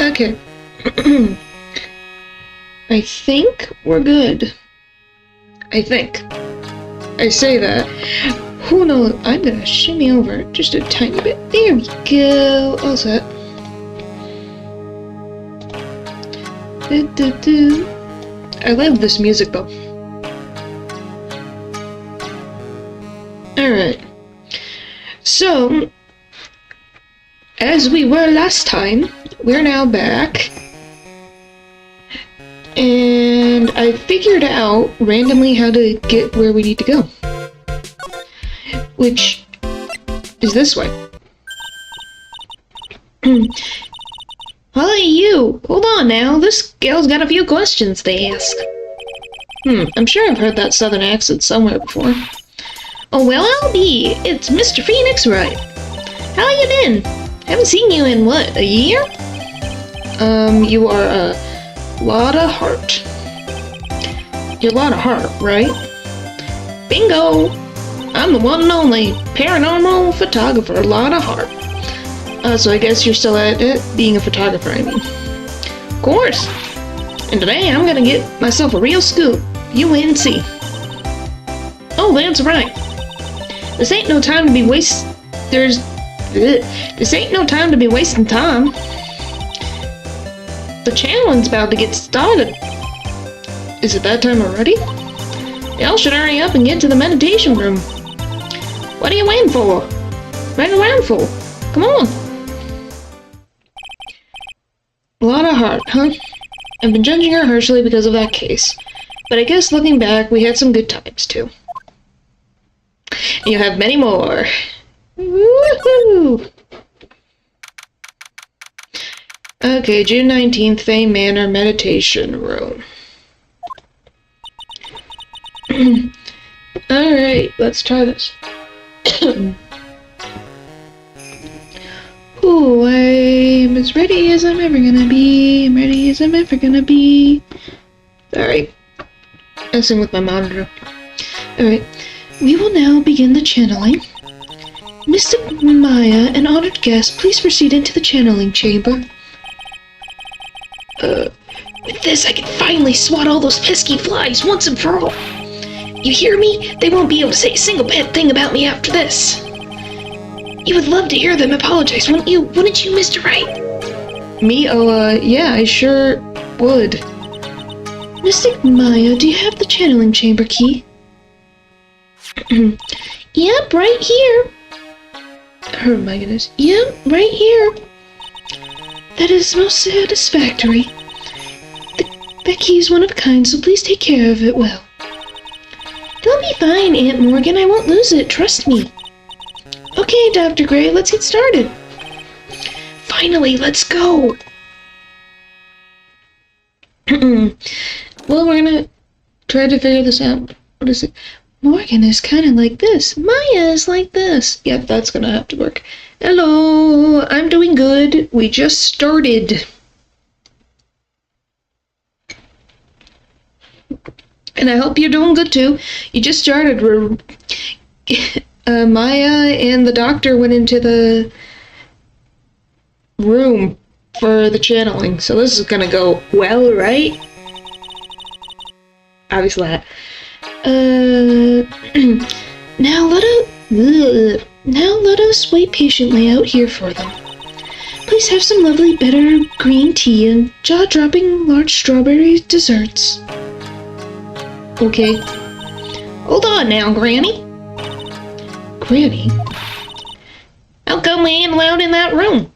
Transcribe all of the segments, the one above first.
Okay. I think we're good. I think. I say that. Who knows? I'm gonna shimmy over just a tiny bit. There we go. All set. I love this music though. Alright. So, as we were last time, we're now back. And I figured out randomly how to get where we need to go. Which is this way. Hi, you! Hold on now, this gal's got a few questions to ask. I'm sure I've heard that southern accent somewhere before. Oh, well, I'll be. It's Mr. Phoenix Wright. How you been? Haven't seen you in, what, a year? You are a lot of heart. You're a lot of heart, right? Bingo! I'm the one and only paranormal photographer, lot of heart. So I guess you're still at it, being a photographer, I mean. Of course! And today I'm gonna get myself a real scoop. You wait and see. Oh, that's right. This ain't no time to be This ain't no time to be wasting time. The challenge about to get started. Is it that time already? Y'all should hurry up and get to the meditation room. What are you waiting for? Running around for? Come on. A lot of heart, huh? I've been judging her harshly because of that case. But I guess looking back, we had some good times too. And you have many more. Woohoo! Okay, June 19th, Fame Manor Meditation Room. Alright, let's try this. Ooh, I'm as ready as I'm ever gonna be. I'm ready as I'm ever gonna be. Sorry. Messing with my monitor. Alright. We will now begin the channeling. Mystic Maya, an honored guest, please proceed into the channeling chamber. With this, I can finally swat all those pesky flies once and for all. You hear me? They won't be able to say a single bad thing about me after this. You would love to hear them apologize, wouldn't you? Wouldn't you, Mr. Wright? Me? Oh, yeah, I sure would. Mystic Maya, do you have the channeling chamber key? Yep, right here. Oh my goodness. Yep, right here. That is most satisfactory. That key is one of a kind, so please take care of it well. It'll be fine, Aunt Morgan. I won't lose it. Trust me. Okay, Dr. Gray, let's get started. Finally, let's go. Well, we're gonna try to figure this out. What is it? Morgan is kind of like this. Maya is like this. Yep, that's gonna have to work. Hello, I'm doing good. We just started. And I hope you're doing good too. You just started. Maya and the doctor went into the room for the channeling. So this is gonna go well, right? Obviously not. Now let us wait patiently out here for them. Please have some lovely bitter green tea and jaw-dropping large strawberry desserts. Okay. Hold on now, Granny. Granny? How come we ain't allowed in that room?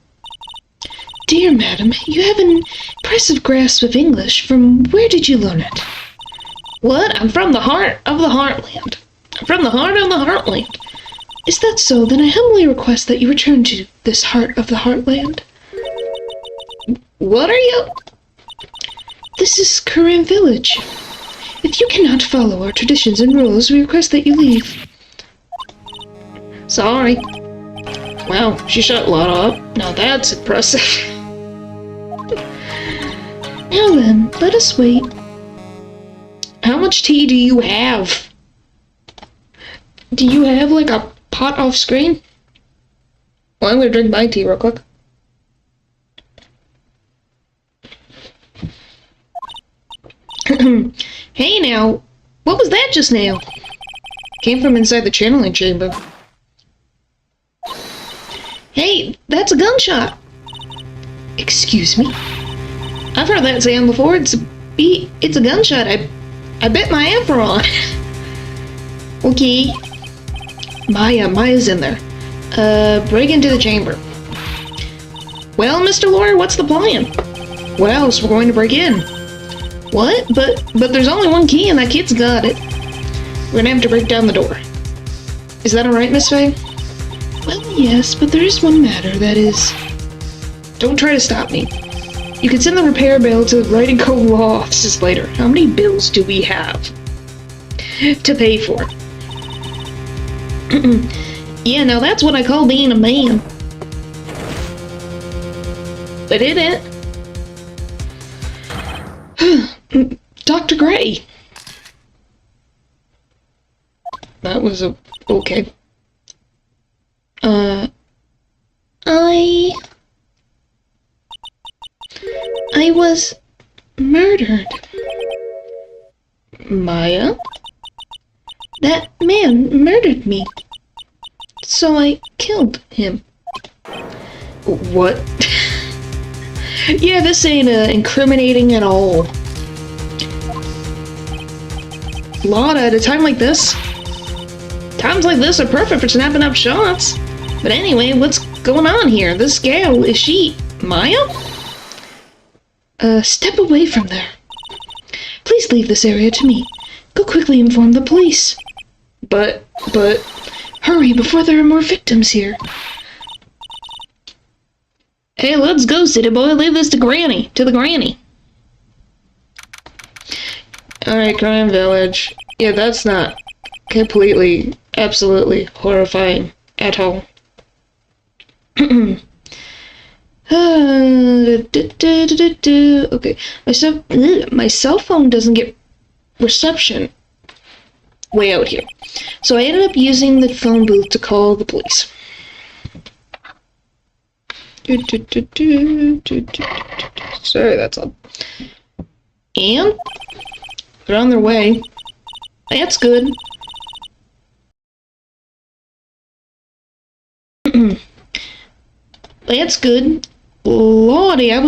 Dear madam, you have an impressive grasp of English. From where did you learn it? What? I'm from the heart of the heartland. I'm from the heart of the heartland. Is that so? Then I humbly request that you return to this heart of the heartland. What are you? This is Korean village. If you cannot follow our traditions and rules, we request that you leave. Sorry. Wow, she shut Lotta up. Now that's impressive. Now then, let us wait. How much tea do you have? Do you have like a pot off screen? Well, I'm gonna drink my tea real quick. Hey now, what was that just now? Came from inside the channeling chamber. Hey, that's a gunshot. Excuse me? I've heard that sound before. It's a gunshot. I bet my amp on. Okay. Maya's in there. Break into the chamber. Well, Mr. Lawyer, what's the plan? What else? We're going to break in. What? But there's only one key and that kid's got it. We're gonna have to break down the door. Is that alright, Miss Faye? Well, yes, but there is one matter, that is... Don't try to stop me. You can send the repair bill to Wright and Co. law offices later. How many bills do we have to pay for? Yeah, now that's what I call being a man. But it ain't. Dr. Gray. That was okay. I was murdered. Maya? That man murdered me. So I killed him. What? Yeah, this ain't incriminating at all. Lotta, at a time like this? Times like this are perfect for snapping up shots. But anyway, what's going on here? This gal, is she Maya? Step away from there. Please leave this area to me. Go quickly inform the police. But... Hurry before there are more victims here. Hey, let's go, city boy. Leave this to Granny. To the Granny. Alright, Crime Village. Yeah, that's not completely, absolutely horrifying at all. Okay, my cell phone doesn't get reception way out here. So I ended up using the phone booth to call the police. Sorry, that's all. And they're on their way. That's good. That's good. Lordy, I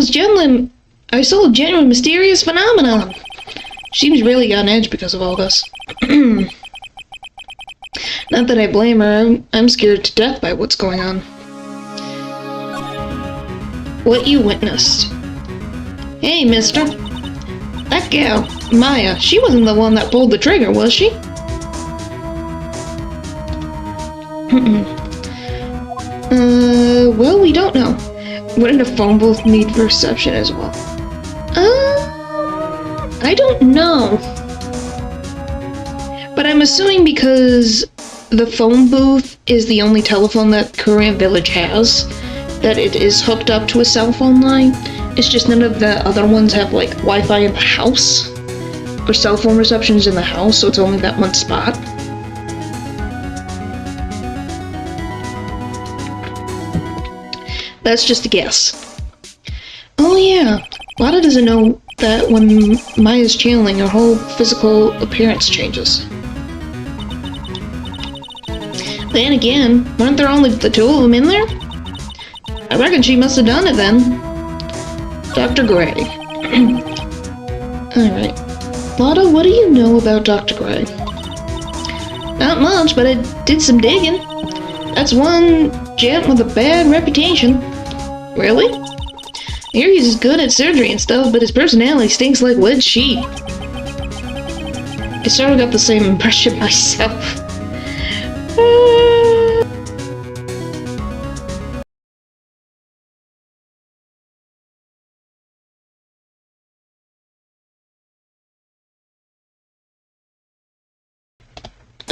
saw a genuine mysterious phenomenon. She's really on edge because of all this. Not that I blame her, I'm scared to death by what's going on. What you witnessed. Hey, mister. That gal, Maya, she wasn't the one that pulled the trigger, was she? Well, we don't know. Wouldn't a phone booth need reception as well? I don't know. But I'm assuming because the phone booth is the only telephone that Korean Village has, that it is hooked up to a cell phone line. It's just none of the other ones have, like, Wi-Fi in the house, or cell phone receptions in the house, so it's only that one spot. That's just a guess. Oh yeah, Lotta doesn't know that when Maya's channeling, her whole physical appearance changes. Then again, weren't there only the two of them in there? I reckon she must have done it then. Dr. Gray. Alright. Lotta, what do you know about Dr. Gray? Not much, but I did some digging. That's one gent with a bad reputation. Really? I hear he's good at surgery and stuff, but his personality stinks like wet sheet. I sort of got the same impression myself.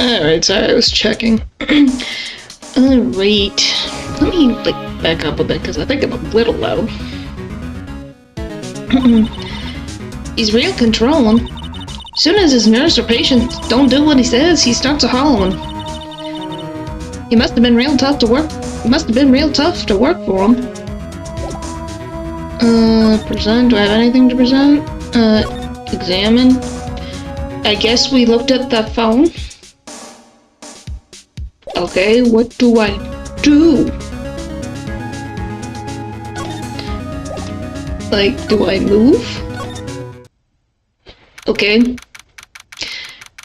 Alright, sorry, I was checking. Alright. Let me, back up a bit, because I think I'm a little loud. He's real controlling. As soon as his nurse or patient don't do what he says, he starts a hollering. He must have been real tough to work. He must have been real tough to work for him. Present? Do I have anything to present? Examine. I guess we looked at the phone. Okay, what do I do? Like, do I move? Okay.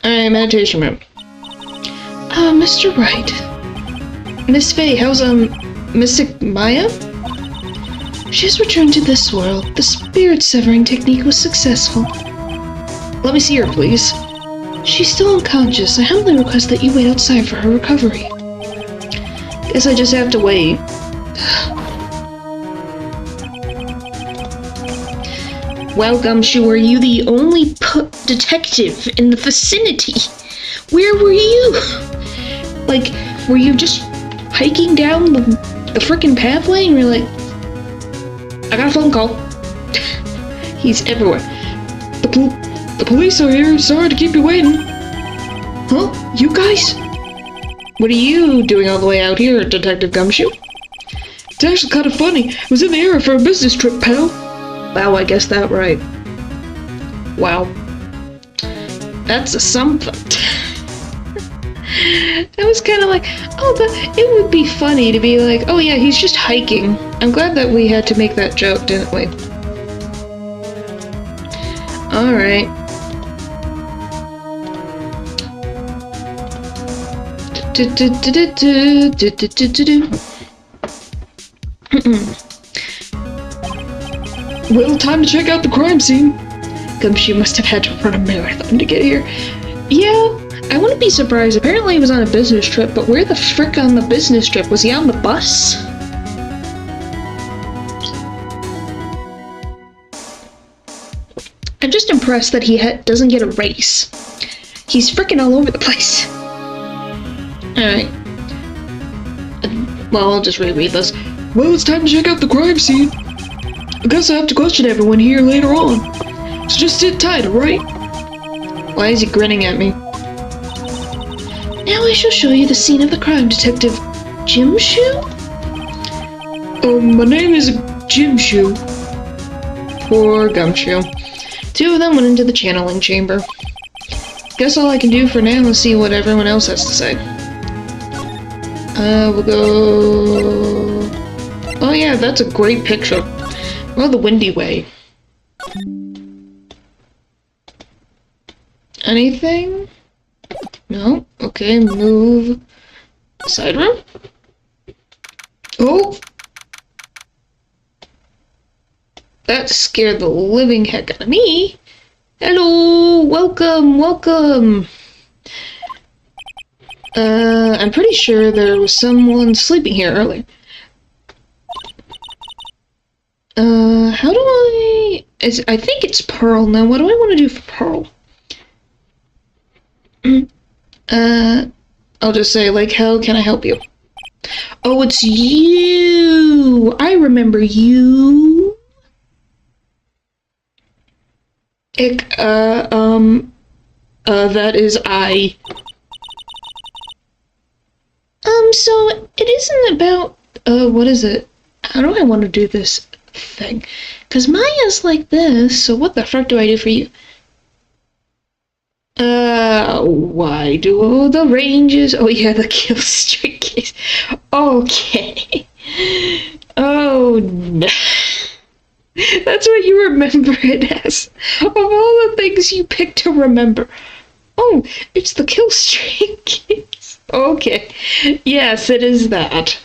Alright, meditation room. Mr. Wright. Miss Faye, how's, Mystic Maya? She's returned to this world. The spirit severing technique was successful. Let me see her, please. She's still unconscious. I humbly request that you wait outside for her recovery. Guess I just have to wait. Well, Gumshoe, were you the only detective in the vicinity? Where were you? Like, were you just hiking down the frickin' pathway and you're like, I got a phone call. He's everywhere. The police are here. Sorry to keep you waiting. Huh? You guys? What are you doing all the way out here, Detective Gumshoe? It's actually kind of funny. I was in the area for a business trip, pal. Wow, I guessed that right. Wow. That's a something. I was kind of like, oh, it would be funny to be like, oh yeah, he's just hiking. I'm glad that we had to make that joke, didn't we? Alright. Well, time to check out the crime scene. Gumshoe must have had to run a marathon to get here. Yeah, I wouldn't be surprised. Apparently he was on a business trip, but where the frick on the business trip? Was he on the bus? I'm just impressed that he doesn't get a race. He's frickin' all over the place. Alright. Well, I'll just reread this. Well, it's time to check out the crime scene. I guess I have to question everyone here later on. So just sit tight, alright? Why is he grinning at me? Now I shall show you the scene of the crime, Detective Jimshoe? My name is Jimshoe. Poor Gumshoe. Two of them went into the channeling chamber. Guess all I can do for now is see what everyone else has to say. We'll go... Oh yeah, that's a great picture. Well, the Windy Way. Anything? No? Okay, move. Side room? Oh! That scared the living heck out of me. Hello! Welcome, welcome! I'm pretty sure there was someone sleeping here earlier. How do I... I think it's Pearl now. What do I want to do for Pearl? I'll just say, like, how can I help you? Oh, it's you! I remember you! That is I. So, it isn't about, what is it? How do I want to do this thing? Because Maya's like this, so what the fuck do I do for you? Why do the ranges... Oh yeah, the kill streak case. Okay. Oh, no. That's what you remember it as. Of all the things you picked to remember. Oh, it's the kill streak case. Okay. Yes, it is that.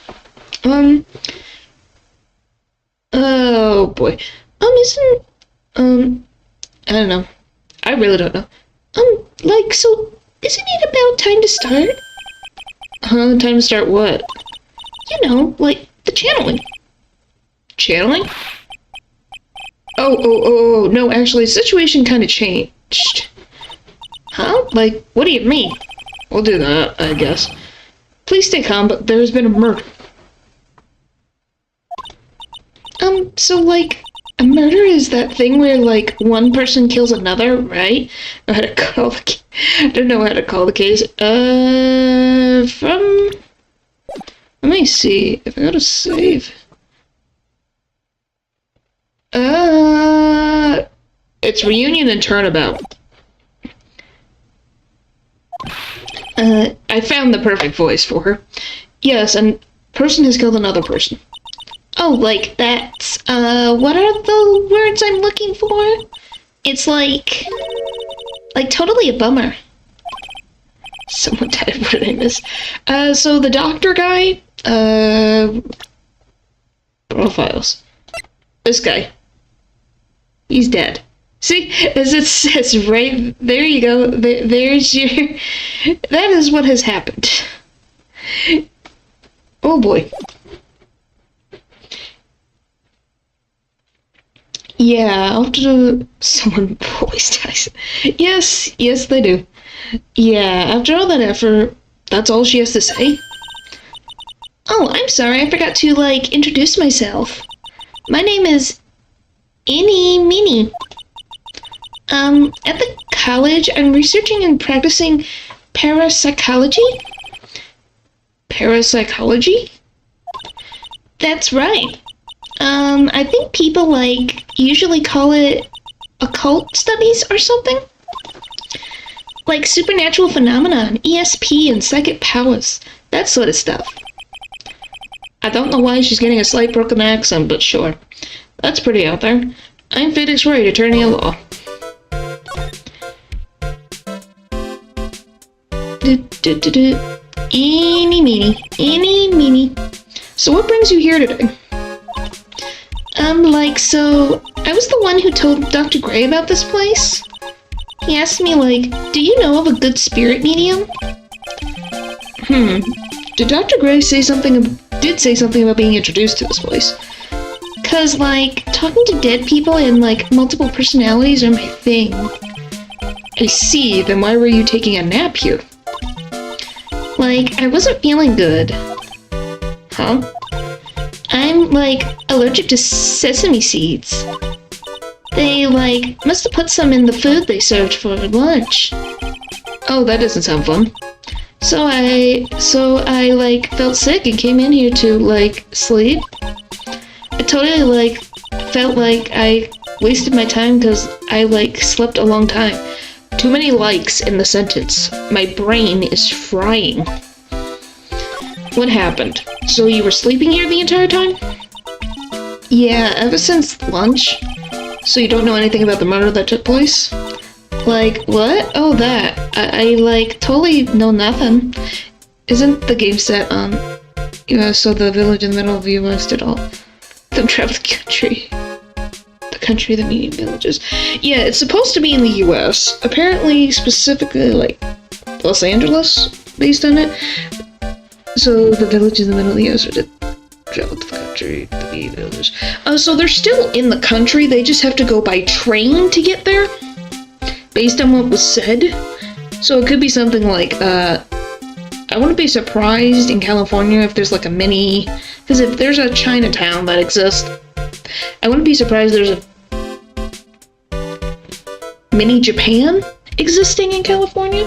Oh boy. I don't know. I really don't know. So, isn't it about time to start? Time to start what? You know, like, the channeling. Channeling? Oh, no, actually, the situation kind of changed. Huh? Like, what do you mean? We'll do that, I guess. Please stay calm, but there's been a murder. So, like, a murder is that thing where, like, one person kills another, right? I don't know how to call the case. Let me see. If I go to save... It's reunion and turnabout. I found the perfect voice for her. Yes, and person has killed another person. Oh, like that's, what are the words I'm looking for? It's like totally a bummer. Someone died, what did I miss? So the doctor guy, profiles. This guy. He's dead. See, as it says right there, you go. There's your. That is what has happened. Oh boy. Yeah, after someone always dies. Yes, they do. Yeah, after all that effort, that's all she has to say. Oh, I'm sorry, I forgot to, introduce myself. My name is Eeny Meeny. At the college, I'm researching and practicing parapsychology? Parapsychology? That's right. I think people, usually call it occult studies or something? Like supernatural phenomenon, ESP, and psychic powers. That sort of stuff. I don't know why she's getting a slight broken accent, but sure. That's pretty out there. I'm Phoenix Wright, attorney at law. Eeny meeny. So what brings you here today? So I was the one who told Dr. Gray about this place. He asked me, do you know of a good spirit medium? Did Dr. Gray say something about being introduced to this place? Cause, talking to dead people and, multiple personalities are my thing. I see, then why were you taking a nap here? I wasn't feeling good. Huh? I'm, allergic to sesame seeds. They, must have put some in the food they served for lunch. Oh, that doesn't sound fun. So I felt sick and came in here to, sleep. I totally, felt like I wasted my time because I, slept a long time. Too many likes in the sentence. My brain is frying. What happened? So you were sleeping here the entire time? Yeah, ever since lunch. So you don't know anything about the murder that took place? What? Oh, that. I totally know nothing. Isn't the game set on... so the village in the middle of the US did all... them travel the country. The country, the medium villages. Yeah, it's supposed to be in the US. Apparently, specifically, Los Angeles, based on it. So the village in the middle of the US did travel to the country, the medium villages. So they're still in the country, they just have to go by train to get there. Based on what was said. So it could be something I wouldn't be surprised in California if there's a mini... Because if there's a Chinatown that exists, I wouldn't be surprised there's a mini Japan existing in California.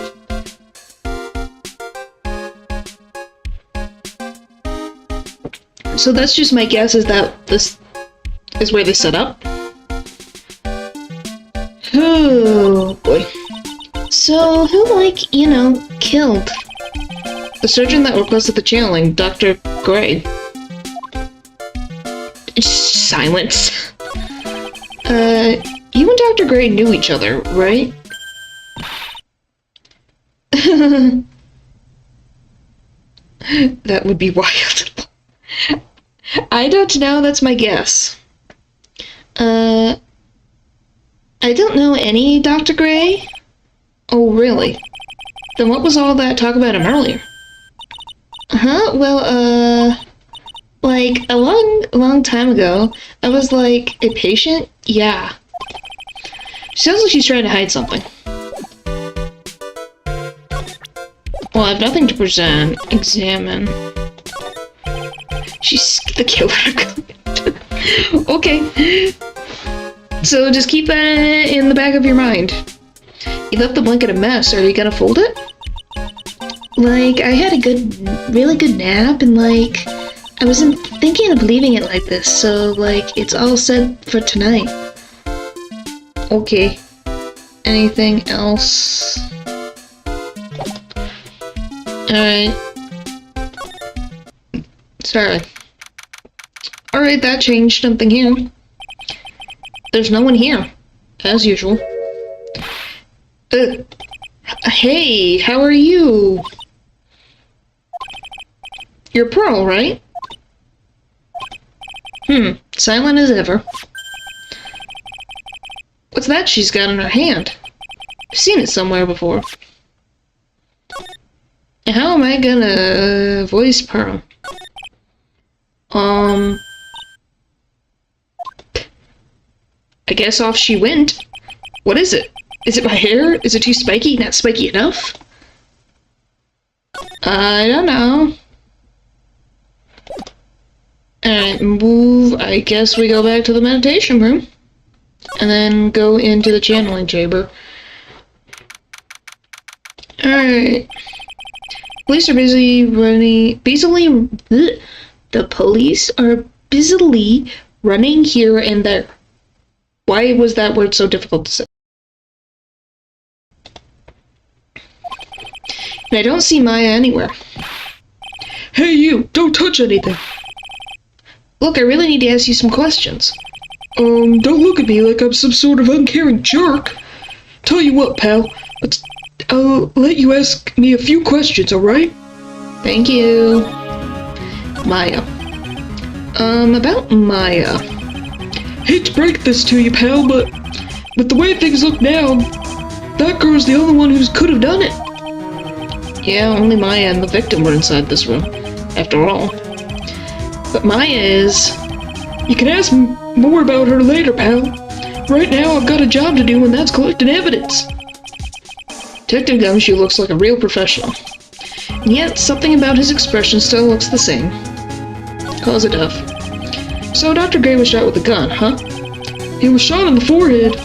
So that's just my guess, is that this is where they set up. Oh boy. So who, killed? The surgeon that requested the channeling, Dr. Gray. Silence. You and Dr. Gray knew each other, right? That would be wild. I don't know, that's my guess. I don't know any Dr. Gray. Oh, really? Then what was all that talk about him earlier? Well, a long time ago, I was, a patient? Yeah. Sounds like she's trying to hide something. Well, I have nothing to present. Examine. She's the killer. Okay. So just keep that in the back of your mind. You left the blanket a mess. Are you gonna fold it? I had a really good nap, and I wasn't thinking of leaving it like this, so it's all set for tonight. Okay. Anything else? Alright. Sorry. Alright, that changed something here. There's no one here, as usual. Hey, how are you? You're Pearl, right? Silent as ever. What's that she's got in her hand? I've seen it somewhere before. How am I gonna voice Pearl? I guess off she went. What is it? Is it my hair? Is it too spiky? Not spiky enough? I don't know. Alright, move. I guess we go back to the meditation room. And then go into the channeling chamber. Alright. Police are busily running... The police are busily running here and there. Why was that word so difficult to say? And I don't see Maya anywhere. Hey you! Don't touch anything! Look, I really need to ask you some questions. Don't look at me like I'm some sort of uncaring jerk. Tell you what, pal. I'll let you ask me a few questions, alright? Thank you. Maya. About Maya. Hate to break this to you, pal, but with the way things look now, that girl's the only one who could have done it. Yeah, only Maya and the victim were inside this room, after all. But Maya is... You can ask more about her later, pal. Right now, I've got a job to do, and that's collecting evidence. Detective Gumshoe looks like a real professional. And yet, something about his expression still looks the same. Cause of death. So, Dr. Gray was shot with a gun, huh? He was shot in the forehead.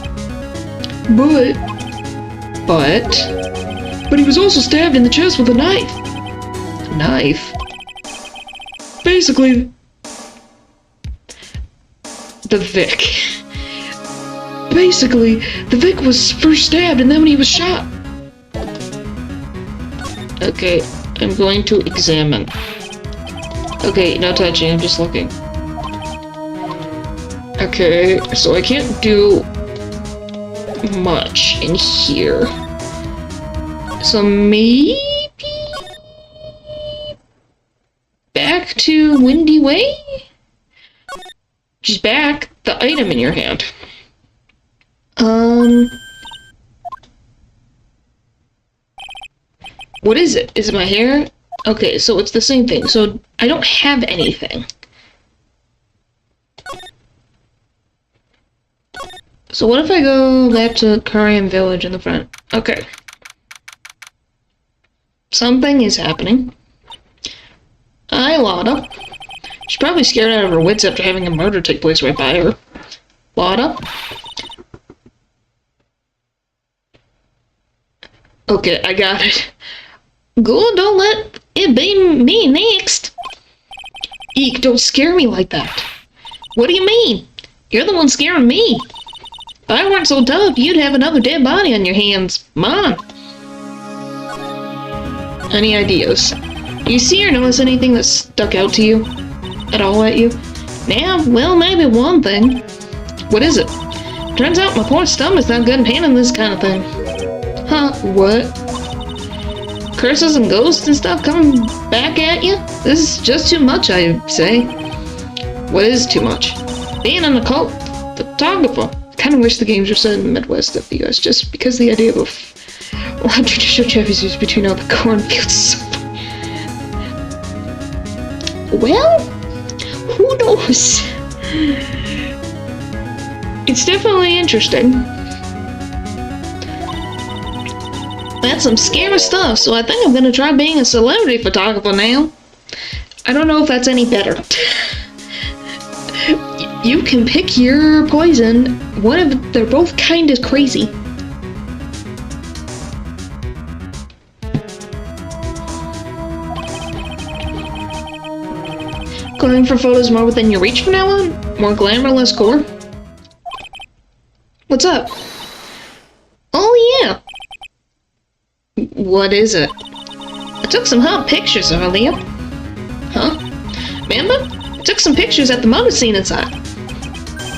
But he was also stabbed in the chest with a knife. A knife? Basically... The Vic. Basically, the Vic was first stabbed and then when he was shot. Okay, I'm going to examine. Okay, no touching, I'm just looking. Okay, so I can't do much in here. So maybe back to Windy Way? She's back. The item in your hand. What is it? Is it my hair? Okay, so it's the same thing. So I don't have anything. So what if I go back to Korean Village in the front? Okay. Something is happening. Hi, Lada. She's probably scared out of her wits after having a murder take place right by her. Lada? Okay, I got it. Good, don't let it be me next. Eek, don't scare me like that. What do you mean? You're the one scaring me. If I weren't so tough, you'd have another dead body on your hands. Come on. Any ideas? Do you see or notice anything that stuck out to you? At all at you? Yeah, well, maybe one thing. What is it? Turns out my poor stomach's not good at handling this kind of thing. Huh, what? Curses and ghosts and stuff coming back at you? This is just too much, I say. What is too much? Being an occult photographer. I kind of wish the games were set in the Midwest of the US, just because the idea of a lot traditional Chevys between all the cornfields. Well, who knows? It's definitely interesting. That's some scary stuff, so I think I'm gonna try being a celebrity photographer now. I don't know if that's any better. You can pick your poison. They're both kind of crazy. Going for photos more within your reach from now on? More glamour, less gore? What's up? What is it? I took some hot pictures earlier. Huh? Remember? I took some pictures at the murder scene inside.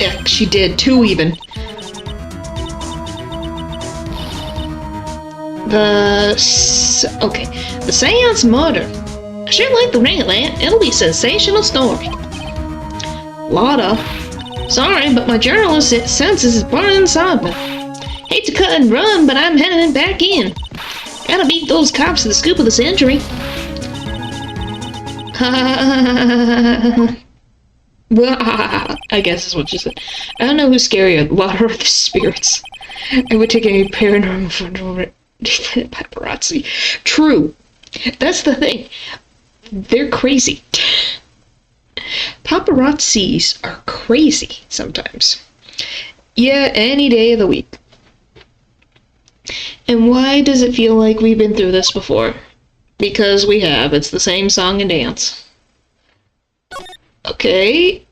Yeah, she did, 2 even. Okay. The Seance Murder. I sure like the ring of that. It'll be a sensational story. Lotta. Sorry, but my journalist senses is burning inside me. Hate to cut and run, but I'm heading back in. Gotta beat those cops to the scoop of the century. Well, I guess is what she said. I don't know who's scarier, Lotta or the spirits. I would take a paranormal photo. Paparazzi. True. That's the thing. They're crazy. Paparazzis are crazy sometimes. Yeah, any day of the week. And why does it feel like we've been through this before? Because we have. It's the same song and dance. Okay.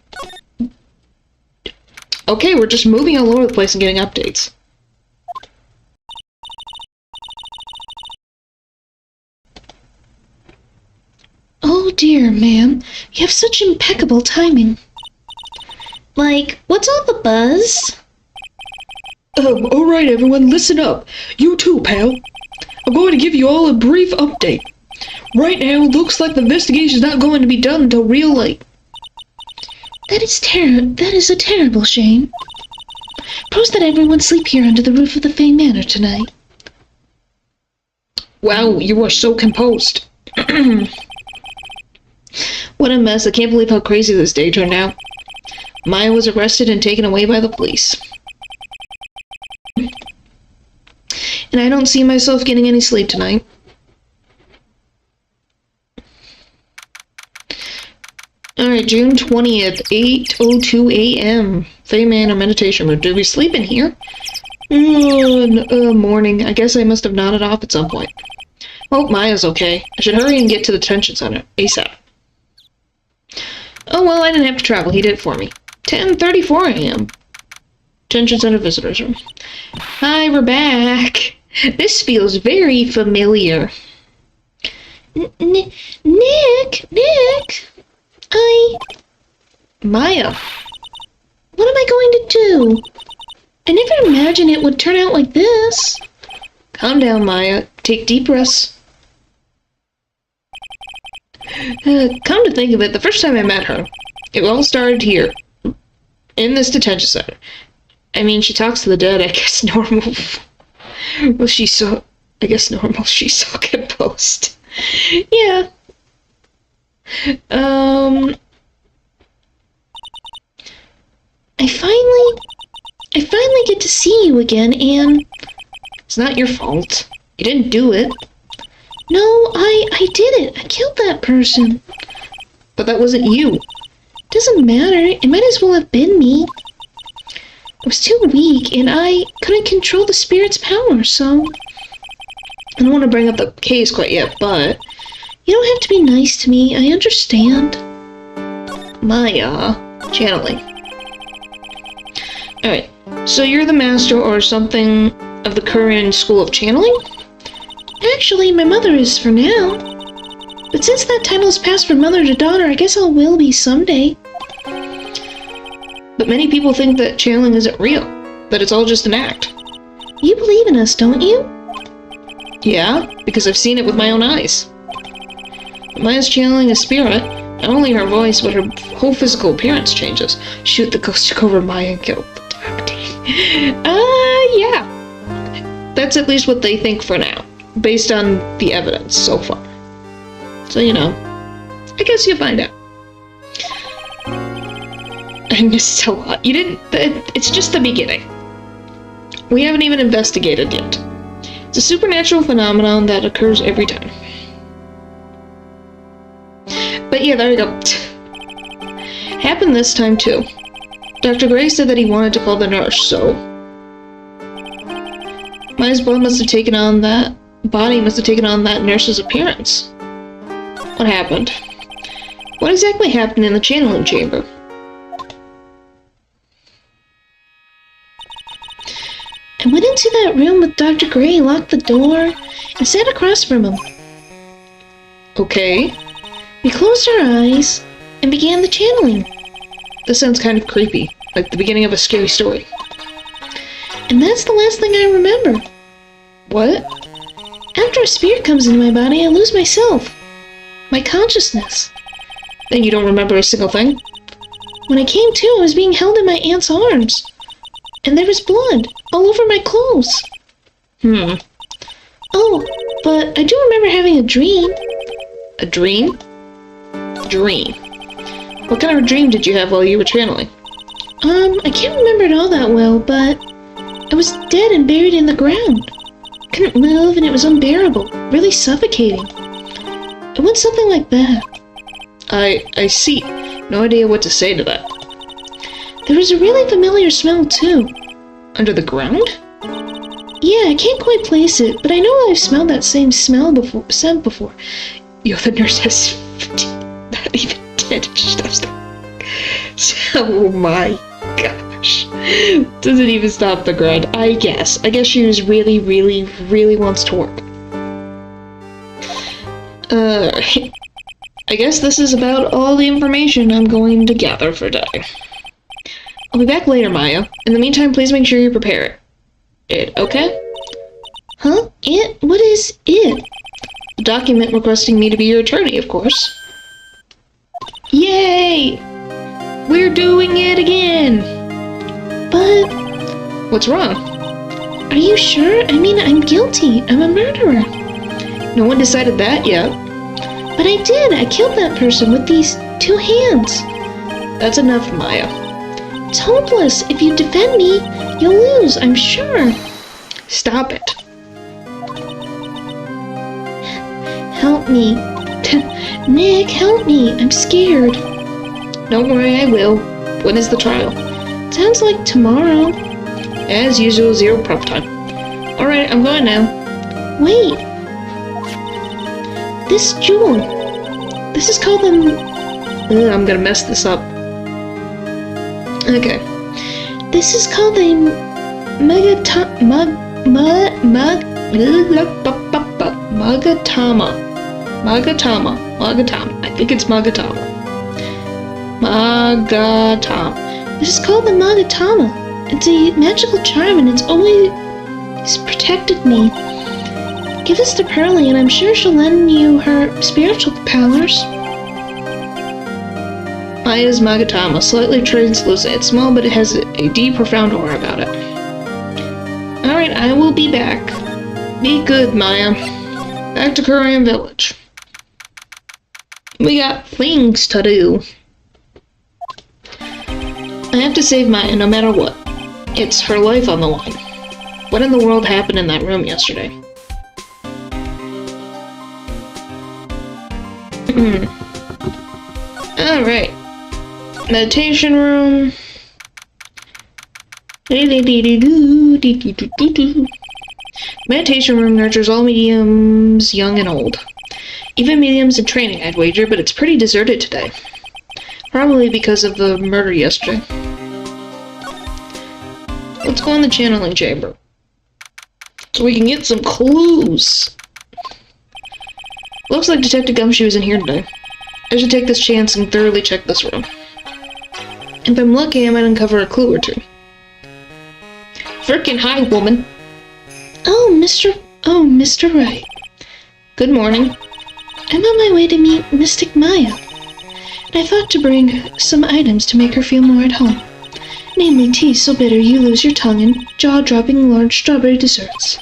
Okay, we're just moving all over the place and getting updates. Oh dear, ma'am. You have such impeccable timing. Like, what's all the buzz? Alright everyone, listen up. You too, pal. I'm going to give you all a brief update. Right now, looks like the investigation's not going to be done until real late. That is a terrible shame. Propose that everyone sleep here under the roof of the Fey Manor tonight. Wow, you are so composed. What a mess. I can't believe how crazy this day turned out. Maya was arrested and taken away by the police. And I don't see myself getting any sleep tonight. Alright, June 20th, 8:02 a.m. Fey Manor meditation room. Did we sleep in here? Morning. I guess I must have nodded off at some point. Hope Maya's okay. I should hurry and get to the detention center ASAP. Oh well, I didn't have to travel. He did it for me. 10:34 a.m. Detention center visitors room. Hi, we're back. This feels very familiar. Nick! Maya. What am I going to do? I never imagined it would turn out like this. Calm down, Maya. Take deep breaths. Come to think of it, the first time I met her, it all started here, in this detention center. I mean, she talks to the dead, I guess normal. Well, she's so composed. Yeah. I finally get to see you again, and it's not your fault. You didn't do it. No, I did it. I killed that person. But that wasn't you. Doesn't matter. It might as well have been me. I was too weak, and I couldn't control the spirit's power, so... I don't want to bring up the case quite yet, but... You don't have to be nice to me. I understand. Maya. Channeling. Alright. So you're the master or something of the Korean school of channeling? Actually, my mother is for now. But since that title is passed from mother to daughter, I guess I will be someday. But many people think that channeling isn't real, that it's all just an act. You believe in us, don't you? Yeah, because I've seen it with my own eyes. Maya's channeling a spirit. Not only her voice, but her whole physical appearance changes. Shoot, the ghost took over Maya and killed the deputy. Yeah. That's at least what they think for now, based on the evidence so far. So, you know, I guess you'll find out. I missed a lot. You didn't... It's just the beginning. We haven't even investigated yet. It's a supernatural phenomenon that occurs every time. But yeah, there you go. Happened this time too. Dr. Gray said that he wanted to call the nurse, so... Maya's body must have taken on that nurse's appearance. What happened? What exactly happened in the channeling chamber? I went to that room with Dr. Gray, locked the door, and sat across from him. Okay. We closed our eyes and began the channeling. This sounds kind of creepy, like the beginning of a scary story. And that's the last thing I remember. What? After a spirit comes into my body, I lose myself. My consciousness. Then you don't remember a single thing? When I came to, I was being held in my aunt's arms. And there was blood all over my clothes. Oh, but I do remember having a dream. A dream? Dream. What kind of a dream did you have while you were channeling? I can't remember it all that well, but I was dead and buried in the ground. Couldn't move, and it was unbearable, really suffocating. It went something like that. I see. No idea what to say to that. There was a really familiar smell, too. Under the ground? Yeah, I can't quite place it, but I know I've smelled that same scent before. Yo, the nurse has not even dead if she stops there. Oh my gosh. Doesn't even stop the grind. I guess she was really, really, really wants to work. I guess this is about all the information I'm going to gather for today. I'll be back later, Maya. In the meantime, please make sure you prepare it, okay? Huh? It? What is it? The document requesting me to be your attorney, of course. Yay! We're doing it again! But... What's wrong? Are you sure? I mean, I'm guilty. I'm a murderer. No one decided that yet. But I did. I killed that person with these 2 hands. That's enough, Maya. It's hopeless. If you defend me, you'll lose, I'm sure. Stop it. Help me. Nick, help me. I'm scared. Don't worry, I will. When is the trial? Sounds like tomorrow. As usual, 0 prep time. Alright, I'm going now. Wait. This jewel. This is called the... I'm gonna mess this up. Okay. This is called the Magatama. I think it's Magatama. This is called the Magatama. It's a magical charm and it's always protected me. Give us to Pearlie and I'm sure she'll lend you her spiritual powers. Maya's Magatama, slightly translucent. It's small, but it has a deep, profound aura about it. Alright, I will be back. Be good, Maya. Back to Korean Village. We got things to do. I have to save Maya no matter what. It's her life on the line. What in the world happened in that room yesterday? Alright. Meditation room. Meditation room nurtures all mediums, young and old. Even mediums in training, I'd wager, but it's pretty deserted today. Probably because of the murder yesterday. Let's go in the channeling chamber. So we can get some clues. Looks like Detective Gumshoe is in here today. I should take this chance and thoroughly check this room. If I'm lucky, I might uncover a clue or two. Frickin' hi, woman! Oh, Mr. Wright. Good morning. I'm on my way to meet Mystic Maya. And I thought to bring some items to make her feel more at home. Namely, tea so bitter you lose your tongue and jaw-dropping large strawberry desserts.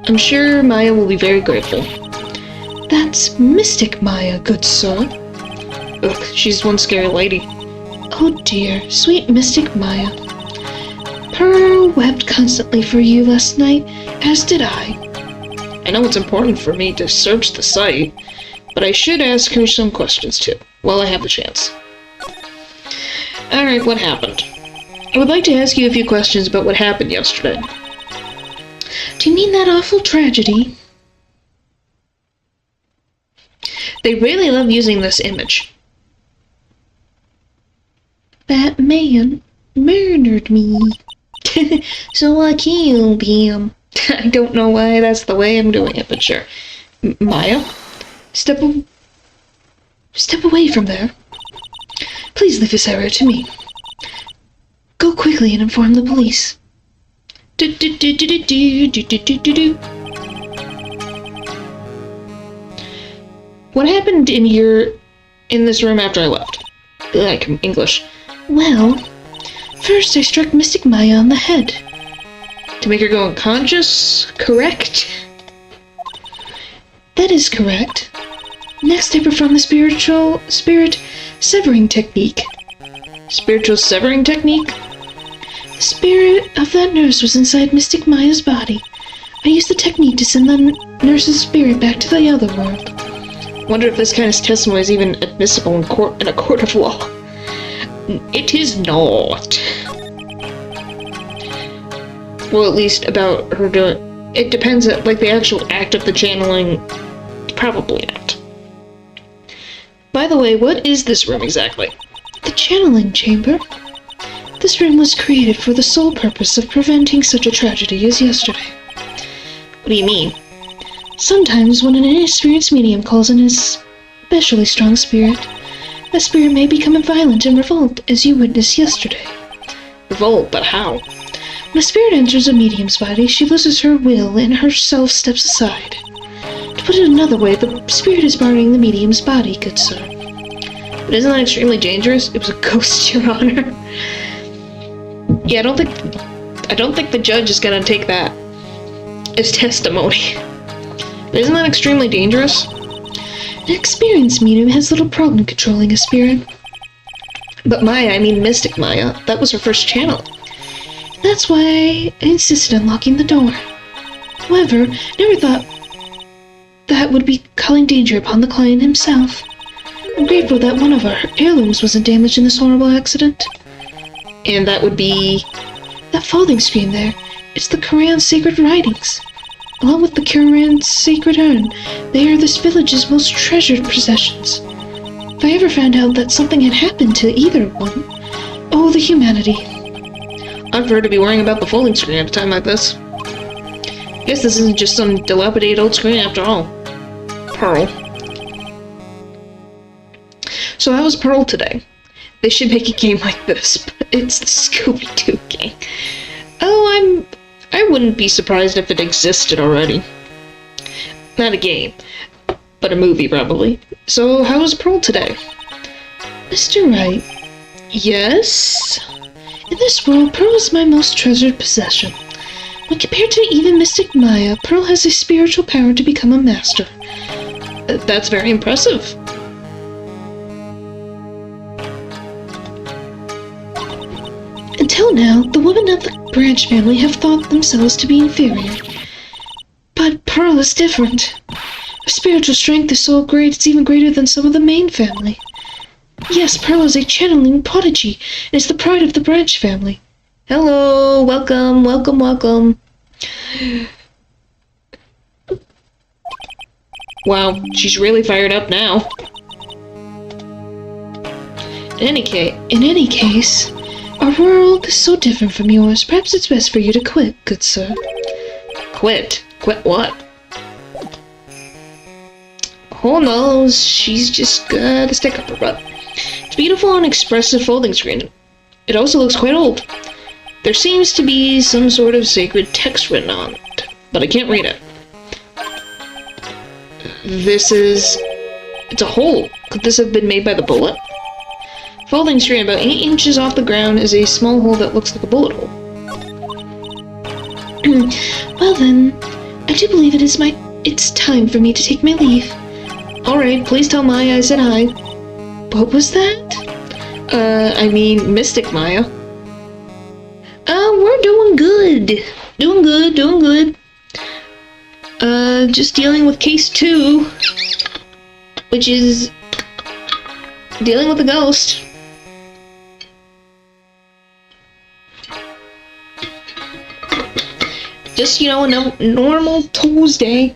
I'm sure Maya will be very grateful. That's Mystic Maya, good sir. Ugh, she's one scary lady. Oh dear, sweet Mystic Maya. Pearl wept constantly for you last night, as did I. I know it's important for me to search the site, but I should ask her some questions too, while I have the chance. Alright, what happened? I would like to ask you a few questions about what happened yesterday. Do you mean that awful tragedy? They really love using this image. That man murdered me. So I killed him. I don't know why that's the way I'm doing it, but sure. Maya, step away from there. Please leave this area to me. Go quickly and inform the police. What happened in this room after I left? Like, English. Well, first I struck Mystic Maya on the head. To make her go unconscious? Correct? That is correct. Next I performed the spirit severing technique. Spiritual severing technique? The spirit of that nurse was inside Mystic Maya's body. I used the technique to send the nurse's spirit back to the other world. Wonder if this kind of testimony is even admissible in a court of law. It is not. Well, at least about her doing... It depends on, like, the actual act of the channeling. Probably not. By the way, what is this room exactly? The channeling chamber. This room was created for the sole purpose of preventing such a tragedy as yesterday. What do you mean? Sometimes when an inexperienced medium calls in his especially strong spirit, that spirit may become violent and revolt, as you witnessed yesterday. Revolt, but how? When a spirit enters a medium's body, she loses her will and herself steps aside. To put it another way, the spirit is guarding the medium's body, good sir. But isn't that extremely dangerous? It was a ghost, Your Honor. Yeah, I don't think the judge is gonna take that as testimony. But isn't that extremely dangerous? An experienced medium has little problem controlling a spirit. But Maya, I mean Mystic Maya, that was her first channel. That's why I insisted on locking the door. However, never thought that would be calling danger upon the client himself. I'm grateful that one of our heirlooms wasn't damaged in this horrible accident. And that would be... That folding screen there. It's the Quran's sacred writings. Along with the Quran's sacred urn, they are this village's most treasured possessions. If I ever found out that something had happened to either one, oh, the humanity. I'd prefer to be worrying about the folding screen at a time like this. I guess this isn't just some dilapidated old screen after all. Pearl. So how was Pearl today? They should make a game like this, but it's the Scooby-Doo game. Oh, I wouldn't be surprised if it existed already. Not a game, but a movie probably. So how was Pearl today? Mr. Wright. Yes? In this world, Pearl is my most treasured possession. When compared to even Mystic Maya, Pearl has a spiritual power to become a master. That's very impressive. Until now, the women of the Branch family have thought themselves to be inferior. But Pearl is different. Her spiritual strength is so great it's even greater than some of the main family. Yes, Pearl is a channeling prodigy and is the pride of the Branch family. Hello, welcome, welcome, welcome. Wow, she's really fired up now. In any case, our world is so different from yours. Perhaps it's best for you to quit, good sir. Quit? Quit what? Who knows? She's just got a stick up her butt. It's beautiful and expressive folding screen. It also looks quite old. There seems to be some sort of sacred text written on it, but I can't read it. It's a hole. Could this have been made by the bullet? Folding screen about 8 inches off the ground is a small hole that looks like a bullet hole. Well then, I do believe it's time for me to take my leave. Alright, please tell Maya I said hi. What was that? I mean Mystic Maya. We're doing good. Doing good. Just dealing with case 2, which is dealing with a ghost. Just, you know, a normal Tuesday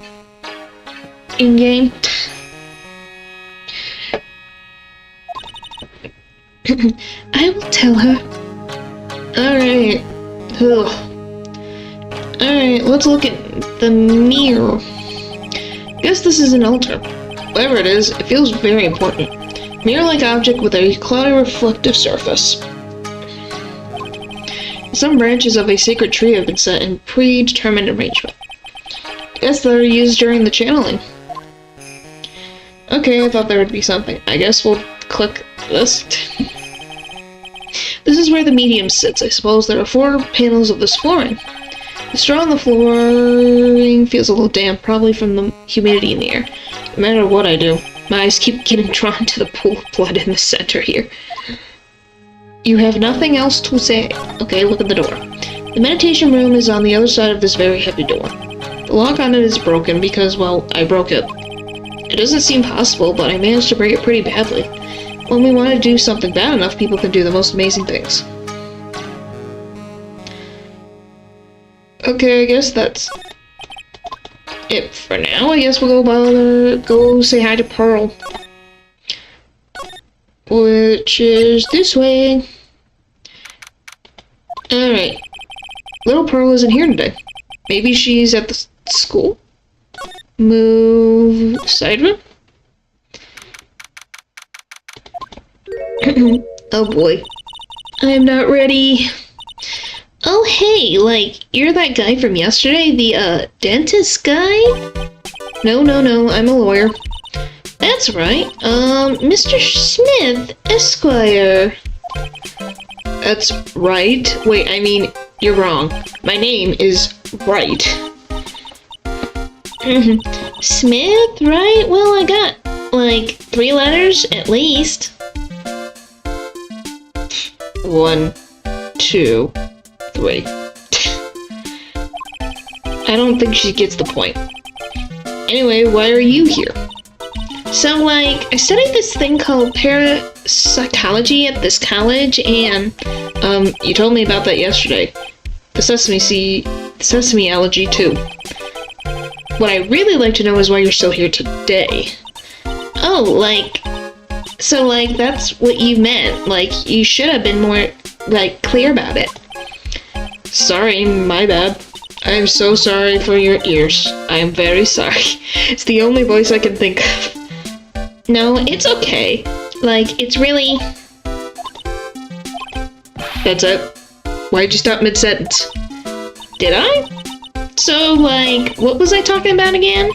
in-game. I will tell her. Alright. Ugh. Alright, let's look at the mirror. Guess this is an altar. Whatever it is, it feels very important. Mirror-like object with a cloudy reflective surface. Some branches of a sacred tree have been set in predetermined arrangement. Guess they're used during the channeling. Okay, I thought there would be something. I guess we'll click this. This is where the medium sits. I suppose there are 4 panels of this flooring. The straw on the flooring feels a little damp, probably from the humidity in the air. No matter what I do, my eyes keep getting drawn to the pool of blood in the center here. You have nothing else to say. Okay, look at the door. The meditation room is on the other side of this very heavy door. The lock on it is broken because, well, I broke it. It doesn't seem possible, but I managed to break it pretty badly. When we want to do something bad enough, people can do the most amazing things. Okay, I guess that's it for now. I guess we'll go say hi to Pearl. Which is this way. Alright. Little Pearl isn't here today. Maybe she's at the school? Move side room? Oh boy. I am not ready. Oh hey, like, you're that guy from yesterday? The, dentist guy? No, I'm a lawyer. That's right. Mr. Smith, Esquire. That's right. Wait, I mean, you're wrong. My name is Wright. Smith, right? Well, I got, like, 3 letters, at least. 1, 2, 3. I don't think she gets the point. Anyway, why are you here? So, like, I studied this thing called parapsychology at this college, and, you told me about that yesterday. The sesame allergy, too. What I really like to know is why you're still here today. Oh, like, so, like, that's what you meant. Like, you should have been more, like, clear about it. Sorry, my bad. I am so sorry for your ears. I am very sorry. It's the only voice I can think of. No, it's okay. Like, it's really... That's it? Why'd you stop mid-sentence? Did I? So, like, what was I talking about again?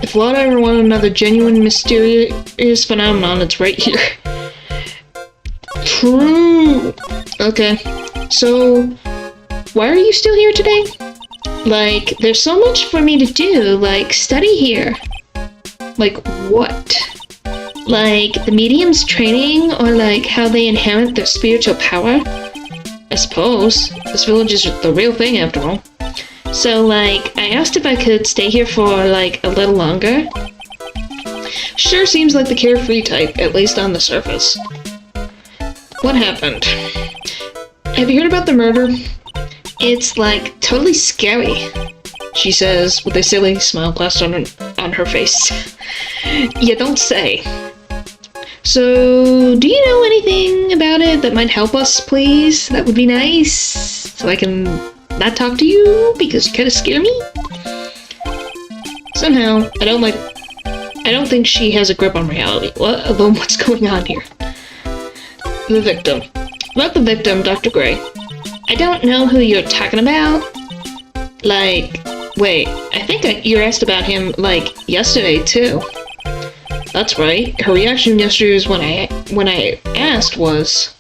If Lord ever wanted another genuine, mysterious phenomenon, it's right here. True! Okay, so, why are you still here today? Like, there's so much for me to do, like, study here. Like, what? Like, the medium's training, or like, how they inherit their spiritual power? I suppose. This village is the real thing, after all. So, like, I asked if I could stay here for, like, a little longer. Sure seems like the carefree type, at least on the surface. What happened? Have you heard about the murder? It's, like, totally scary, she says, with a silly smile plastered on her face. You don't say. So, do you know anything about it that might help us, please? That would be nice. So I can not talk to you, because you kind of scare me? Somehow, I don't think she has a grip on reality. What's going on here? The victim. About the victim, Dr. Gray. I don't know who you're talking about. Like, wait, I think you asked about him, like, yesterday, too. That's right. Her reaction yesterday was when I asked was...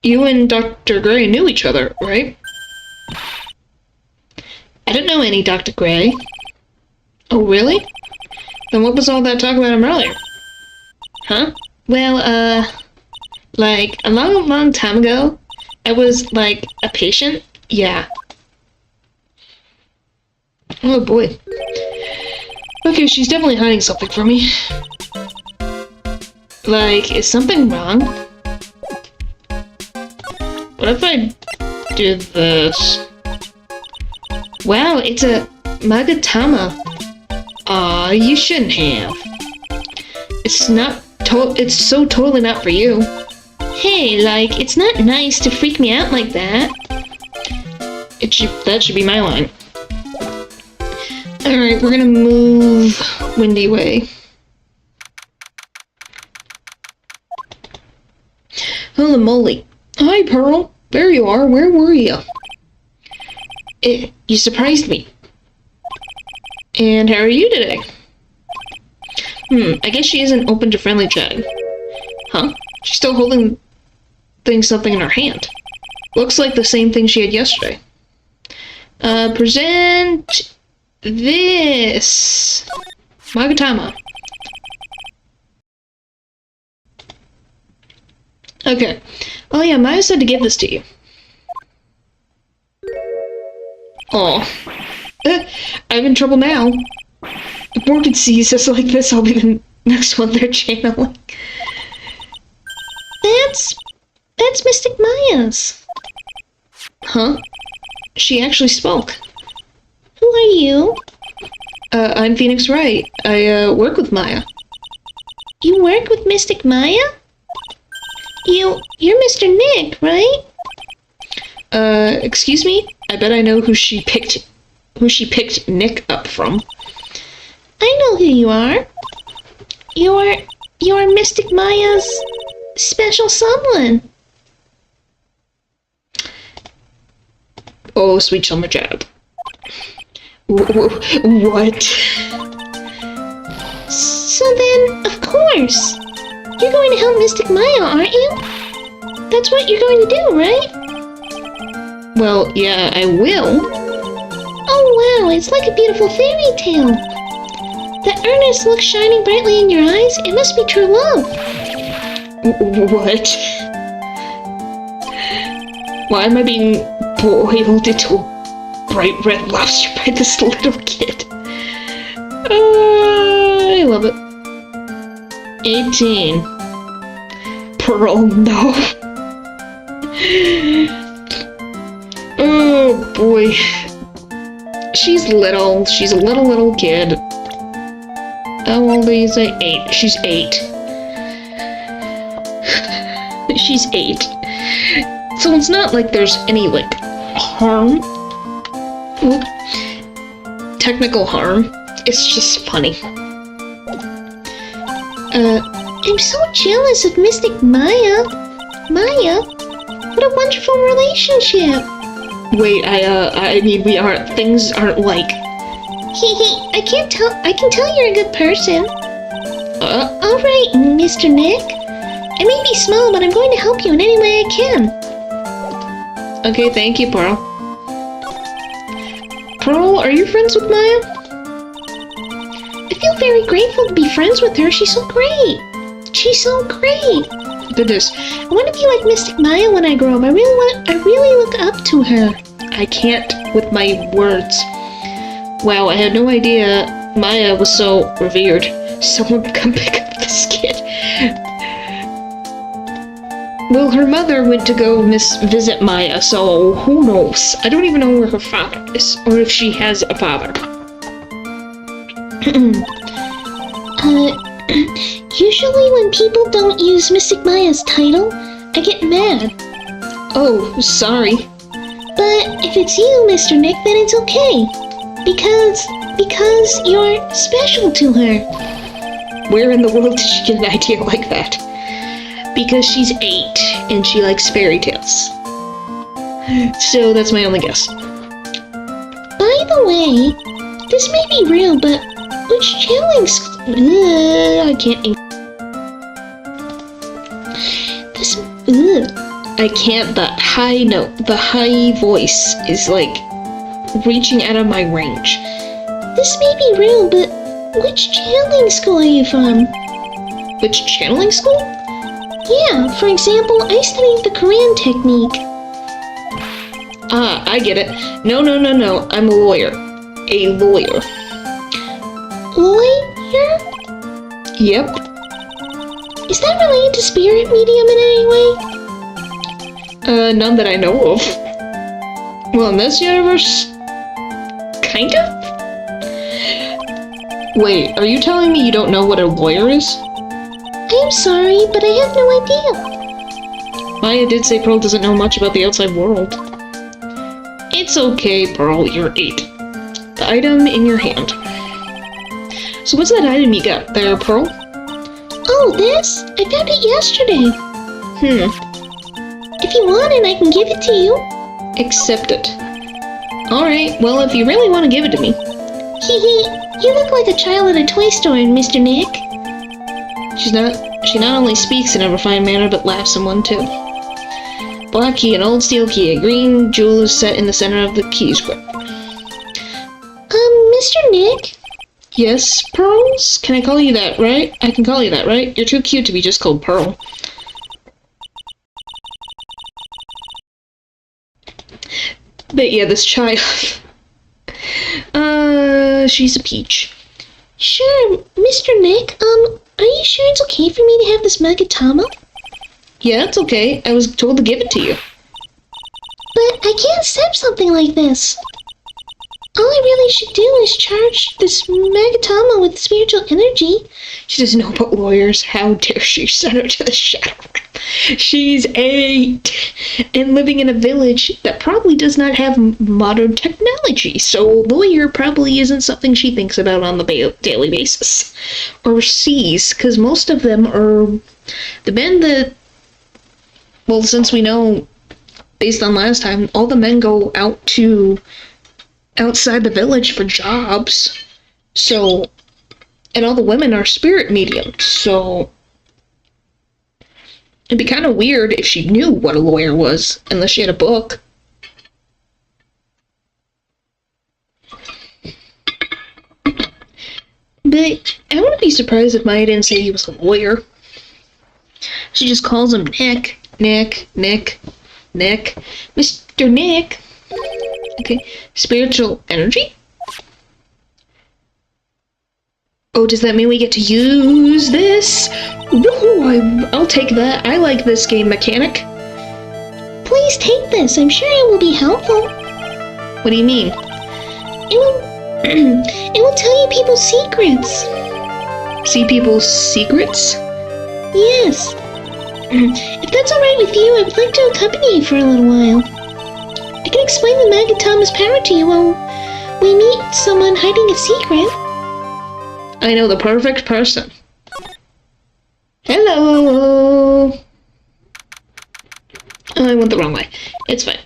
You and Dr. Gray knew each other, right? I didn't know any Dr. Gray. Oh, really? Then what was all that talk about him earlier? Huh? Well, like, a long time ago, I was, like, a patient? Yeah. Oh, boy. Okay, she's definitely hiding something from me. Like, is something wrong? What if I do this? Wow, it's a Magatama. Aw, you shouldn't have. It's not It's so totally not for you. Hey, like, it's not nice to freak me out like that. That should be my line. Alright, we're gonna move Windy Way. Holy moly. Hi, Pearl. There you are. Where were you? You surprised me. And how are you today? I guess she isn't open to friendly chat. Huh? She's still holding something in her hand. Looks like the same thing she had yesterday. Present this. Magatama. Okay. Oh yeah, Maya said to give this to you. Oh. I'm in trouble now. If Morgan sees us like this, I'll be the next one they're channeling. That's Mystic Maya's. Huh? She actually spoke. Who are you? I'm Phoenix Wright. I work with Maya. You work with Mystic Maya? You're Mr. Nick, right? Excuse me? I bet I know who she picked Nick up from. I know who you are. You're Mystic Maya's special someone. Oh, sweet summer jab. What? So then, of course, you're going to help Mystic Maya, aren't you? That's what you're going to do, right? Well, yeah, I will. Oh wow, it's like a beautiful fairy tale. That earnest look shining brightly in your eyes, it must be true love. What? Why am I being boiled into a bright red lobster by this little kid? I love it. 18. Pearl, no. Oh boy. She's little. She's a little kid. How old is she? 8. She's 8. She's 8. So it's not like there's any, like, harm. Technical harm. It's just funny. I'm so jealous of Mystic Maya. Maya, what a wonderful relationship. Wait, I mean, things aren't like... I can tell you're a good person. Alright, Mr. Nick. I may be small, but I'm going to help you in any way I can. Okay, thank you, Pearl. Pearl, are you friends with Maya? I feel very grateful to be friends with her. She's so great. She's so great. Goodness. I want to be like Mystic Maya when I grow up. I really look up to her. I can't with my words. Wow, I had no idea Maya was so revered. Someone come pick up this kid. Well, her mother went to go visit Maya, so who knows? I don't even know where her father is, or if she has a father. Usually when people don't use Mystic Maya's title, I get mad. Oh, sorry. But if it's you, Mr. Nick, then it's okay. Because you're special to her. Where in the world did she get an idea like that? Because she's 8 and she likes fairy tales. So that's my only guess. By the way, this may be real, but which channeling school? I can't. This. I can't. The high note, the high voice is like reaching out of my range. This may be real, but which channeling school are you from? Which channeling school? Yeah, for example, I studied the Korean technique. Ah, I get it. No. I'm a lawyer. A lawyer. Lawyer? Yep. Is that related to spirit medium in any way? None that I know of. Well, in this universe, kinda? Wait, are you telling me you don't know what a lawyer is? I I'm sorry, but I have no idea. Maya did say Pearl doesn't know much about the outside world. It's okay, Pearl, you're 8. The item in your hand. So what's that item you got there, Pearl? Oh, this? I found it yesterday. If you want it, I can give it to you. Accept it. Alright, well, if you really want to give it to me. Hee, you look like a child at a toy store, Mr. Nick. She not only speaks in a refined manner, but laughs in one too. Black key, an old steel key, a green jewel is set in the center of the key square. Mr. Nick? Yes, Pearls? Can I call you that, right? I can call you that, right? You're too cute to be just called Pearl. But yeah, this child. She's a peach. Sure, Mr. Nick, are you sure it's okay for me to have this Magatama? Yeah, it's okay. I was told to give it to you. But I can't accept something like this. All I really should do is charge this Magatama with spiritual energy. She doesn't know about lawyers. How dare she send her to the shadow realm? She's 8 and living in a village that probably does not have modern technology, so lawyer probably isn't something she thinks about on the daily basis. Or sees, because most of them are the men that, well, since we know, based on last time, all the men go out to outside the village for jobs, so, and all the women are spirit mediums, so it'd be kind of weird if she knew what a lawyer was, unless she had a book. But I wouldn't be surprised if Maya didn't say he was a lawyer. She just calls him Nick, Nick, Nick, Nick, Mr. Nick. Okay, spiritual energy? Oh, does that mean we get to use this? Woohoo, I'll take that. I like this game mechanic. Please take this. I'm sure it will be helpful. What do you mean? It will tell you people's secrets. See people's secrets? Yes. If that's alright with you, I would like to accompany you for a little while. I can explain the Magatama's power to you while we meet someone hiding a secret. I know the perfect person. Hello! Oh, I went the wrong way. It's fine.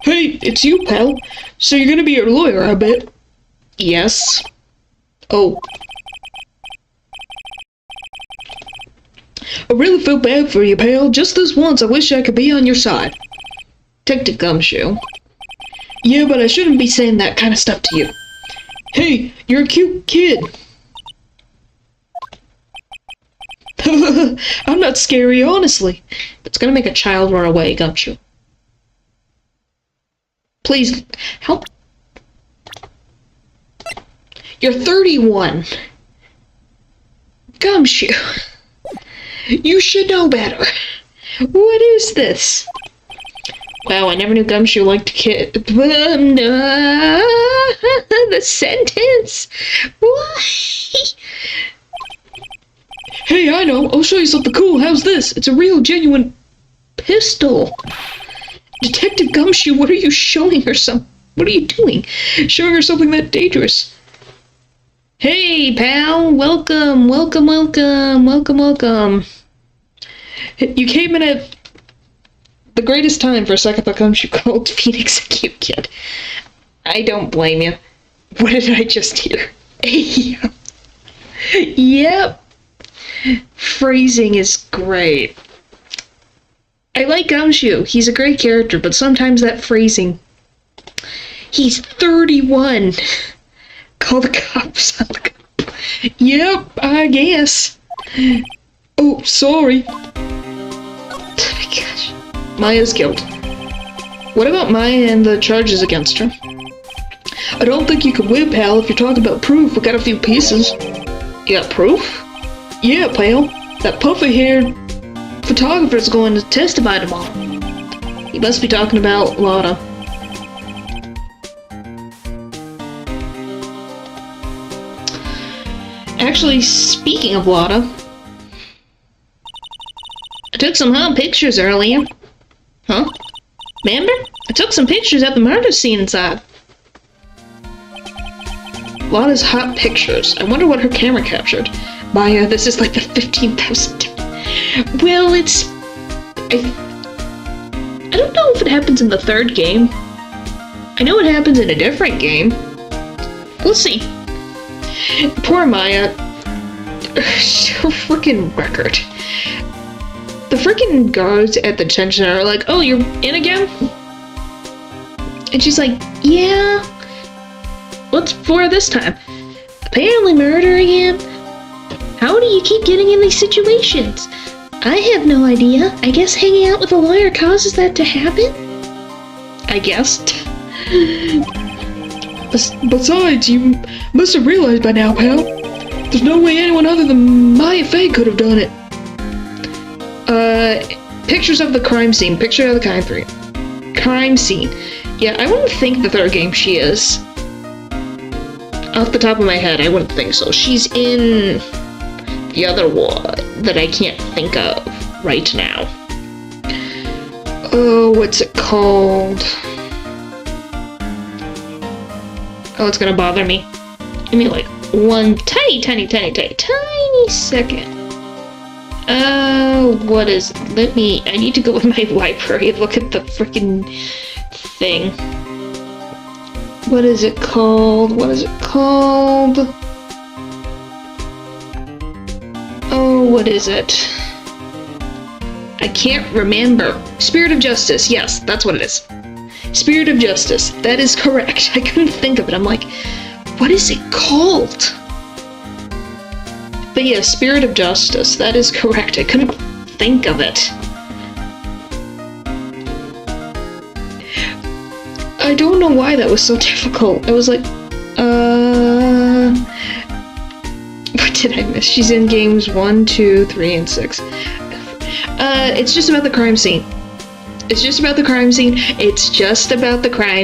Hey, it's you, pal. So you're gonna be your lawyer, I bet. Yes. Oh. I really feel bad for you, pal. Just this once, I wish I could be on your side. Detective Gumshoe. Yeah, but I shouldn't be saying that kind of stuff to you. Hey, you're a cute kid. I'm not scary, honestly. It's gonna make a child run away, Gumshoe. Please, help. You're 31. Gumshoe. You should know better. What is this? Wow, I never knew Gumshoe liked to kid. The sentence. Why? Hey, I know. I'll show you something cool. How's this? It's a real, genuine pistol. Detective Gumshoe, what are you showing her what are you doing? Showing her something that dangerous. Hey, pal. Welcome, welcome, welcome, welcome, welcome. You came in at the greatest time. For a second, I thought you called Phoenix a cute kid. I don't blame you. What did I just hear? Yep. Phrasing is great. I like Gumshoe. He's a great character, but sometimes that phrasing. He's 31. Call the cops on the cop. Yep, I guess. Oh, sorry. Oh my gosh. Maya's killed. What about Maya and the charges against her? I don't think you can win, pal. If you're talking about proof, we got a few pieces. You got proof? Yeah, pal. That puffy-haired photographer's going to testify tomorrow. You must be talking about Lotta. Actually, speaking of Lotta, took some hot pictures earlier. Huh? Remember? I took some pictures at the murder scene inside. Lana's hot pictures. I wonder what her camera captured. Maya, this is like the 15,000th. Well, it's... I don't know if it happens in the third game. I know it happens in a different game. We'll see. Poor Maya. Her freaking record. The freaking guards at the detention are like, oh, you're in again? And she's like, yeah. What's for this time? Apparently murder again. How do you keep getting in these situations? I have no idea. I guess hanging out with a lawyer causes that to happen? I guess. Besides, you must have realized by now, pal. There's no way anyone other than Maya Fey could have done it. Pictures of the crime scene. Picture of the crime scene. Yeah, I wouldn't think the third game she is. Off the top of my head, I wouldn't think so. She's in the other one that I can't think of right now. Oh, what's it called? Oh, it's gonna bother me. Give me like one tiny second. What is... I need to go in my library and look at the freaking thing. What is it called? Oh, what is it? I can't remember. Spirit of Justice. Yes, that's what it is. Spirit of Justice. That is correct. I couldn't think of it. I'm like, what is it called? But yeah, Spirit of Justice. That is correct. I couldn't think of it. I don't know why that was so difficult. I was like, what did I miss? She's in games 1, 2, 3, and 6. It's just about the crime scene. It's just about the crime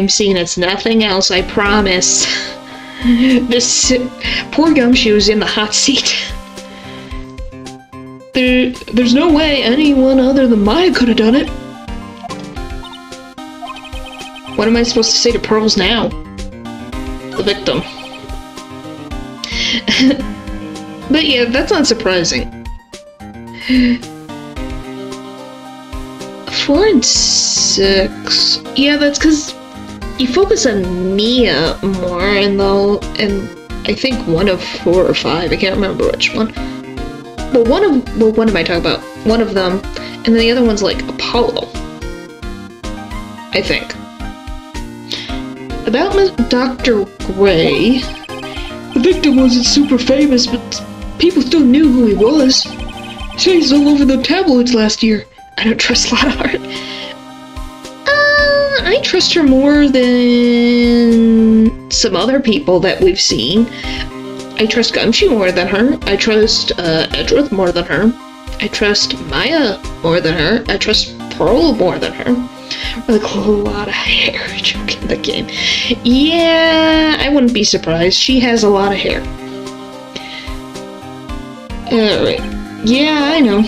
scene. It's nothing else, I promise. This poor Gumshoe's in the hot seat. There's no way anyone other than Maya could have done it. What am I supposed to say to Pearls now? The victim. But yeah, that's not surprising. 4 and 6. Yeah, that's because you focus on Mia more, and I think one of 4 or 5. I can't remember which one. But what am I talking about? One of them, and then the other one's like Apollo. I think. About Dr. Gray, the victim wasn't super famous, but people still knew who he was. He's all over the tabloids last year. I don't trust Lockhart. I trust her more than some other people that we've seen. I trust Gumshoe more than her. I trust Edgeworth more than her. I trust Maya more than her. I trust Pearl more than her. Like a lot of hair joke in the game. Yeah, I wouldn't be surprised. She has a lot of hair. Alright. Yeah, I know.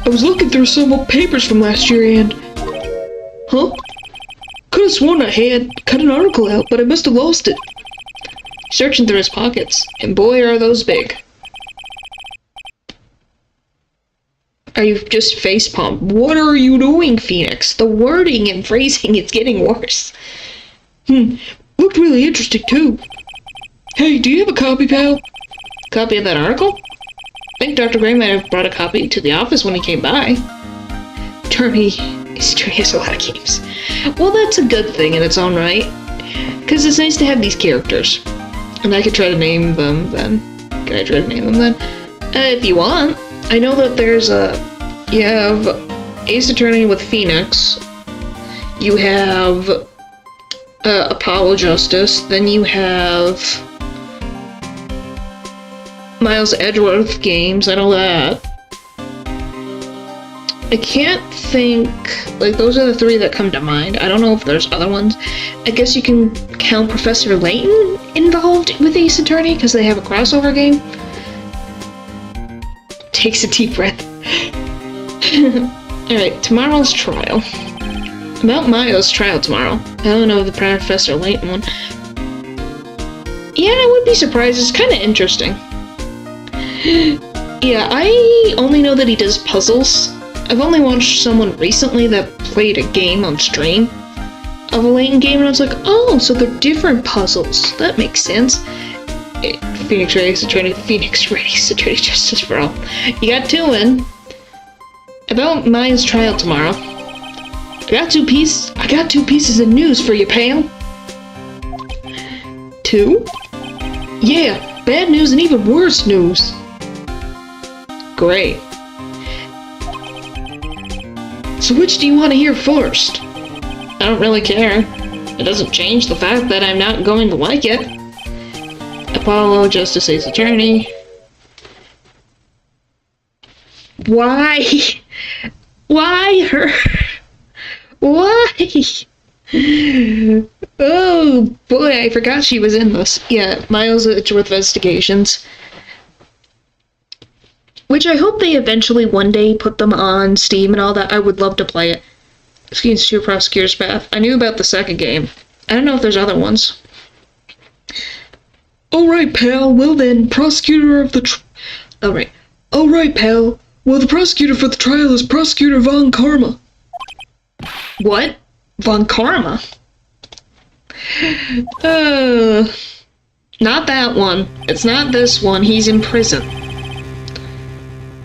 I was looking through some old papers from last year and... Huh? Could've sworn I had cut an article out, but I must have lost it. Searching through his pockets, and boy are those big. Are you just facepalm? What are you doing, Phoenix? The wording and phrasing is getting worse. Looked really interesting, too. Hey, do you have a copy, pal? Copy of that article? I think Dr. Gray might have brought a copy to the office when he came by. Attorney has a lot of games. Well, that's a good thing in its own right. Because it's nice to have these characters. And I could try to name them then. Can I try to name them then? If you want. I know that there's you have Ace Attorney with Phoenix. You have Apollo Justice. Then you have Miles Edgeworth games. I know that. I can't think, like, those are the 3 that come to mind. I don't know if there's other ones. I guess you can count Professor Layton involved with Ace Attorney, because they have a crossover game. Takes a deep breath. Alright, tomorrow's trial. About Mayo's trial tomorrow. I don't know if the Professor Layton one. Yeah, I would be surprised. It's kind of interesting. Yeah, I only know that he does puzzles. I've only watched someone recently that played a game on stream of a Layton game, and I was like, oh, so they're different puzzles. That makes sense. Phoenix Wright, Phoenix Wright, Justice for All. You got two in. About Maya's trial tomorrow. I got two pieces of news for you, pal. Two? Yeah, bad news and even worse news. Great. So which do you want to hear first? I don't really care. It doesn't change the fact that I'm not going to like it. Apollo, Justice Ace Attorney. Why? Why her? Why? Oh boy, I forgot she was in this. Yeah, Miles Edgeworth Investigations. Which I hope they eventually one day put them on Steam and all that. I would love to play it. Excuse me, Prosecutor's Path. I knew about the second game. I don't know if there's other ones. Alright, pal. Well then, prosecutor of the Alright. Alright, pal. Well, the prosecutor for the trial is Prosecutor Von Karma. What? Von Karma? Not that one. It's not this one. He's in prison.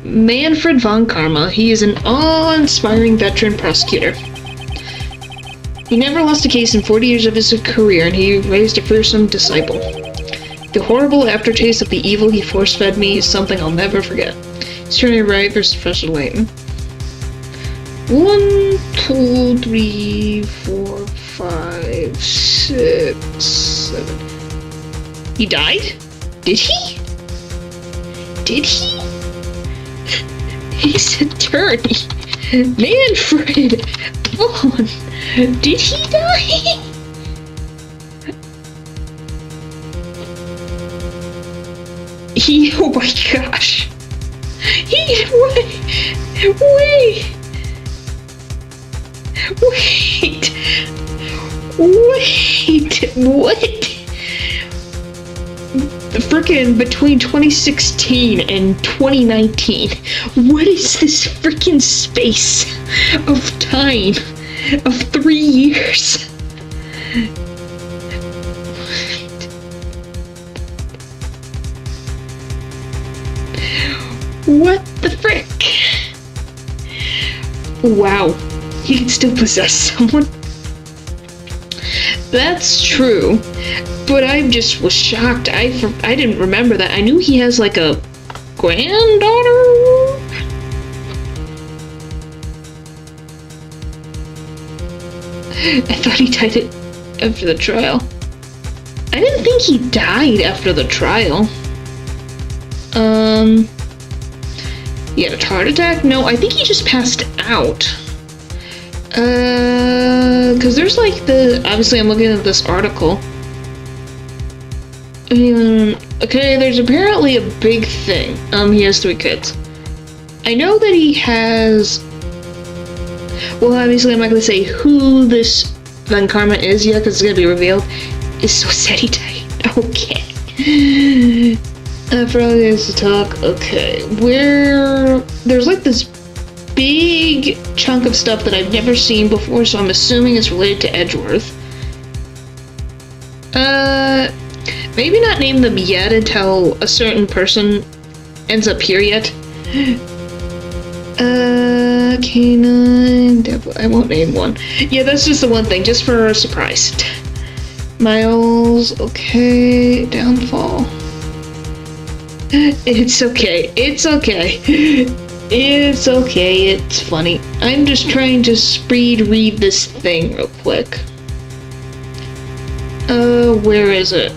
Manfred Von Karma. He is an awe-inspiring veteran prosecutor. He never lost a case in 40 years of his career, and he raised a fearsome disciple. The horrible aftertaste of the evil he force-fed me is something I'll never forget. Attorney Wright versus Professor Layton. 1, 2, 3, 4, 5, 6, 7. He died? Did he? Did he? He's attorney. Manfred Vaughn. Did he die? Oh my gosh. Wait, what? Frickin' between 2016 and 2019, what is this frickin' space of time of 3 years? What the frick? Wow, he can still possess someone. That's true, but I just was shocked. I didn't remember that. I knew he has like a granddaughter. I thought he died after the trial. I didn't think he died after the trial. He had a heart attack? No, I think he just passed out. Cause there's like obviously I'm looking at this article. Okay, there's apparently a big thing. He has 3 kids. I know that he has, well, obviously I'm not gonna say who this Von Karma is yet, cause it's gonna be revealed. It's so sad he died. Okay. For all days to talk, okay. There's like this big chunk of stuff that I've never seen before, so I'm assuming it's related to Edgeworth. Maybe not name them yet until a certain person ends up here yet. Canine, Devil, I won't name one. Yeah, that's just the one thing, just for a surprise. Miles, okay, downfall. It's okay. It's okay. It's okay. It's funny. I'm just trying to read this thing real quick. Where is it?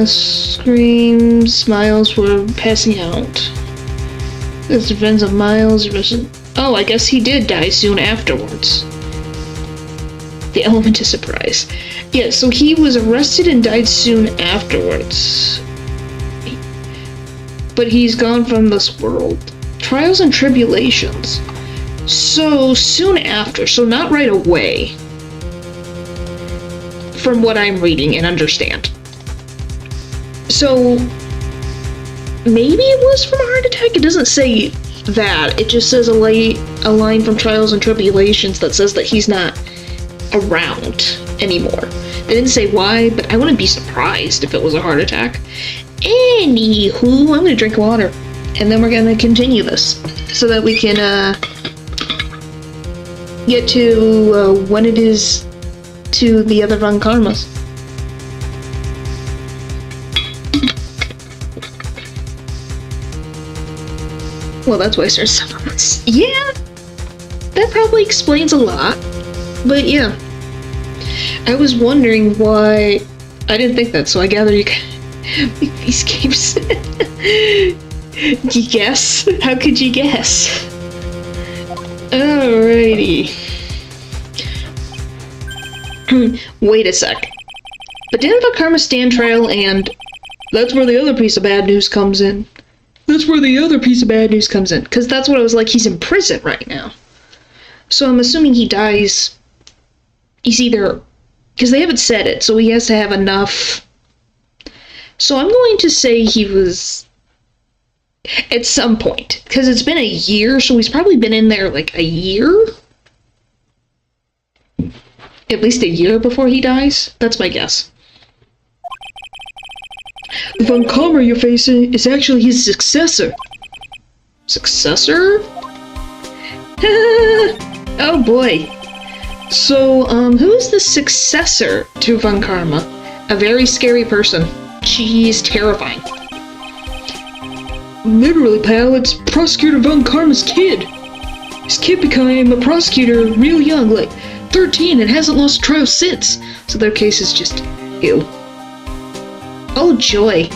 Screams. Miles were passing out. This depends on Miles. Oh, I guess he did die soon afterwards. The element of surprise. Yeah, so he was arrested and died soon afterwards. but he's gone from this world. Trials and tribulations. So, soon after, so not right away, from what I'm reading and understand. So, maybe it was from a heart attack? It doesn't say that. It just says a line from Trials and Tribulations that says that he's not around anymore. They didn't say why, but I wouldn't be surprised if it was a heart attack. Anywho, I'm gonna drink water, and then we're gonna continue this, so that we can, get to, when it is to the other Von Karmas. Well, that's why I started summons. Yeah, that probably explains a lot. But yeah, I was wondering why I didn't think that, so I gather you can make these games. You guess? How could you guess? Alrighty. Wait a sec. But didn't Von Karma stand trial and that's where the other piece of bad news comes in. That's where the other piece of bad news comes in. Because that's what I was like, he's in prison right now. So I'm assuming he dies. He's either... Because they haven't said it, so he has to have enough... So I'm going to say he was... At some point. Because it's been a year, so he's probably been in there like a year? At least a year before he dies? That's my guess. The Von Karma you're facing is actually his successor. Successor? Oh boy. So, who's the successor to Von Karma? A very scary person. She's terrifying. Literally, pal, it's Prosecutor Von Karma's kid. His kid became a prosecutor real young, like 13, and hasn't lost a trial since. So their case is just ew. Oh joy.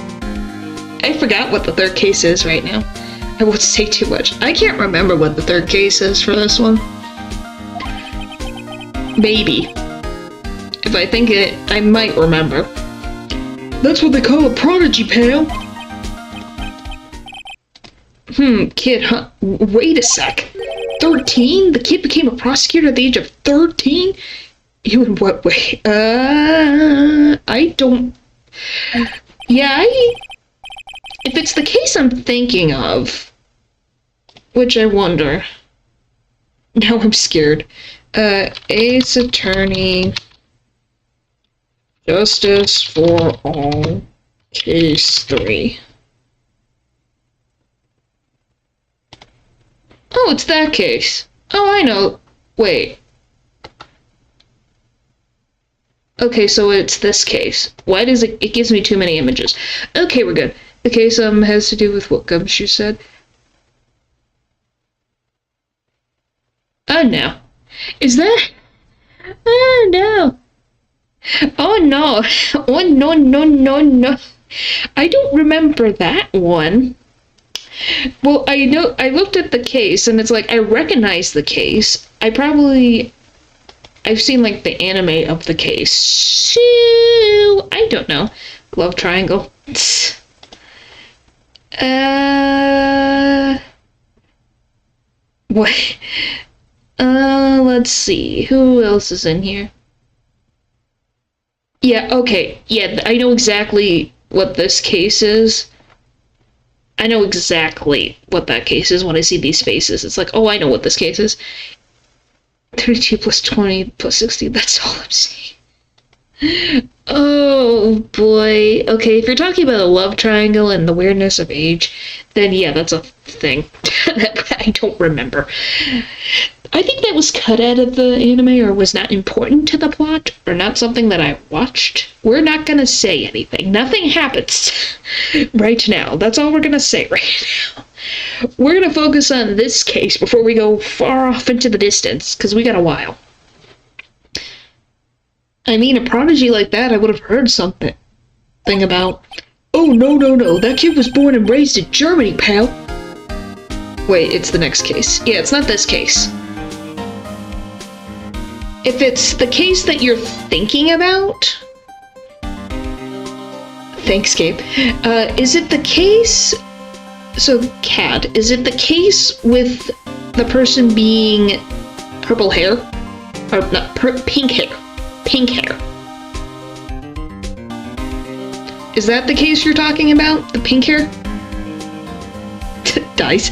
I forgot what the third case is right now. I won't say too much. I can't remember what the third case is for this one. Maybe. If I think it, I might remember. That's what they call a prodigy, pal. Kid, huh? Wait a sec. 13? The kid became a prosecutor at the age of 13? You in what way? I don't... Yeah, if it's the case I'm thinking of, which I wonder. Now I'm scared. Ace Attorney, Justice for All, Case 3. Oh, it's that case. Oh, I know. Wait. Okay, so it's this case. Why does it gives me too many images. Okay, we're good. The case has to do with what Gumshoe said. Oh no. Is that? Oh no. Oh no. Oh no, no, no, no. I don't remember that one. Well, I know I looked at the case and it's like I recognize the case. I've seen like the anime of the case. So I don't know. Love triangle. What? Let's see. Who else is in here? Yeah, okay. Yeah, I know exactly what this case is. I know exactly what that case is when I see these faces. It's like, oh, I know what this case is. 32 plus 20 plus 60, that's all I'm saying. Oh, boy. Okay, if you're talking about a love triangle and the weirdness of age, then yeah, that's a thing that I don't remember. I think that was cut out of the anime or was not important to the plot or not something that I watched. We're not gonna say anything. Nothing happens right now. That's all we're gonna say right now. We're gonna focus on this case before we go far off into the distance, because we got a while. I mean, a prodigy like that I would have heard something about. Oh, no, no, no. That kid was born and raised in Germany, pal. Wait, it's the next case. Yeah, it's not this case. If it's the case that you're thinking about... Thanks, Gabe. Is it the case So, Cat, is it the case with the person being purple hair? Or not, pink hair. Pink hair. Is that the case you're talking about? The pink hair? Dice.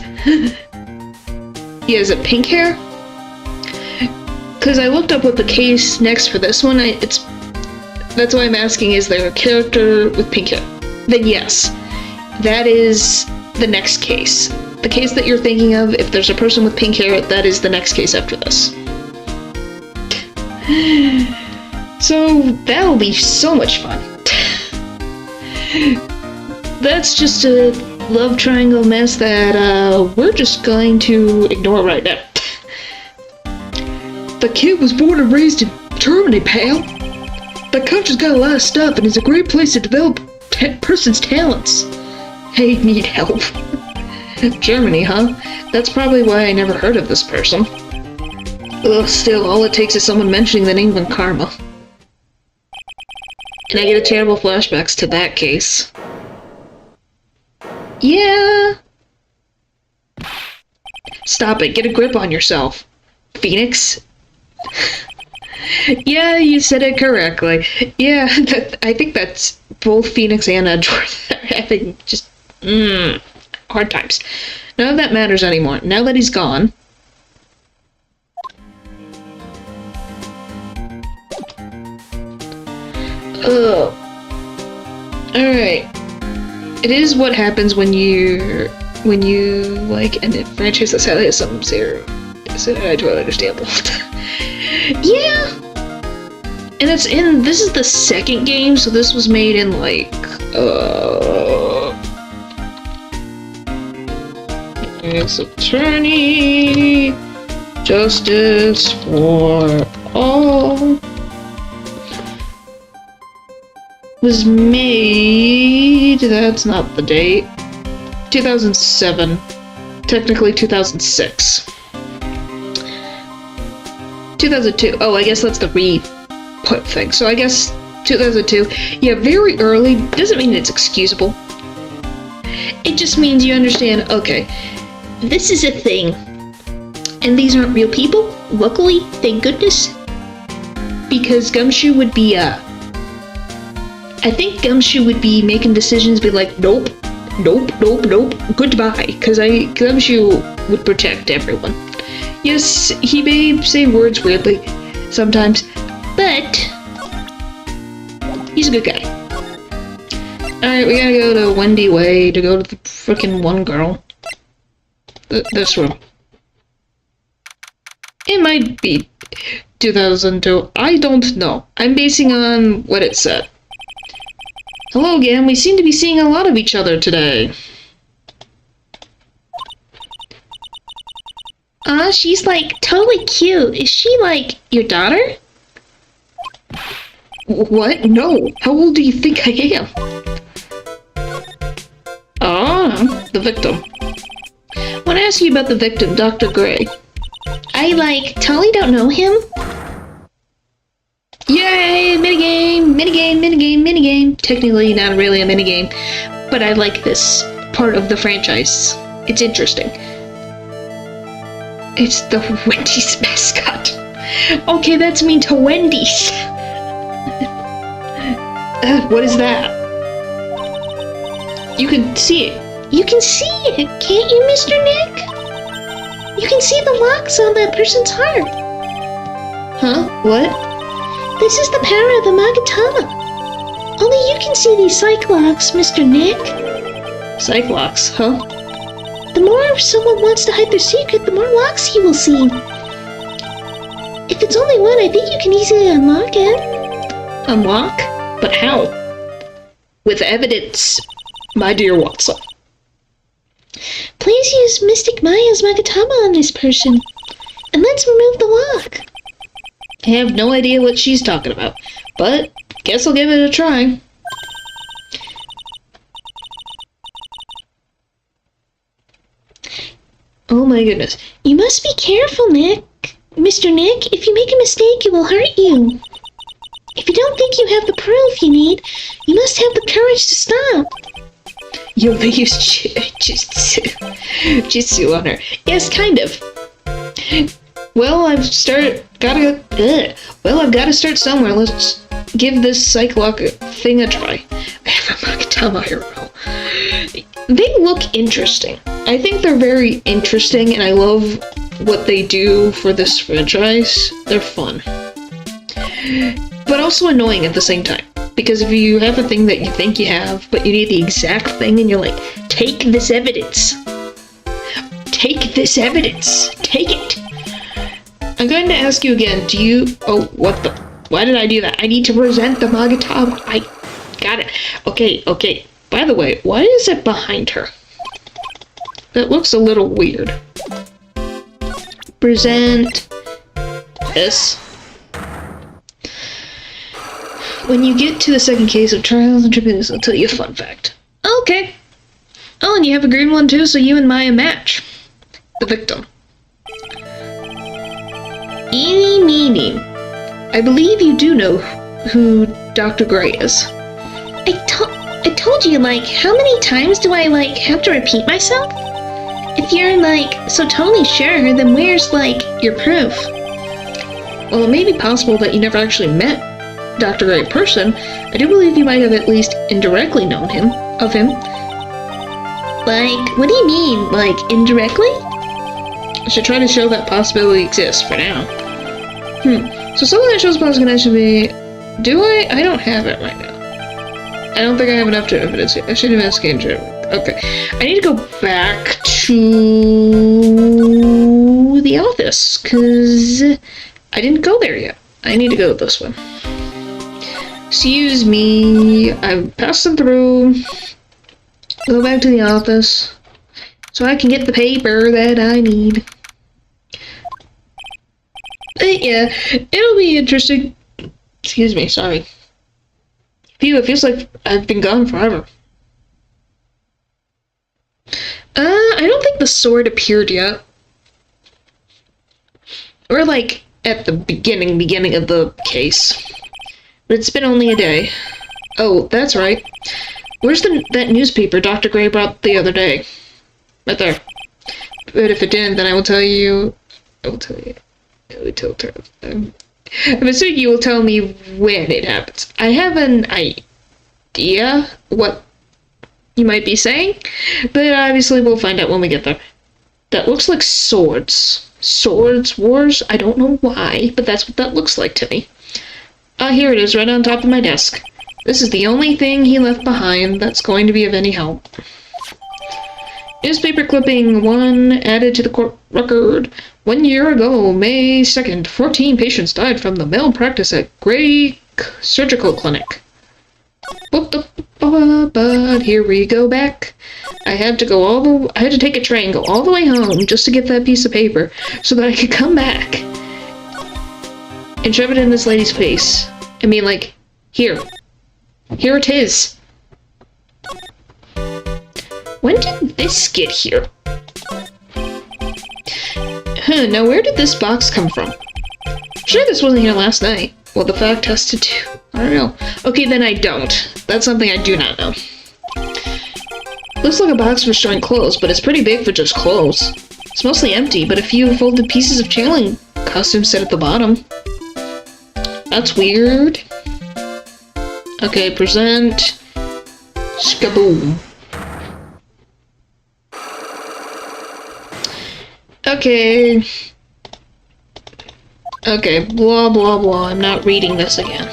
Yeah, is it pink hair? Because I looked up what the case next for this one, that's why I'm asking, is there a character with pink hair? Then yes, that is the next case. The case that you're thinking of, if there's a person with pink hair, that is the next case after this. So, that'll be so much fun. That's just a love triangle mess that we're just going to ignore right now. The kid was born and raised in Germany, pal. The country's got a lot of stuff and is a great place to develop person's talents. Hey, need help. Germany, huh? That's probably why I never heard of this person. Ugh, still, all it takes is someone mentioning the name of Karma. And I get terrible flashbacks to that case. Yeah. Stop it, get a grip on yourself. Phoenix? Yeah, you said it correctly. Yeah, I think that's both Phoenix and Edgeworth are having just, hard times. None of that matters anymore. Now that he's gone. Ugh. Alright. It is what happens when you like, end a franchise that's had some zero. So I totally understand that. Yeah! And this is the second game, so this was made in like, It's Attorney, Justice for All. Was made, that's not the date, 2007, technically 2006. 2002, oh, I guess that's the re-put thing, so I guess 2002, yeah, very early, doesn't mean it's excusable. It just means you understand, okay, this is a thing, and these aren't real people, luckily, thank goodness, because Gumshoe would be, I think Gumshoe would be making decisions, be like, nope, nope, nope, nope, goodbye, because Gumshoe would protect everyone. Yes, he may say words weirdly sometimes, but he's a good guy. Alright, we gotta go to Wendy Way to go to the frickin' one girl. This room. It might be 2002, I don't know. I'm basing on what it said. Hello again, we seem to be seeing a lot of each other today. Aw, she's like totally cute. Is she like your daughter? What? No. How old do you think I am? Ah, the victim. I want to ask you about the victim, Dr. Gray. I totally don't know him. Yay! Minigame! Minigame! Minigame! Minigame! Technically not really a minigame, but I like this part of the franchise. It's interesting. It's the Wendy's mascot. Okay, that's mean to Wendy's. What is that? You can see it. You can see it, can't you, Mr. Nick? You can see the locks on that person's heart. Huh? What? This is the power of the Magatama. Only you can see these Cyclocks, Mr. Nick. Cyclocks, huh? The more someone wants to hide their secret, the more locks he will see. If it's only one, I think you can easily unlock it. Unlock? But how? With evidence, my dear Watson. Please use Mystic Maya's Magatama on this person. And let's remove the lock. I have no idea what she's talking about, but guess I'll give it a try. Oh my goodness. You must be careful, Nick. Mr. Nick, if you make a mistake, it will hurt you. If you don't think you have the proof you need, you must have the courage to stop. You'll use jutsu on her. Yes, kind of. Well, I've got to start somewhere. Let's give this Cyclock thing a try. I have a Magatama hero. They look interesting. I think they're very interesting, and I love what they do for this franchise. They're fun. But also annoying at the same time. Because if you have a thing that you think you have, but you need the exact thing, and you're like, take this evidence. Take this evidence. Take it. I'm going to ask you again, why did I do that? I need to present the Magatama. I got it. Okay. By the way, why is it behind her? That looks a little weird. Present this. When you get to the second case of trials and tributes, I'll tell you a fun fact. Okay. Oh, and you have a green one too, so you and Maya match. The victim. Eeny meeny. I believe you do know who Dr. Gray is. I told you, like, how many times do I, like, have to repeat myself? If you're, like, so totally sure, then where's, like, your proof? Well, it may be possible that you never actually met Dr. Gray in person. I do believe you might have at least indirectly known him. Like, what do you mean, like, indirectly? I should try to show that possibility exists for now. So something that shows possible connection to be... Do I? I don't have it right now. I don't think I have enough evidence. I should investigate it. Okay. I need to go back to the office, because I didn't go there yet. I need to go this way. Excuse me. I'm passing through. Go back to the office so I can get the paper that I need. Yeah, it'll be interesting. Excuse me, sorry. Phew, it feels like I've been gone forever. I don't think the sword appeared yet. Or like at the beginning of the case. But it's been only a day. Oh, that's right. Where's that newspaper Dr. Gray brought the other day? Right there. But if it didn't, then I will tell you. I'm assuming you will tell me when it happens. I have an idea what you might be saying, but obviously we'll find out when we get there. That looks like swords. Swords, wars, I don't know why, but that's what that looks like to me. Here it is, right on top of my desk. This is the only thing he left behind that's going to be of any help. Newspaper clipping 1 added to the court record. 1 year ago, May 2nd, 14 patients died from the malpractice at Gray Surgical Clinic. But here we go back. I had to take a train, go all the way home just to get that piece of paper so that I could come back and shove it in this lady's face. I mean, like, here it is. When did this get here? Now where did this box come from? I'm sure this wasn't here last night. Well, the fact has to do... I don't know. Okay, then I don't. That's something I do not know. Looks like a box for storing clothes, but it's pretty big for just clothes. It's mostly empty, but a few folded pieces of channeling costumes sit at the bottom. That's weird. Okay, present... Skaboom. Okay, blah blah blah, I'm not reading this again.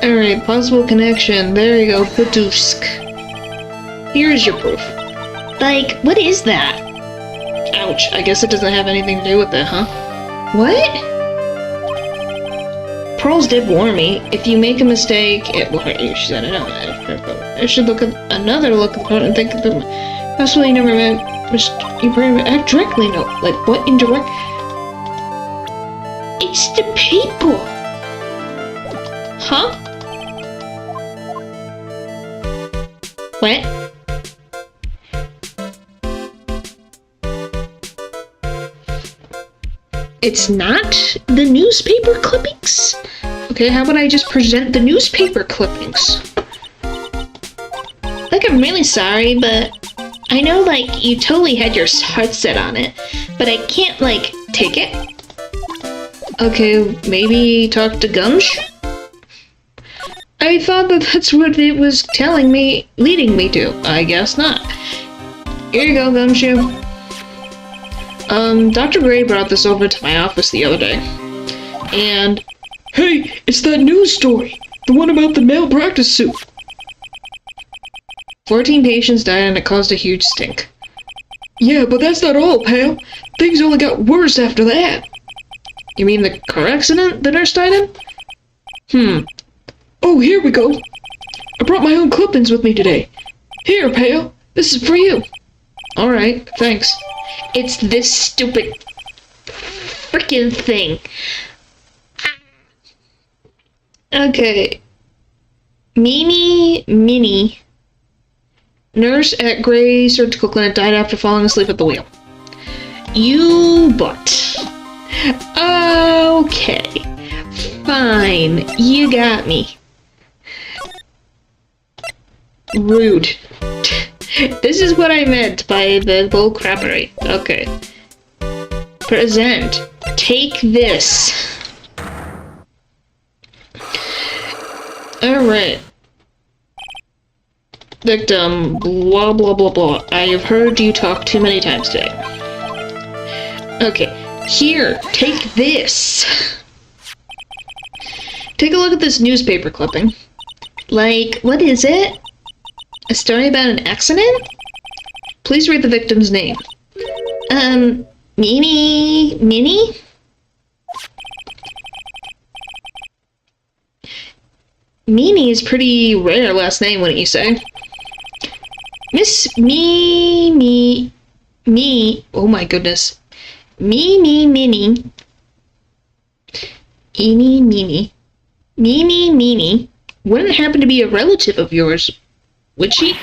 Alright, possible connection, there you go, Padusk. Here's your proof. Like, what is that? Ouch, I guess it doesn't have anything to do with it, huh? What? Pearls did warn me, if you make a mistake, it will hurt you, she said. I should look at another look at the code and think of them. Possibly you never met, you act directly, no, like, what indirect? It's the people! Huh? What? It's not the newspaper clippings? Okay, how about I just present the newspaper clippings? Like, I'm really sorry, but I know, like, you totally had your heart set on it, but I can't, like, take it. Okay, maybe talk to Gumshoe? I thought that that's what it was leading me to. I guess not. Here you go, Gumshoe. Dr. Gray brought this over to my office the other day. And... Hey, it's that news story! The one about the malpractice suit! 14 patients died and it caused a huge stink. Yeah, but that's not all, pal. Things only got worse after that. You mean the car accident the nurse died in? Oh, here we go. I brought my own clippings with me today. Here, pal. This is for you. Alright, thanks. It's this stupid freaking thing. Okay. Minnie. Nurse at Gray Surgical Clinic died after falling asleep at the wheel. You butt. Okay. Fine. You got me. Rude. This is what I meant by the bull crappery. Okay. Present. Take this. Alright. Victim, blah blah blah blah. I have heard you talk too many times today. Okay, here, take this. Take a look at this newspaper clipping. Like, what is it? A story about an accident? Please read the victim's name. Minnie? Minnie is pretty rare last name, wouldn't you say? Miss Me, oh my goodness. Minnie. Meanie, wouldn't happen to be a relative of yours, would she?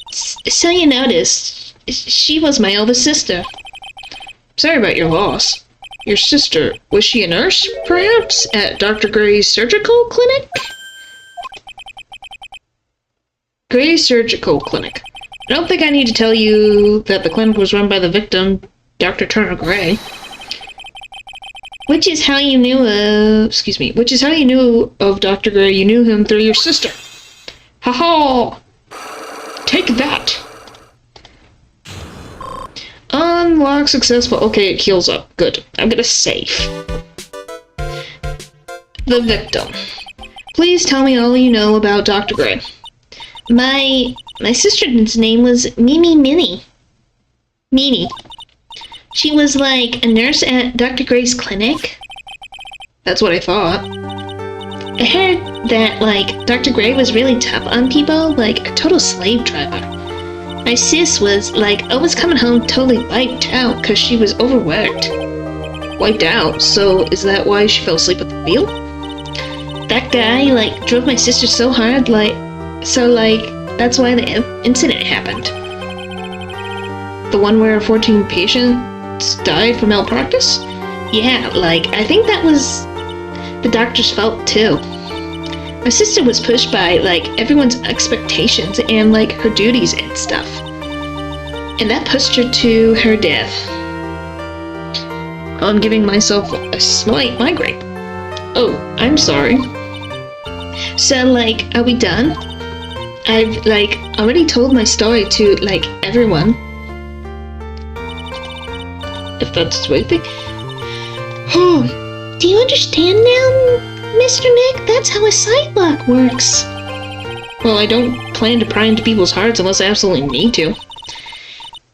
So you noticed, she was my oldest sister. Sorry about your loss. Your sister, was she a nurse, perhaps, at Dr. Gray's surgical clinic? Gray's Surgical Clinic. I don't think I need to tell you that the clinic was run by the victim, Dr. Turner Gray. Which is how you knew of Dr. Gray. You knew him through your sister. Ha-ha! Take that! Unlock successful. Okay, it heals up. Good. I'm gonna save. The victim. Please tell me all you know about Dr. Gray. My sister's name was Minnie. She was like a nurse at Dr. Gray's clinic. That's what I thought. I heard that, like, Dr. Gray was really tough on people, like a total slave driver. My sis was, like, always coming home totally wiped out because she was overworked. Wiped out? So is that why she fell asleep at the wheel? That guy, like, drove my sister so hard, that's why the incident happened. The one where 14 patients died from malpractice? Yeah, like, I think that was the doctor's fault, too. My sister was pushed by, like, everyone's expectations and, like, her duties and stuff. And that pushed her to her death. I'm giving myself a slight migraine. Oh, I'm sorry. So, like, are we done? I've, like, already told my story to, like, everyone. If that's what you think. Do you understand now, Mr. Nick? That's how a sidewalk works. Well, I don't plan to pry into people's hearts unless I absolutely need to.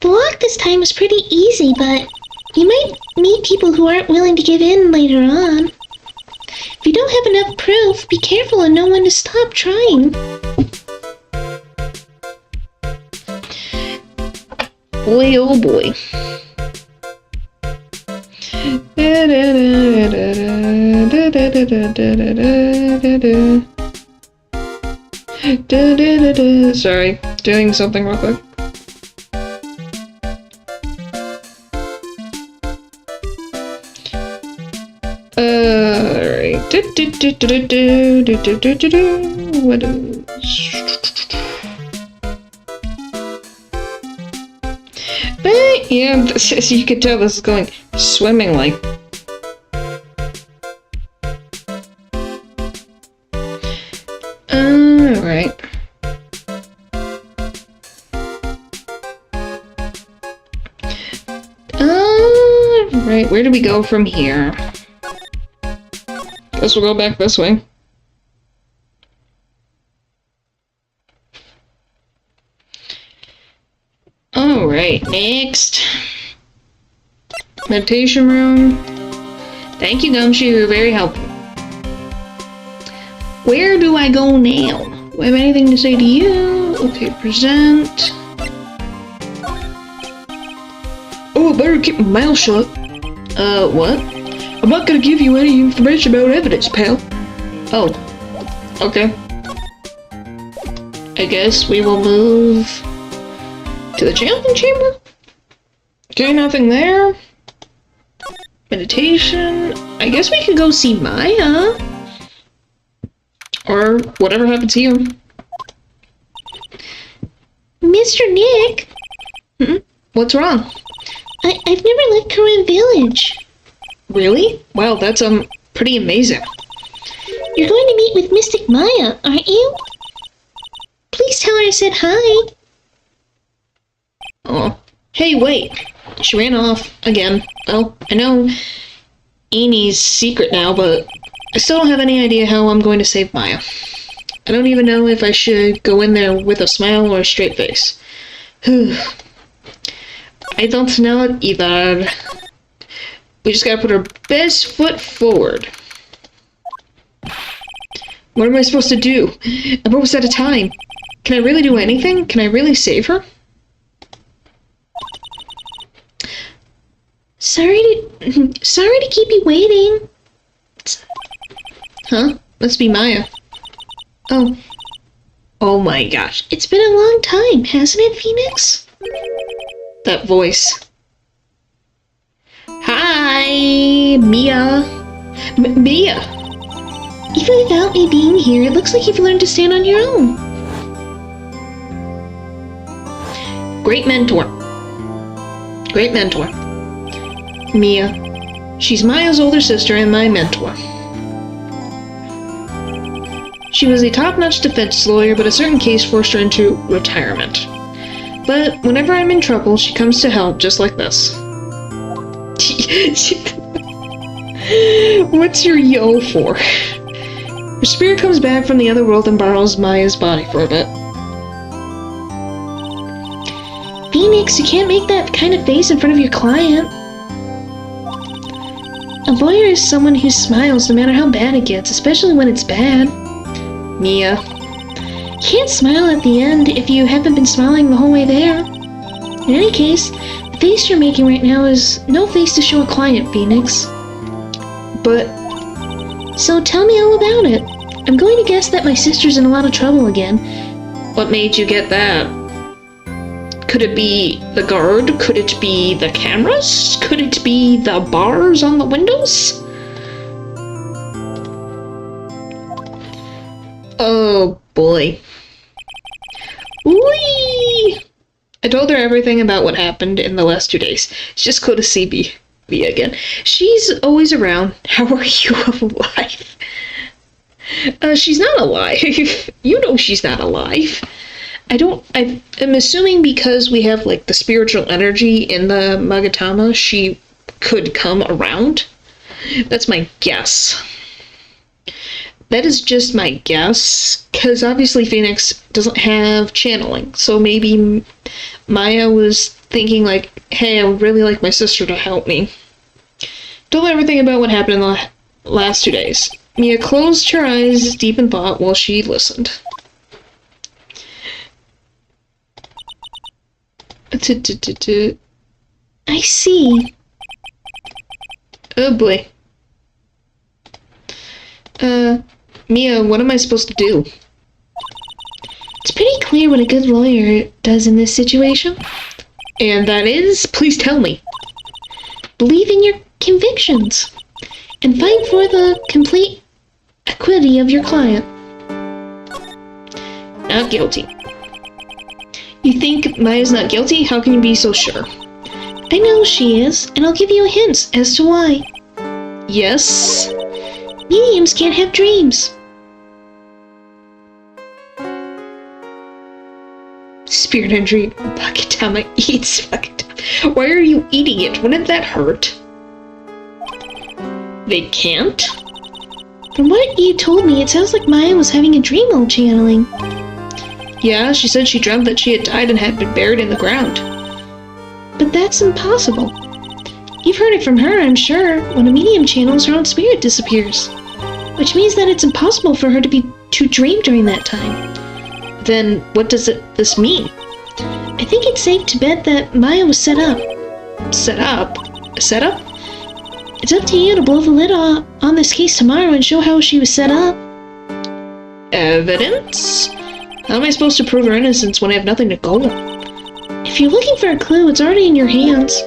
The lock this time was pretty easy, but you might meet people who aren't willing to give in later on. If you don't have enough proof, be careful and know when to stop trying. Boy, oh boy. Sorry, doing something real quick. Alright. What is... Yeah, as you can tell, this is going swimmingly. Alright. Alright, where do we go from here? Guess we'll go back this way. Alright, next. Meditation room. Thank you, Gumshoe, you're very helpful. Where do I go now? Do I have anything to say to you? Okay, present. Oh, I better keep my mouth shut. What? I'm not gonna give you any information about evidence, pal. Oh. Okay. I guess we will move to the channeling chamber? Okay, nothing there. Meditation. I guess we could go see Maya. Or whatever happens here. Mr. Nick? What's wrong? I've never left Korean Village. Really? Wow, that's pretty amazing. You're going to meet with Mystic Maya, aren't you? Please tell her I said hi. Oh. Hey, wait. She ran off again. Well, I know Amy's secret now, but I still don't have any idea how I'm going to save Maya. I don't even know if I should go in there with a smile or a straight face. I don't know either. We just gotta put our best foot forward. What am I supposed to do? I'm almost out of time. Can I really do anything? Can I really save her? Sorry to keep you waiting. Huh? Must be Maya. Oh. Oh my gosh. It's been a long time, hasn't it, Phoenix? That voice. Hi, Mia. Mia! Even without me being here, it looks like you've learned to stand on your own. Great mentor. Great mentor. Mia. She's Maya's older sister and my mentor. She was a top-notch defense lawyer, but a certain case forced her into retirement. But whenever I'm in trouble, she comes to help, just like this. What's your yo for? Her spirit comes back from the other world and borrows Maya's body for a bit. Phoenix, you can't make that kind of face in front of your client. A lawyer is someone who smiles no matter how bad it gets, especially when it's bad. Mia. You can't smile at the end if you haven't been smiling the whole way there. In any case, the face you're making right now is no face to show a client, Phoenix. But... So tell me all about it. I'm going to guess that my sister's in a lot of trouble again. What made you get that? Could it be the guard? Could it be the cameras? Could it be the bars on the windows? Oh boy. Whee! I told her everything about what happened in the last 2 days. It's just cool to see B again. She's always around. How are you alive? She's not alive. You know she's not alive. I'm assuming because we have like the spiritual energy in the Magatama, she could come around. That's my guess. That is just my guess, because obviously Phoenix doesn't have channeling, so maybe Maya was thinking like, hey, I would really like my sister to help me. Told her everything about what happened in the last 2 days. Mia closed her eyes deep in thought while she listened. I see. Oh boy. Mia, what am I supposed to do? It's pretty clear what a good lawyer does in this situation. And that is? Please tell me. Believe in your convictions. And fight for the complete equity of your client. Not guilty. You think Maya's not guilty? How can you be so sure? I know she is, and I'll give you hints as to why. Yes? Mediums can't have dreams. Spirit energy. Bucketama eats Bucketama. Why are you eating it? Wouldn't that hurt? They can't? From what you told me, it sounds like Maya was having a dream while channeling. Yeah, she said she dreamt that she had died and had been buried in the ground. But that's impossible. You've heard it from her, I'm sure. When a medium channels, her own spirit disappears. Which means that it's impossible for her to dream during that time. Then what does this mean? I think it's safe to bet that Maya was set up. Set up? Set up? It's up to you to blow the lid on this case tomorrow and show how she was set up. Evidence? How am I supposed to prove her innocence when I have nothing to go on? If you're looking for a clue, it's already in your hands.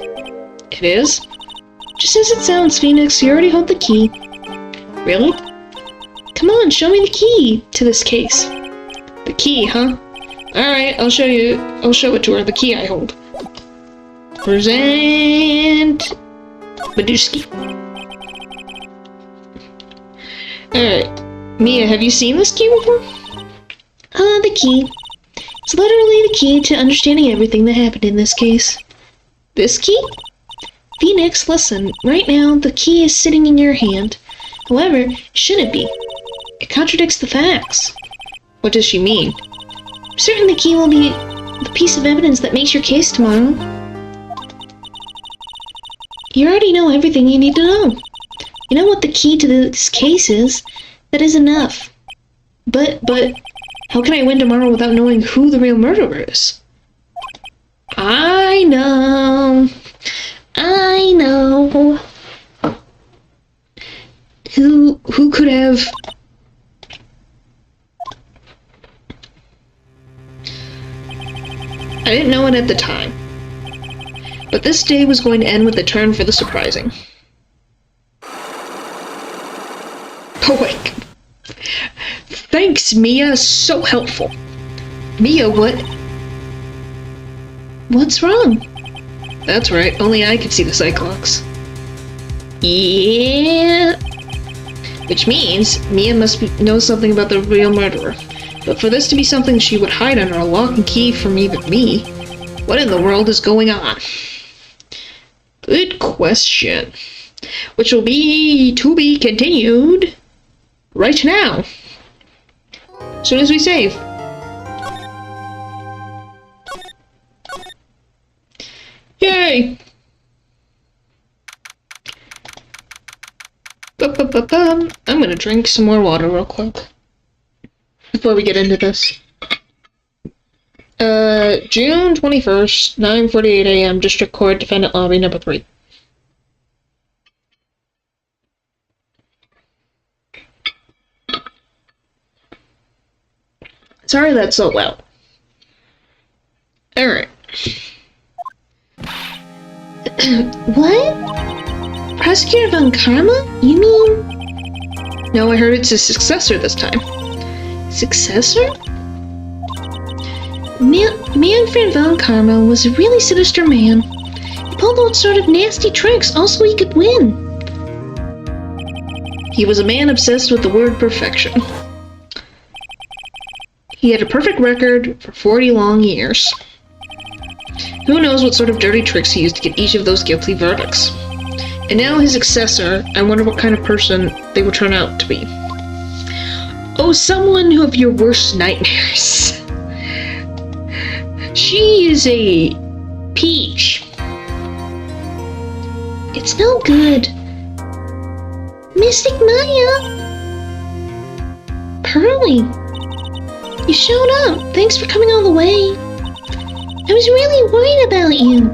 It is? Just as it sounds, Phoenix, you already hold the key. Really? Come on, show me the key to this case. The key, huh? Alright, I'll show you. I'll show it to her, the key I hold. Present... Baduski. Alright. Mia, have you seen this key before? The key. It's literally the key to understanding everything that happened in this case. This key? Phoenix, listen. Right now, the key is sitting in your hand. However, it shouldn't be. It contradicts the facts. What does she mean? I'm certain the key will be the piece of evidence that makes your case tomorrow. You already know everything you need to know. You know what the key to this case is. That is enough. But, how can I win tomorrow without knowing who the real murderer is? I know. Who could have... I didn't know it at the time. But this day was going to end with a turn for the surprising. Oh wait. Thanks, Mia. So helpful. Mia, what? What's wrong? That's right. Only I could see the Cyclops. Yeah. Which means Mia must know something about the real murderer. But for this to be something she would hide under a lock and key from even me, what in the world is going on? Good question. Which will be to be continued right now. As soon as we save. Yay! I'm gonna drink some more water real quick before we get into this. June 21st, 9:48 a.m. District Court, Defendant Lobby number 3. Sorry that's so loud. Alright. What? Prosecutor Von Karma? You mean? No, I heard it's his successor this time. Successor? Manfred Von Karma was a really sinister man. He pulled all sort of nasty tricks all so he could win. He was a man obsessed with the word perfection. He had a perfect record for 40 long years. Who knows what sort of dirty tricks he used to get each of those guilty verdicts. And now his successor, I wonder what kind of person they will turn out to be. Oh, someone of your worst nightmares. She is a peach. It's no good. Mystic Maya! Pearly! You showed up. Thanks for coming all the way. I was really worried about you.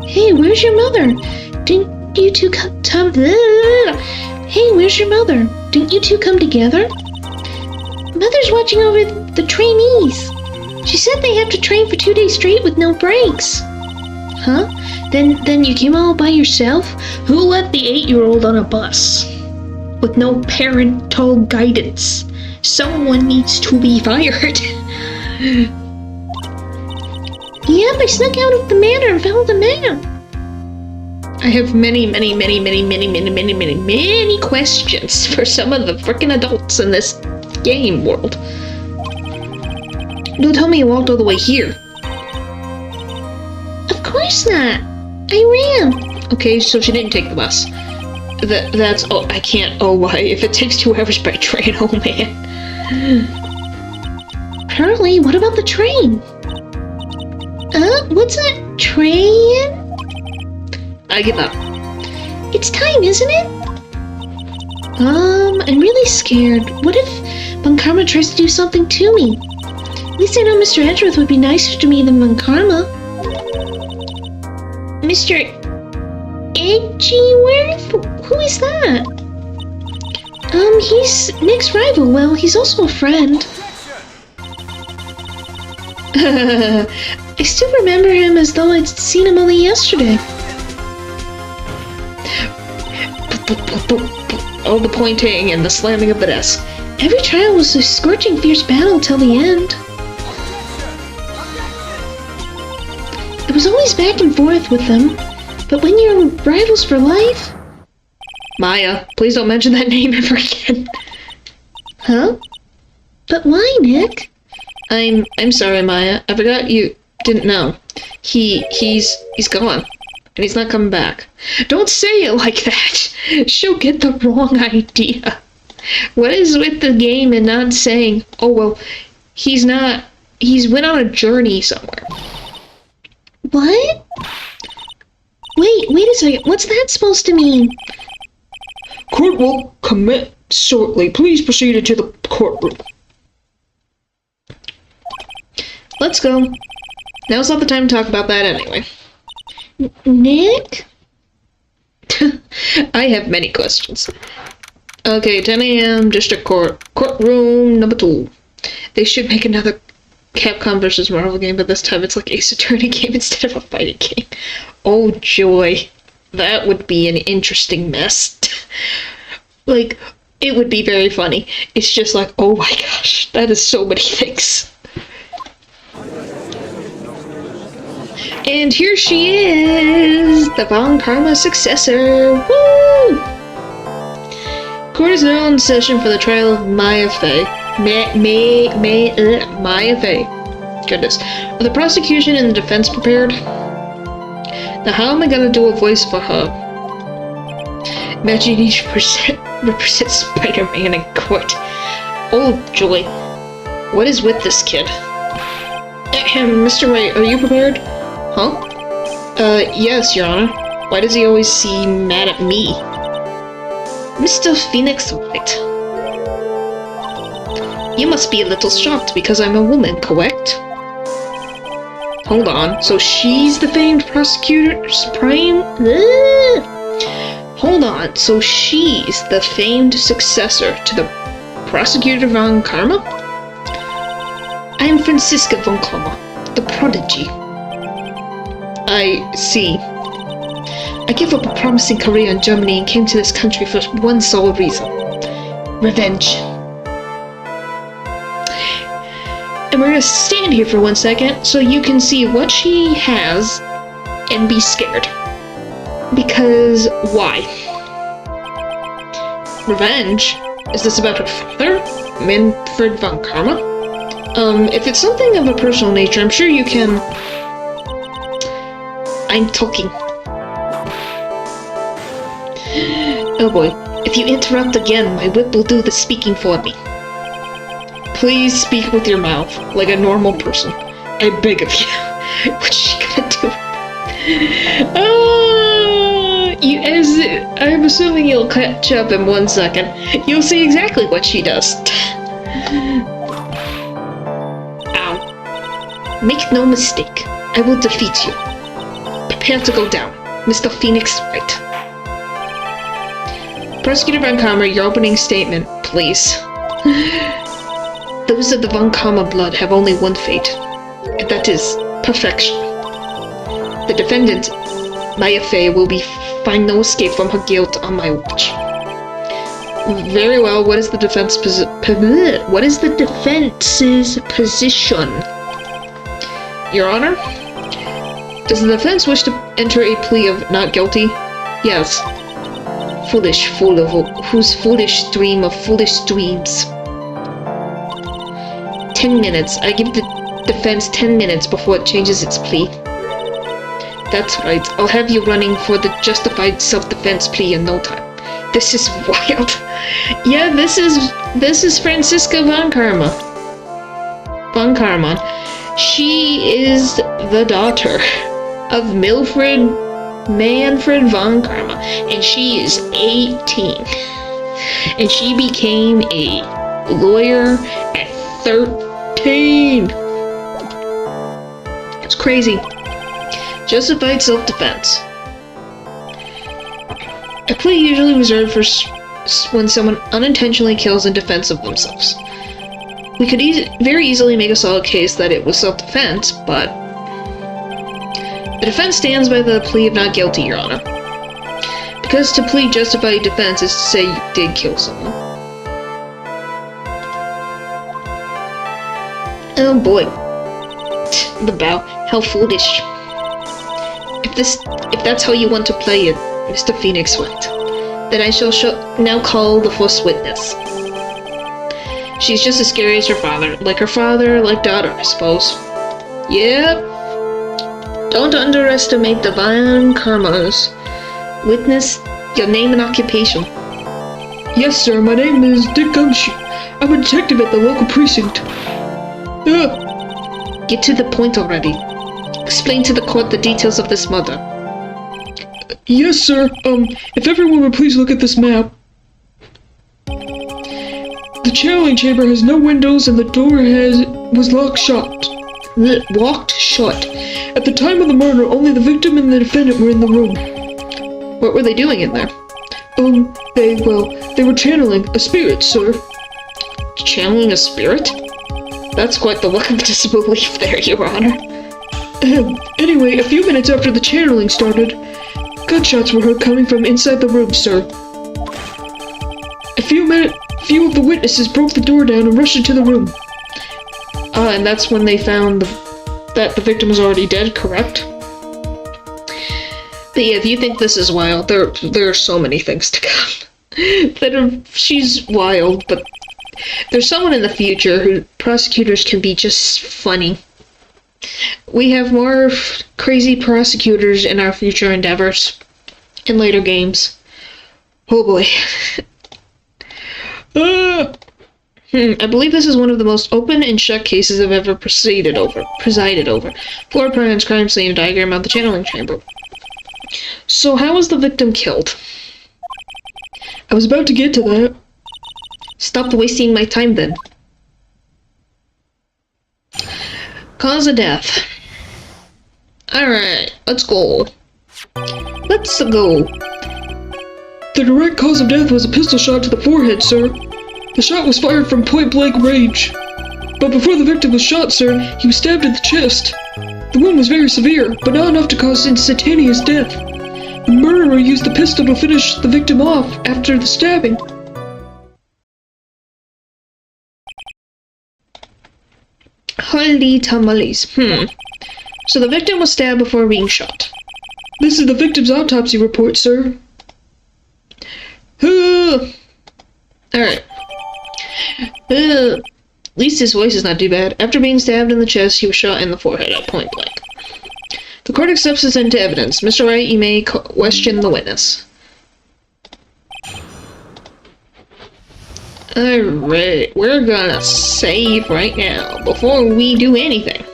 Hey, where's your mother? Didn't you two come... Hey, where's your mother? Didn't you two come together? Mother's watching over the trainees. She said they have to train for 2 days straight with no breaks. Huh? Then you came all by yourself? Who let the 8-year-old on a bus? With no parental guidance. Someone needs to be fired. Yep, I snuck out of the manor and found the map. I have many questions for some of the freaking adults in this game world. Don't tell me you walked all the way here. Of course not. I ran. Okay, so she didn't take the bus. That's, oh, I can't, oh, why? If it takes 2 hours by train, oh man. Harley, what about the train? What's a train? I give up. It's time, isn't it? I'm really scared. What if Von Karma tries to do something to me? At least I know Mr. Edgeworth would be nicer to me than Von Karma. Mr. Edgeworth? Who is that? He's Nick's rival. Well, he's also a friend. I still remember him as though I'd seen him only yesterday. All the pointing and the slamming of the desk. Every trial was a scorching fierce battle till the end. It was always back and forth with them, but when you're rivals for life... Maya, please don't mention that name ever again. Huh? But why, Nick? I'm sorry, Maya. I forgot you didn't know. He's gone. And he's not coming back. Don't say it like that. She'll get the wrong idea. What is with the game and not saying, oh, well, he's went on a journey somewhere. What? Wait a second. What's that supposed to mean? Court will commit shortly. Please proceed into the courtroom. Let's go. Now's not the time to talk about that anyway. Nick? I have many questions. Okay, 10 a.m. District Court. Courtroom number 2. They should make another Capcom vs. Marvel game, but this time it's like Ace Attorney game instead of a fighting game. Oh joy. That would be an interesting mess. Like, it would be very funny. It's just like, oh my gosh, that is so many things. And here she is, the Von Karma successor. Woo! Court is now in session for the trial of Maya Fey. Maya Fey. Goodness. Are the prosecution and the defense prepared? Now, how am I gonna do a voice for her? Imagine each represents Spider-Man in court. Oh joy. What is with this kid? Mr. Wright, are you prepared? Huh? Yes, Your Honor. Why does he always seem mad at me? Mr. Phoenix Wright. You must be a little shocked because I'm a woman, correct? Hold on, so she's the famed prosecutor supreme? Hold on, so she's the famed successor to the prosecutor Von Karma? I am Franziska Von Karma, the prodigy. I see. I gave up a promising career in Germany and came to this country for one sole reason. Revenge. And we're gonna stand here for 1 second so you can see what she has and be scared. Because why? Revenge? Is this about her father? Manfred Von Karma? If it's something of a personal nature, I'm sure you can... I'm talking. Oh boy. If you interrupt again, my whip will do the speaking for me. Please speak with your mouth, like a normal person. I beg of you. What's she gonna do? I'm assuming you'll catch up in 1 second. You'll see exactly what she does. Ow. Make no mistake. I will defeat you. Prepare to go down. Mr. Phoenix Wright. Prosecutor Von Karma, your opening statement, please. Those of the Von Karma blood have only one fate, and that is perfection. The defendant, Maya Fey, will find no escape from her guilt on my watch. Very well. What is the defense's position? Your Honor? Does the defense wish to enter a plea of not guilty? Yes. Foolish fool of whose foolish dream of foolish dreams. 10 minutes. I give the defense 10 minutes before it changes its plea. That's right. I'll have you running for the justified self-defense plea in no time. This is wild. Yeah, this is Franziska von Karma. Von Karman. She is the daughter of Manfred von Karma, and she is 18. And she became a lawyer at 13. It's crazy. Justified self-defense. A plea usually reserved for when someone unintentionally kills in defense of themselves. We could very easily make a solid case that it was self-defense, but the defense stands by the plea of not guilty, Your Honor. Because to plead justified defense is to say you did kill someone. Oh boy. The bow. How foolish. If that's how you want to play it, Mr. Phoenix Wright, then I shall now call the first witness. She's just as scary as her father. Like her father, like daughter, I suppose. Yep. Don't underestimate the Von Karmas. Witness, your name and occupation. Yes, sir, my name is Dick Gumshoe. I'm a detective at the local precinct. Get to the point already. Explain to the court the details of this murder. Yes, sir. If everyone would please look at this map. The channeling chamber has no windows and the door was locked shut. Locked shut. At the time of the murder, only the victim and the defendant were in the room. What were they doing in there? They were channeling a spirit, sir. Channeling a spirit? That's quite the look of disbelief there, Your Honor. Anyway, a few minutes after the channeling started, gunshots were heard coming from inside the room, sir. Few of the witnesses broke the door down and rushed into the room. And that's when they found that the victim was already dead, correct? But yeah, if you think this is wild, there are so many things to come. She's wild, but there's someone in the future who prosecutors can be just funny. We have more crazy prosecutors in our future endeavors, in later games. Oh boy. I believe this is one of the most open and shut cases I've ever presided over. Floor plans, crime scene, diagram of the channeling chamber. So how was the victim killed? I was about to get to that. Stop wasting my time then. Cause of death. Alright, let's go. Let's go. The direct cause of death was a pistol shot to the forehead, sir. The shot was fired from point-blank range. But before the victim was shot, sir, he was stabbed in the chest. The wound was very severe, but not enough to cause instantaneous death. The murderer used the pistol to finish the victim off after the stabbing. Holy tamales. So the victim was stabbed before being shot. This is the victim's autopsy report, sir. Alright. At least his voice is not too bad. After being stabbed in the chest, he was shot in the forehead at point blank. The court accepts this into evidence. Mr. Wright, you may question the witness. Alright, we're gonna save right now before we do anything.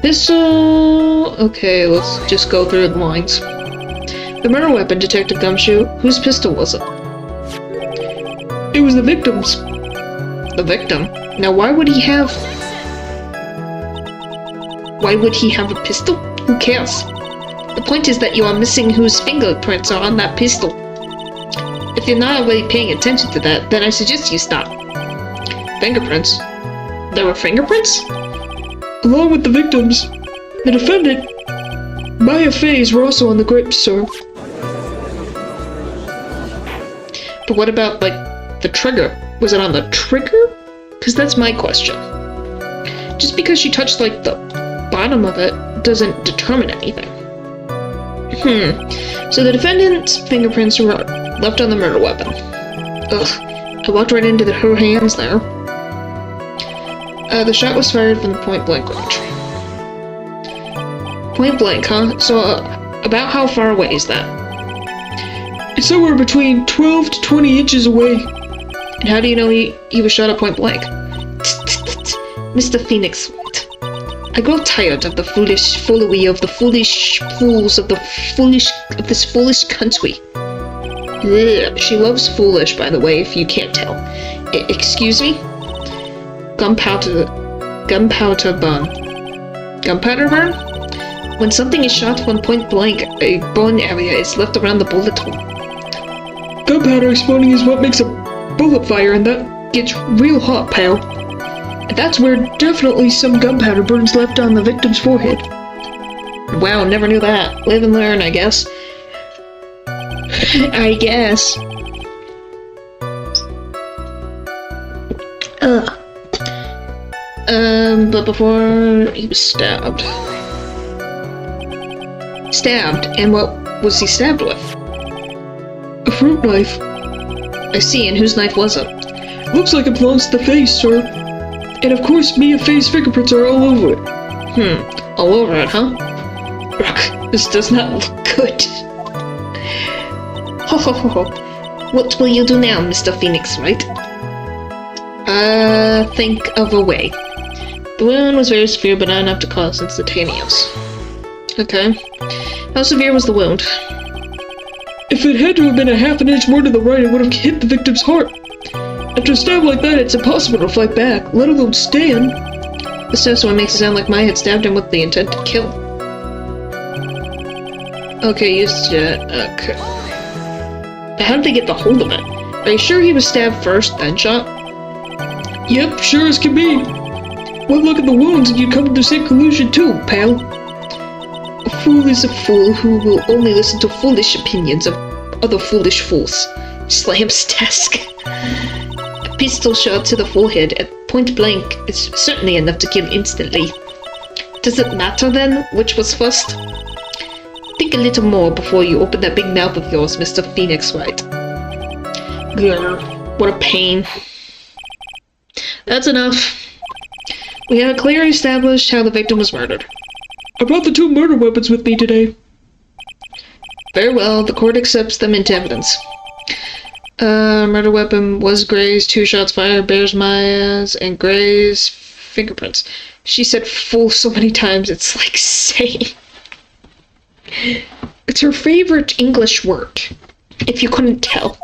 Pistol. Okay, let's just go through the lines. The murder weapon, Detective Gumshoe. Whose pistol was it? It was the victim's. The victim? Now why would he have a pistol? Who cares? The point is that you are missing whose fingerprints are on that pistol. If you're not already paying attention to that, then I suggest you stop. Fingerprints? There were fingerprints? Along with the victims, the defendant, Maya Faye's were also on the grips, sir. But what about, like, the trigger? Was it on the trigger? Because that's my question. Just because she touched, like, the bottom of it doesn't determine anything. So the defendant's fingerprints were left on the murder weapon. Ugh, I walked right into her hands there. The shot was fired from the point-blank range. Point-blank, huh? So, about how far away is that? It's somewhere between 12 to 20 inches away. And how do you know he was shot at point-blank? Mr. Phoenix Wright, I grow tired of the foolish foolery of the foolish fools of this foolish country. Ugh, she loves foolish, by the way, if you can't tell. Excuse me? Gunpowder burn. Gunpowder burn? When something is shot from point blank, a burn area is left around the bullet hole. Gunpowder exploding is what makes a bullet fire, and that gets real hot, pal. And that's where definitely some gunpowder burns left on the victim's forehead. Wow, never knew that. Live and learn, I guess. I guess. But before he was stabbed. Stabbed? And what was he stabbed with? A fruit knife. I see, and whose knife was it? Looks like it belongs to the face, sir. And of course, Mia Faye's fingerprints are all over it. All over it, huh? Ugh, this does not look good. Ho ho ho ho. What will you do now, Mr. Phoenix, Wright? Think of a way. The wound was very severe, but not enough to cause instantaneous. Okay. How severe was the wound? If it had to have been a half an inch more to the right, it would have hit the victim's heart. After a stab like that, it's impossible to fight back, let alone stand. This testimony makes it sound like Maya had stabbed him with the intent to kill. Okay, used to... okay. How did they get the hold of it? Are you sure he was stabbed first, then shot? Yep, sure as can be. One look at the wounds and you come to the same conclusion too, pal. A fool is a fool who will only listen to foolish opinions of other foolish fools. Slam's desk. A pistol shot to the forehead at point blank is certainly enough to kill instantly. Does it matter then which was first? Think a little more before you open that big mouth of yours, Mr. Phoenix Wright. Grr, what a pain. That's enough. We have clearly established how the victim was murdered. I brought the 2 murder weapons with me today. Very well, the court accepts them into evidence. Murder weapon was Gray's, 2 shots fired, bears Maya's, and Gray's fingerprints. She said fool so many times, it's like saying... It's her favorite English word, if you couldn't tell.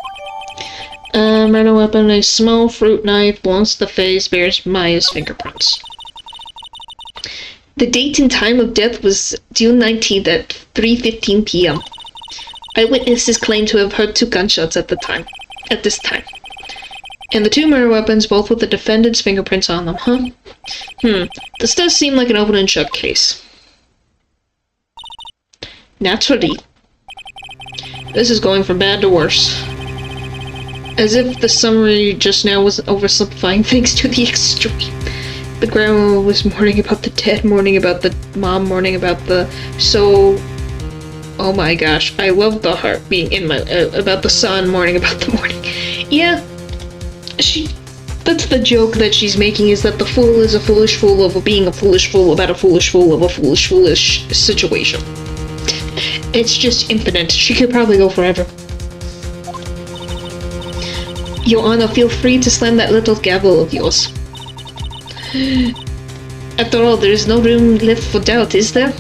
Murder weapon, a small fruit knife, belongs to the face, bears Maya's fingerprints. The date and time of death was June 19th at 3:15 p.m. Eyewitnesses claim to have heard 2 gunshots at this time. And the 2 murder weapons, both with the defendant's fingerprints on them, huh? This does seem like an open and shut case. Naturally. This is going from bad to worse. As if the summary just now was oversimplifying things to the extreme. The grandma was mourning about the dead, mourning about the mom, mourning about the... So... Oh my gosh, I love the heart being in my... about the son, mourning about the morning. Yeah, that's the joke that she's making, is that the fool is a foolish fool of being a foolish fool about a foolish fool of a foolish situation. It's just infinite. She could probably go forever. Your Honor, feel free to slam that little gavel of yours. After all, there is no room left for doubt, is there?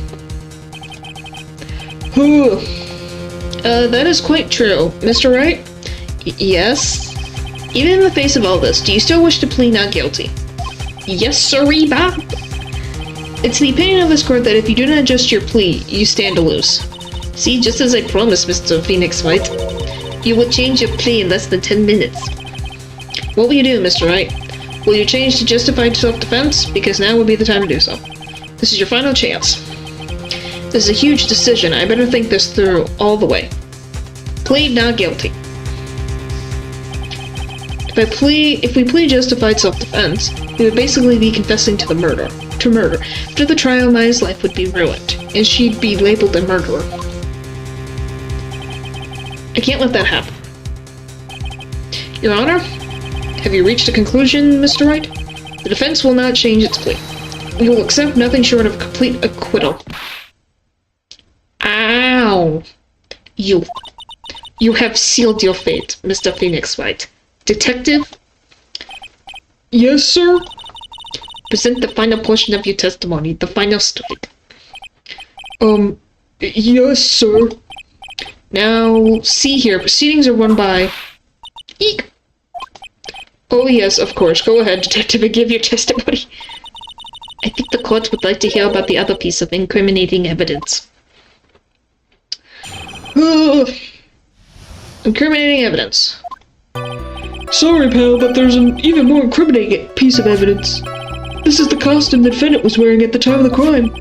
That is quite true. Mr. Wright? Yes? Even in the face of all this, do you still wish to plead not guilty? Yes, sirree, Bob. It's the opinion of this court that if you do not adjust your plea, you stand to lose. See, just as I promised, Mr. Phoenix Wright, you will change your plea in less than 10 minutes. What will you do, Mr. Wright? Will you change to justified self-defense? Because now would be the time to do so. This is your final chance. This is a huge decision. I better think this through all the way. Plead not guilty. If we plead justified self-defense, He would basically be confessing to murder. After the trial, Maya's life would be ruined, and she'd be labeled a murderer. I can't let that happen. Your Honor, have you reached a conclusion, Mr. Wright? The defense will not change its plea. We will accept nothing short of complete acquittal. Ow! You have sealed your fate, Mr. Phoenix Wright. Detective? Yes, sir? Present the final portion of your testimony, the final story. Yes, sir. Now, see here, proceedings are run by... Eek! Oh yes, of course, go ahead, detective, and give your testimony. I think the court would like to hear about the other piece of incriminating evidence. Incriminating evidence. Sorry, pal, but there's an even more incriminating piece of evidence. This is the costume the defendant was wearing at the time of the crime.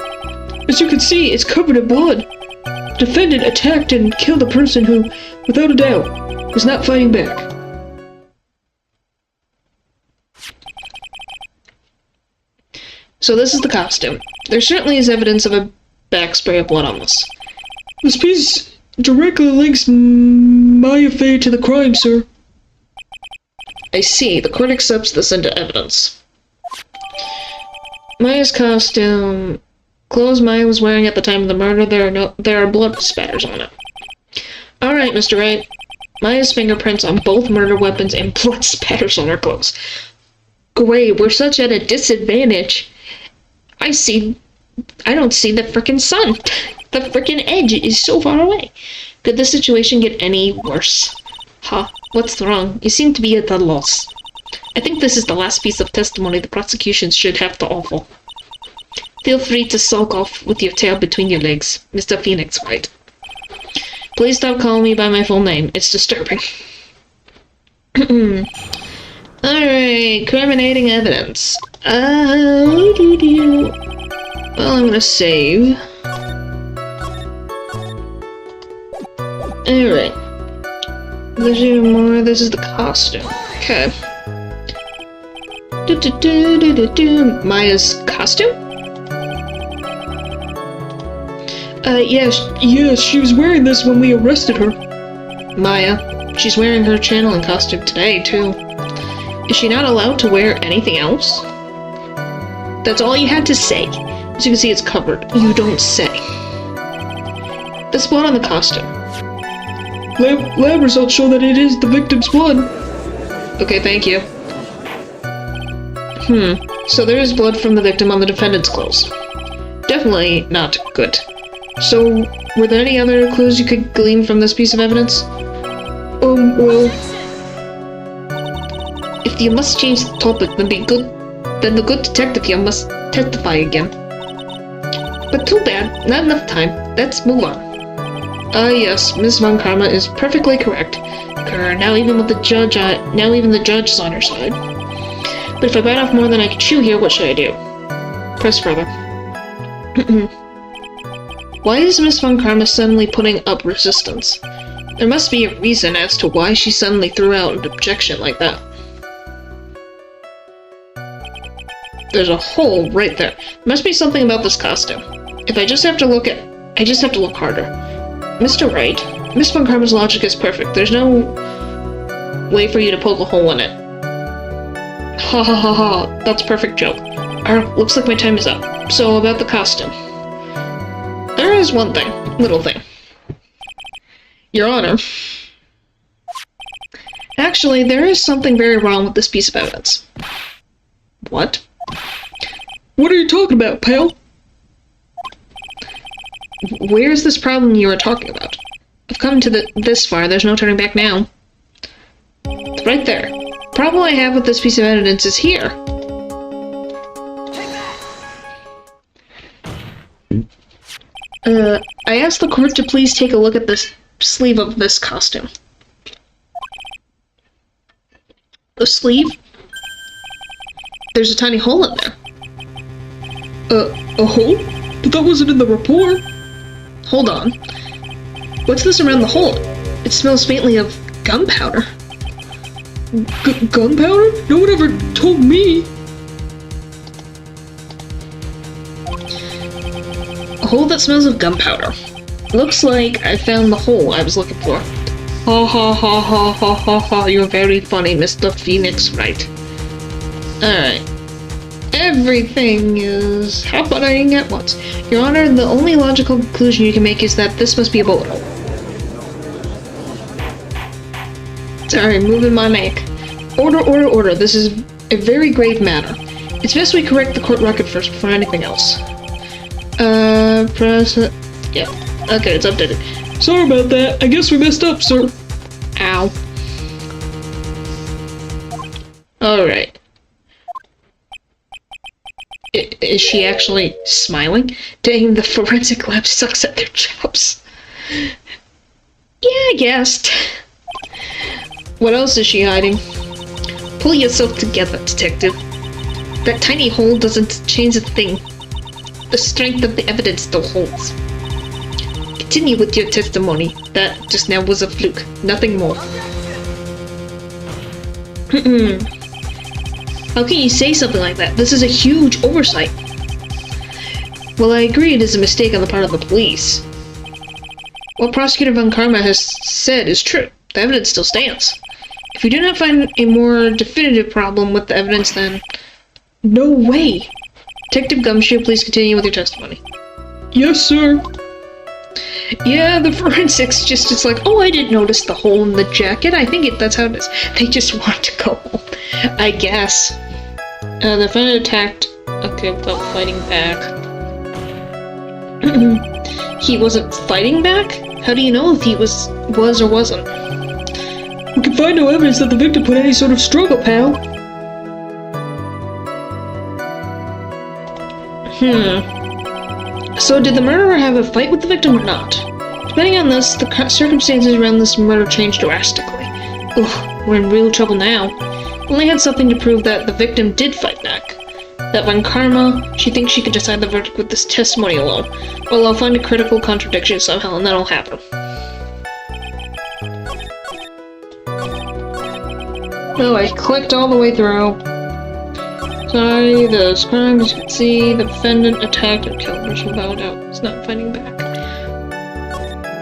As you can see, it's covered in blood. The defendant attacked and killed a person who, without a doubt, was not fighting back. So this is the costume. There certainly is evidence of a backspray of blood on this. This piece directly links Maya Fey to the crime, sir. I see. The court accepts this into evidence. Maya's costume. Clothes Maya was wearing at the time of the murder, there are blood spatters on it. Alright, Mr. Wright. Maya's fingerprints on both murder weapons and blood spatters on her clothes. Great, we're such at a disadvantage. I don't see the frickin' sun. The frickin' edge is so far away. Could the situation get any worse? Huh? What's wrong? You seem to be at a loss. I think this is the last piece of testimony the prosecution should have to offer. Feel free to sulk off with your tail between your legs, Mr. Phoenix Wright. Please stop calling me by my full name. It's disturbing. Alright, incriminating evidence. Well, I'm gonna save. Alright. There's even more. This is the costume. Okay. Maya's costume? Yes, she was wearing this when we arrested her. Maya. She's wearing her channeling costume today, too. Is she not allowed to wear anything else? That's all you had to say. As you can see, it's covered. You don't say. This blood on the costume. Lab results show that it is the victim's blood. Okay, thank you. So there is blood from the victim on the defendant's clothes. Definitely not good. So, were there any other clues you could glean from this piece of evidence? Well... If you must change the topic, then the good detective here must testify again. But too bad, not enough time. Let's move on. Yes, Ms. Von Karma is perfectly correct. Now even the judge is on her side. But if I bite off more than I can chew here, what should I do? Press further. Why is Ms. Von Karma suddenly putting up resistance? There must be a reason as to why she suddenly threw out an objection like that. There's a hole right there. Must be something about this costume. If I just have to look harder. Mr. Wright, Ms. Von Karma's logic is perfect. There's no way for you to poke a hole in it. Ha ha ha ha, that's a perfect joke. Looks like my time is up. So, about the costume. There is one thing. Little thing. Your Honor. Actually, there is something very wrong with this piece of evidence. What? What are you talking about, pal? Where's this problem you were talking about? I've come to this far, there's no turning back now. It's right there. The problem I have with this piece of evidence is here. I asked the court to please take a look at this sleeve of this costume. The sleeve? There's a tiny hole in there. A hole? But that wasn't in the report. Hold on. What's this around the hole? It smells faintly of gunpowder. Gunpowder? No one ever told me. A hole that smells of gunpowder. Looks like I found the hole I was looking for. Ha ha ha ha ha ha ha, you're very funny, Mr. Phoenix Wright. Alright. Everything is happening at once. Your Honor, the only logical conclusion you can make is that this must be a bullet hole. Sorry, moving my neck. Order, order, order. This is a very grave matter. It's best we correct the court record first before anything else. Yeah. Okay, it's updated. Sorry about that. I guess we messed up, sir. Ow. Alright. Is she actually smiling? Dang, the forensic lab sucks at their jobs. Yeah, I guessed. What else is she hiding? Pull yourself together, detective. That tiny hole doesn't change a thing. The strength of the evidence still holds. Continue with your testimony. That just now was a fluke, nothing more. How can you say something like that? This is a huge oversight. Well, I agree it is a mistake on the part of the police. What Prosecutor Von Karma has said is true. The evidence still stands. If you do not find a more definitive problem with the evidence, then... No way! Detective Gumshoe, please continue with your testimony. Yes, sir. Yeah, the forensics it's like, oh, I didn't notice the hole in the jacket. I think that's how it is. They just want to go home. I guess. The defendant attacked... Okay, without fighting back. He wasn't fighting back? How do you know if he was or wasn't? We can find no evidence that the victim put any sort of struggle, pal. So did the murderer have a fight with the victim or not? Depending on this, the circumstances around this murder changed drastically. Ugh, we're in real trouble now. We only had something to prove that the victim did fight back. That Von Karma, she thinks she could decide the verdict with this testimony alone. Well, I'll find a critical contradiction somehow, and that'll happen. Oh, I clicked all the way through. Sorry, the crime, as you can see, the defendant attacked or killed person without doubt. It's not fighting back.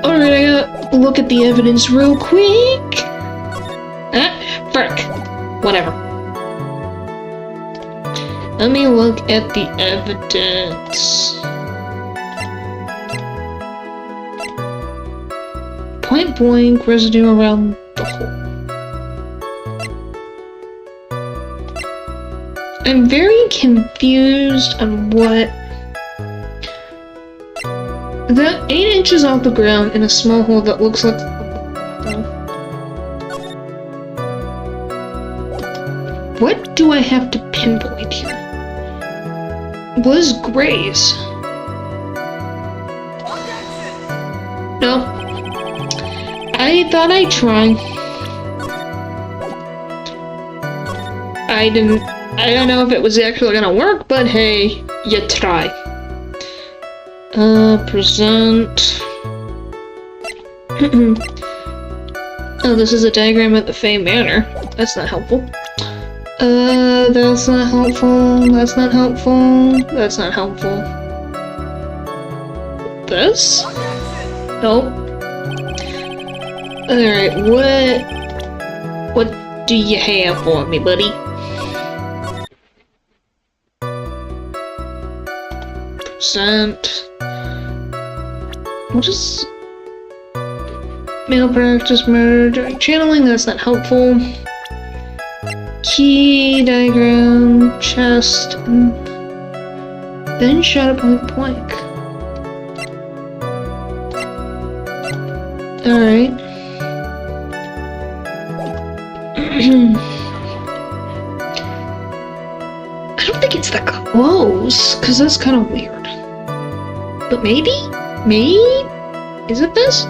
Alright, I gotta look at the evidence real quick. Frick. Whatever. Let me look at the evidence. Point blank, residue around the hole. I'm very confused on what... That 8 inches off the ground in a small hole that looks like... What do I have to pinpoint here? Was Gray's? No. I thought I'd try. I don't know if it was actually gonna work, but hey, you try. Present. Oh, this is a diagram of the Fey Manor. That's not helpful. That's not helpful. That's not helpful. That's not helpful. This? Nope. Alright, what do you have for me, buddy? Present. What is... Malpractice, murder, during channeling, that's not helpful. Key, diagram, chest, and then shot at point blank. Alright. I don't think it's the clothes, because that's kind of weird. But maybe? Maybe? Is it this?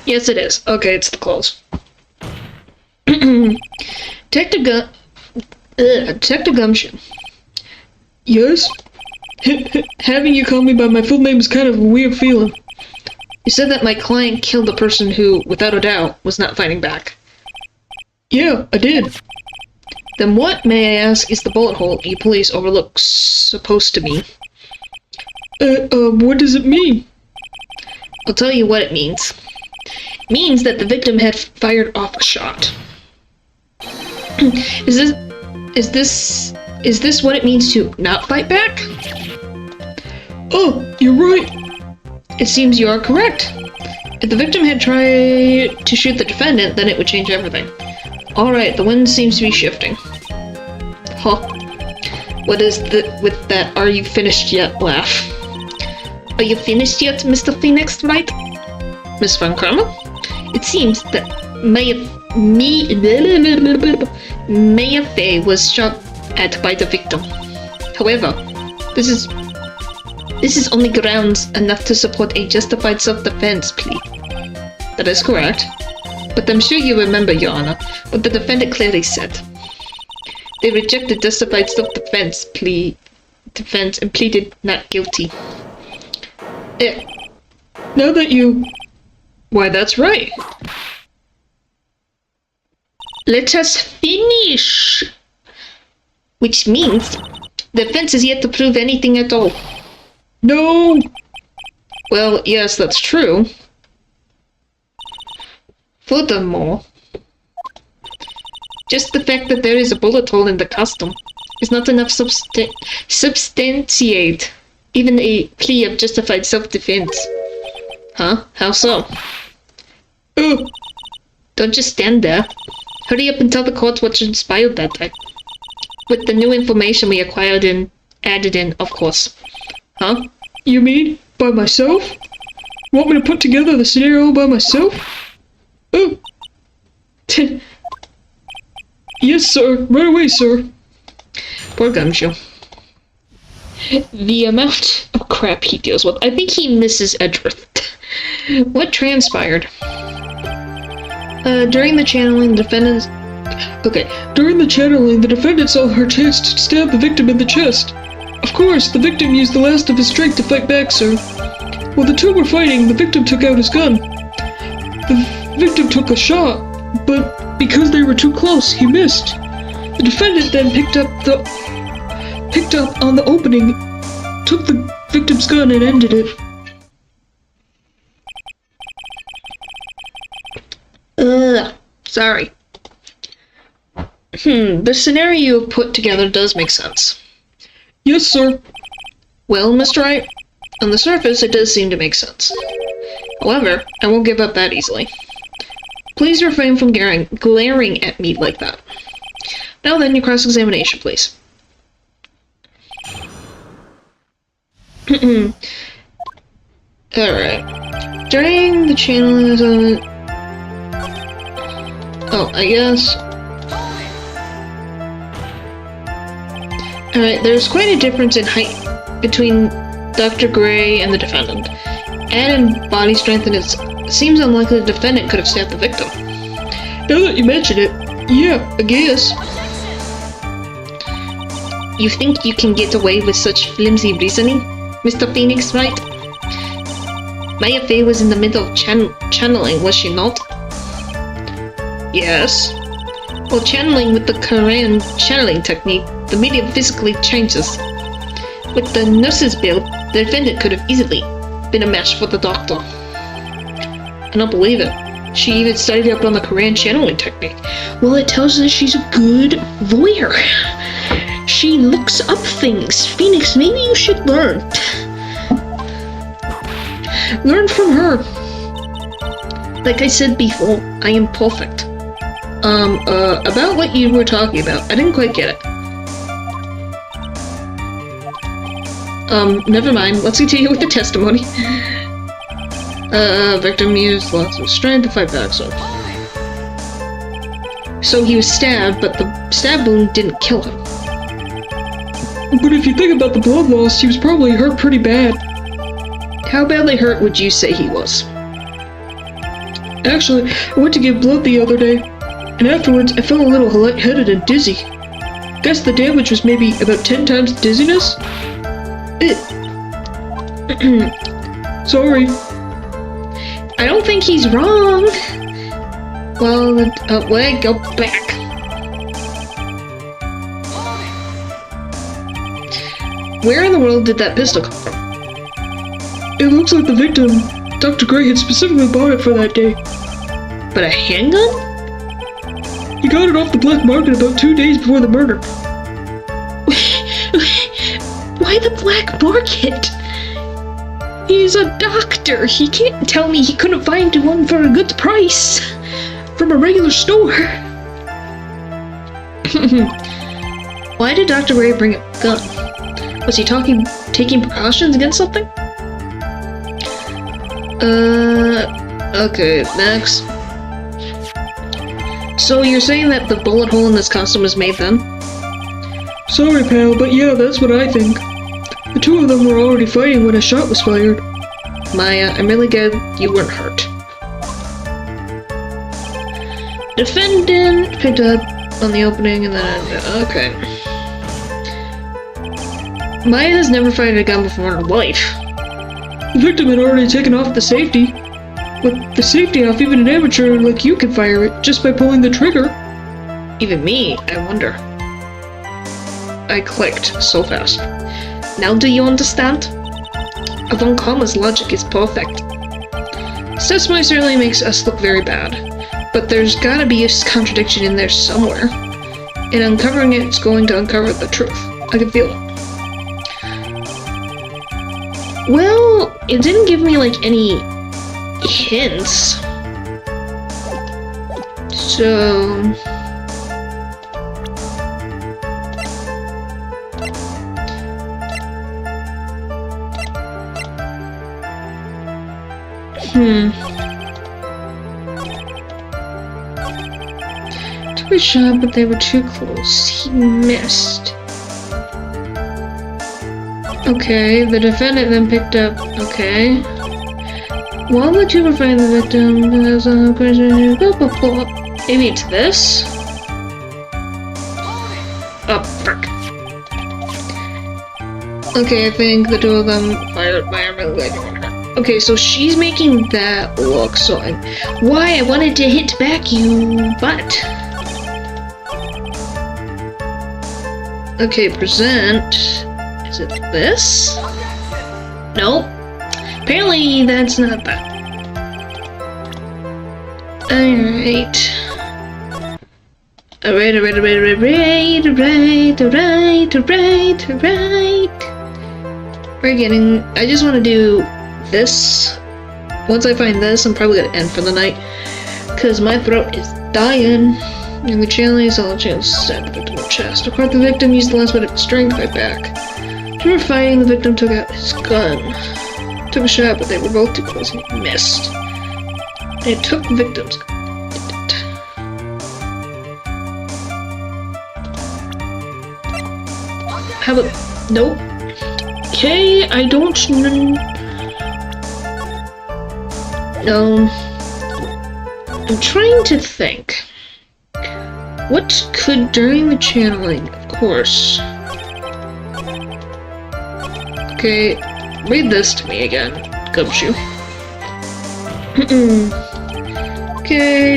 Yes, it is. Okay, it's the clothes. Detective Gumshoe. Yes? Having you call me by my full name is kind of a weird feeling. You said that my client killed a person who, without a doubt, was not fighting back. Yeah, I did. Then what, may I ask, is the bullet hole you police overlook supposed to be? What does it mean? I'll tell you what it means. It means that the victim had fired off a shot. Is this what it means to not fight back? Oh, you're right. It seems you are correct. If the victim had tried to shoot the defendant, then it would change everything. Alright, the wind seems to be shifting. Huh. What is with that "are you finished yet" laugh? Are you finished yet, Mr. Phoenix, Wright? Miss Von Kramer? It seems that Maya Fey was shot at by the victim. However, this is only grounds enough to support a justified self-defense plea. That is correct. But I'm sure you remember, Your Honor, what the defendant clearly said. They rejected justified self-defense defense and pleaded not guilty. Now that you... Why, that's right. Let us finish! Which means the defense is yet to prove anything at all. No! Well, yes, that's true. Furthermore, just the fact that there is a bullet hole in the costume is not enough substantiate even a plea of justified self-defense. Huh? How so? Don't just stand there. Hurry up and tell the court what transpired that day. With the new information we acquired and added in, of course. Huh? You mean by myself? Want me to put together the scenario by myself? Oh. Yes, sir. Right away, sir. Poor Gumshoe. The amount of crap he deals with. I think he misses Edgeworth. What transpired? During the channeling, the defendant... During the channeling, the defendant saw her chance to stab the victim in the chest. Of course, the victim used the last of his strength to fight back, sir. While the two were fighting, the victim took out his gun. The victim took a shot, but because they were too close, he missed. The defendant then picked up on the opening, took the victim's gun and ended it. Sorry. The scenario you have put together does make sense. Yes, sir. Well, Mr. Wright, on the surface it does seem to make sense. However, I won't give up that easily. Please refrain from glaring at me like that. Now then, your cross-examination, please. Alright. During the channeling... Oh, I guess... Alright, there's quite a difference in height between Dr. Gray and the defendant. Add in body strength and it seems unlikely the defendant could have stabbed the victim. Now that you mention it, yeah, I guess. You think you can get away with such flimsy reasoning, Mr. Phoenix, right? Maya Fey was in the middle of channeling, was she not? Yes. Well, channeling with the Korean channeling technique, the medium physically changes. With the nurse's build, the defendant could have easily been a match for the doctor. I don't believe it. She even studied up on the Korean channeling technique. Well, it tells us she's a good lawyer. She looks up things. Phoenix, maybe you should learn. Learn from her. Like I said before, I am perfect. About what you were talking about, I didn't quite get it. Never mind, let's continue with the testimony. Victim used lots of strength to fight back, so he was stabbed, but the stab wound didn't kill him. But if you think about the blood loss, he was probably hurt pretty bad. How badly hurt would you say he was? Actually, I went to give blood the other day, and afterwards I felt a little lightheaded and dizzy. Guess the damage was maybe about 10 times the dizziness? Sorry. I don't think he's wrong. Well, wait, go back. Where in the world did that pistol come from? It looks like the victim, Dr. Gray, had specifically bought it for that day. But a handgun? He got it off the black market about 2 days before the murder. Why the black market? He's a doctor. He can't tell me he couldn't find one for a good price from a regular store. Why did Dr. Ray bring a gun? Was he taking precautions against something? Okay, next. So you're saying that the bullet hole in this costume was made then? Sorry, pal, but yeah, that's what I think. The two of them were already fighting when a shot was fired. Maya, I'm really glad you weren't hurt. Defendant picked up on the opening and then... okay. Maya has never fired a gun before in her life. The victim had already taken off the safety. With the safety off, even an amateur like you can fire it just by pulling the trigger. Even me, I wonder. I clicked so fast. Now do you understand? Von Karma's logic is perfect. Testimony certainly makes us look very bad, but there's gotta be a contradiction in there somewhere. And uncovering it's going to uncover the truth. I can feel it. Well, it didn't give me like any hints. So... Took a shot, but they were too close. He missed. Okay, the defendant then picked up. Okay. While the two were fighting the victim, there's a question. Maybe it's this? Oh, frick. Okay, I think the two of them fired by a really good one. Okay, so she's making that look, so why I wanted to hit back you, but... Okay, present... Is it this? Nope. Apparently that's not that. Alright. Alright. We're getting... I just want to do this. Once I find this, I'm probably gonna end for the night. Because my throat is dying. And the challenge is all a chance to stab the victim in the chest. Of course, the victim used the last bit of strength to fight back. During fighting, the victim took out his gun. Took a shot, but they were both too close and he missed. And it took the victim's gun. How about... Nope. Okay, I don't know. I'm trying to think. What could, during the channeling, of course. Okay, read this to me again, Gumshoe. Okay,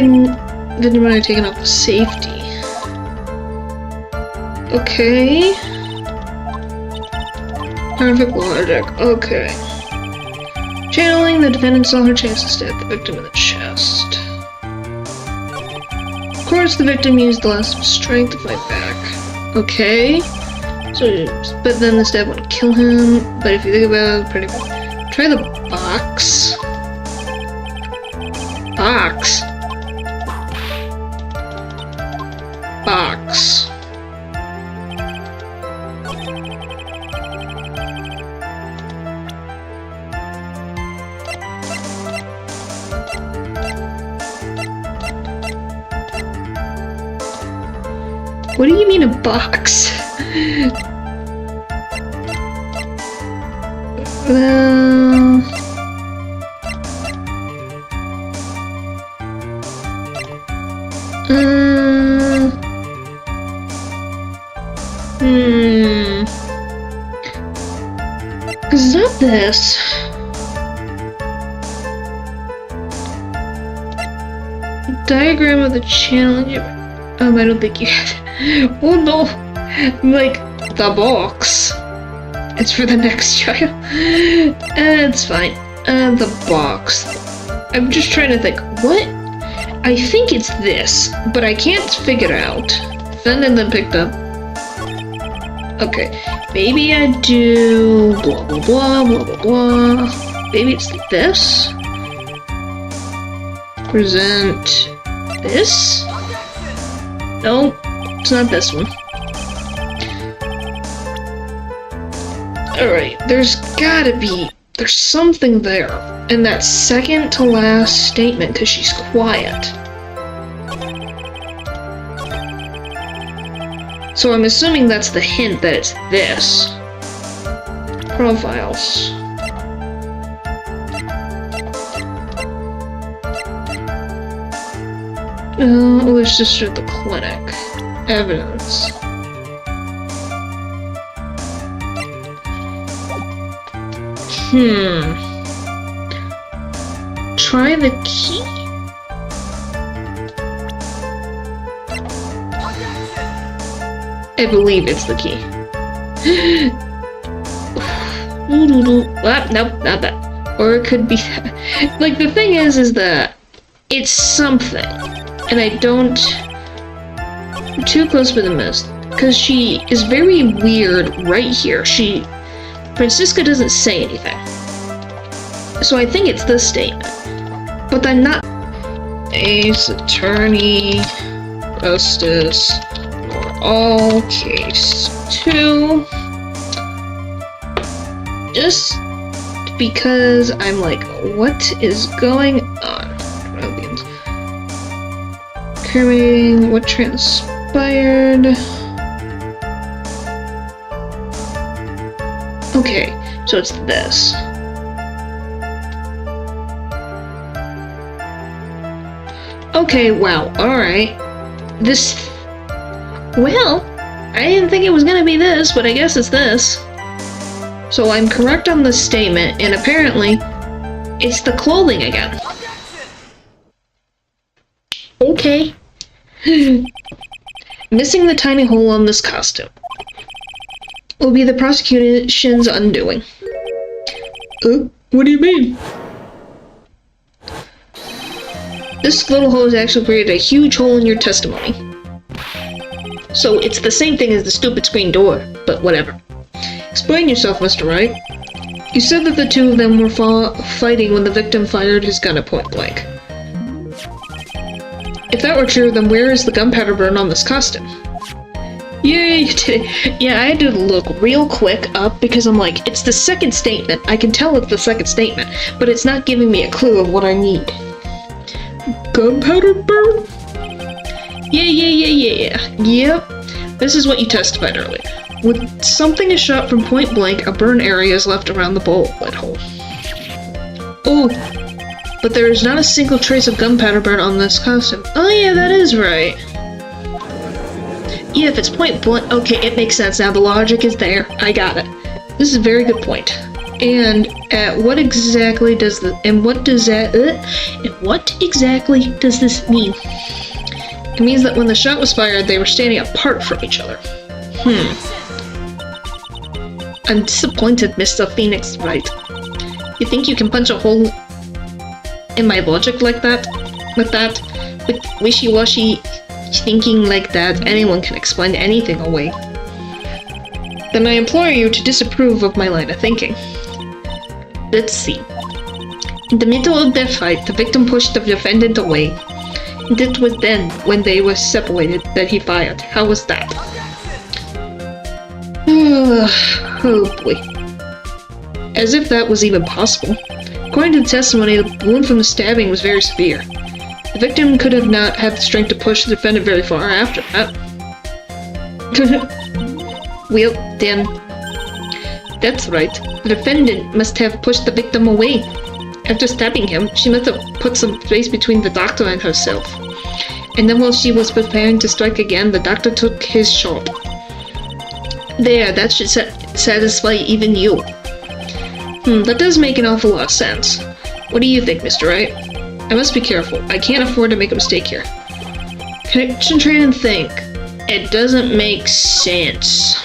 then you might have taken off the safety. Okay. Perfect logic, okay. Channeling, the defendant saw her chance to stab the victim in the chest. Of course, the victim used the last of his strength to fight back. Okay. So, but then the stab wouldn't kill him. But if you think about it, pretty much. Try the box. Box. Box. What do you mean a box? Well... Is that this? Diagram of the channel. I don't think you had. Oh no! Like, the box. It's for the next child. It's fine. The box. I'm just trying to think. What? I think it's this, but I can't figure it out. Defendant then picked up. Okay. Maybe I do blah blah blah blah blah blah. Maybe it's this. Present this. No, it's not this one. Alright, there's something there in that second to last statement because she's quiet. So I'm assuming that's the hint that it's this. Profiles. Let's just start the clinic. Evidence. Try the key? I believe it's the key. Nope, not that. Or it could be that. Like, the thing is that it's something. And I don't... I'm too close for the mist. Because she is very weird right here. Francisca doesn't say anything. So I think it's this statement. But I'm not... Ace, attorney, justice, or all, case 2. Just because I'm like, what is going on? Determining what transpired. Okay, so it's this. Okay, wow, alright. This... Well, I didn't think it was gonna be this, but I guess it's this. So I'm correct on this statement, and apparently, it's the clothing again. Okay. Missing the tiny hole on this costume will be the prosecution's undoing. What do you mean? This little hole has actually created a huge hole in your testimony. So it's the same thing as the stupid screen door, but whatever. Explain yourself, Mr. Wright. You said that the two of them were fighting when the victim fired his gun at point blank. If that were true, then where is the gunpowder burn on this costume? Yeah, you did it. Yeah, I had to look real quick up because I'm like, it's the second statement. I can tell it's the second statement, but it's not giving me a clue of what I need. Gunpowder burn? Yeah. Yep. This is what you testified earlier. When something is shot from point blank, a burn area is left around the bullet hole. Oh, but there is not a single trace of gunpowder burn on this costume. Oh yeah, that is right. Yeah, if it's point blank, okay, it makes sense now. The logic is there. I got it. This is a very good point. And what exactly does this mean? It means that when the shot was fired, they were standing apart from each other. I'm disappointed, Mr. Phoenix Wright. You think you can punch a hole in my logic like that? With wishy-washy thinking like that, anyone can explain anything away. Then I implore you to disapprove of my line of thinking. Let's see. In the middle of their fight, the victim pushed the defendant away. And it was then, when they were separated, that he fired. How was that? Oh boy. As if that was even possible. According to the testimony, the wound from the stabbing was very severe. The victim could have not had the strength to push the defendant very far after that. Well, then... That's right. The defendant must have pushed the victim away. After stabbing him, she must have put some space between the doctor and herself. And then while she was preparing to strike again, the doctor took his shot. There, that should satisfy even you. That does make an awful lot of sense. What do you think, Mr. Wright? I must be careful. I can't afford to make a mistake here. Concentrate and think. It doesn't make sense.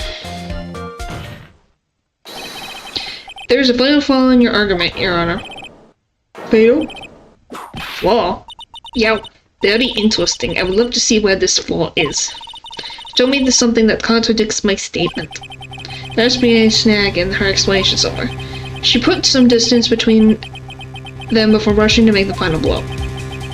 There's a fatal flaw in your argument, Your Honor. Fatal? Flaw? Yeah, very interesting. I would love to see where this flaw is. Show me something that contradicts my statement. There must be a snag in her explanation somewhere. She put some distance between them before rushing to make the final blow.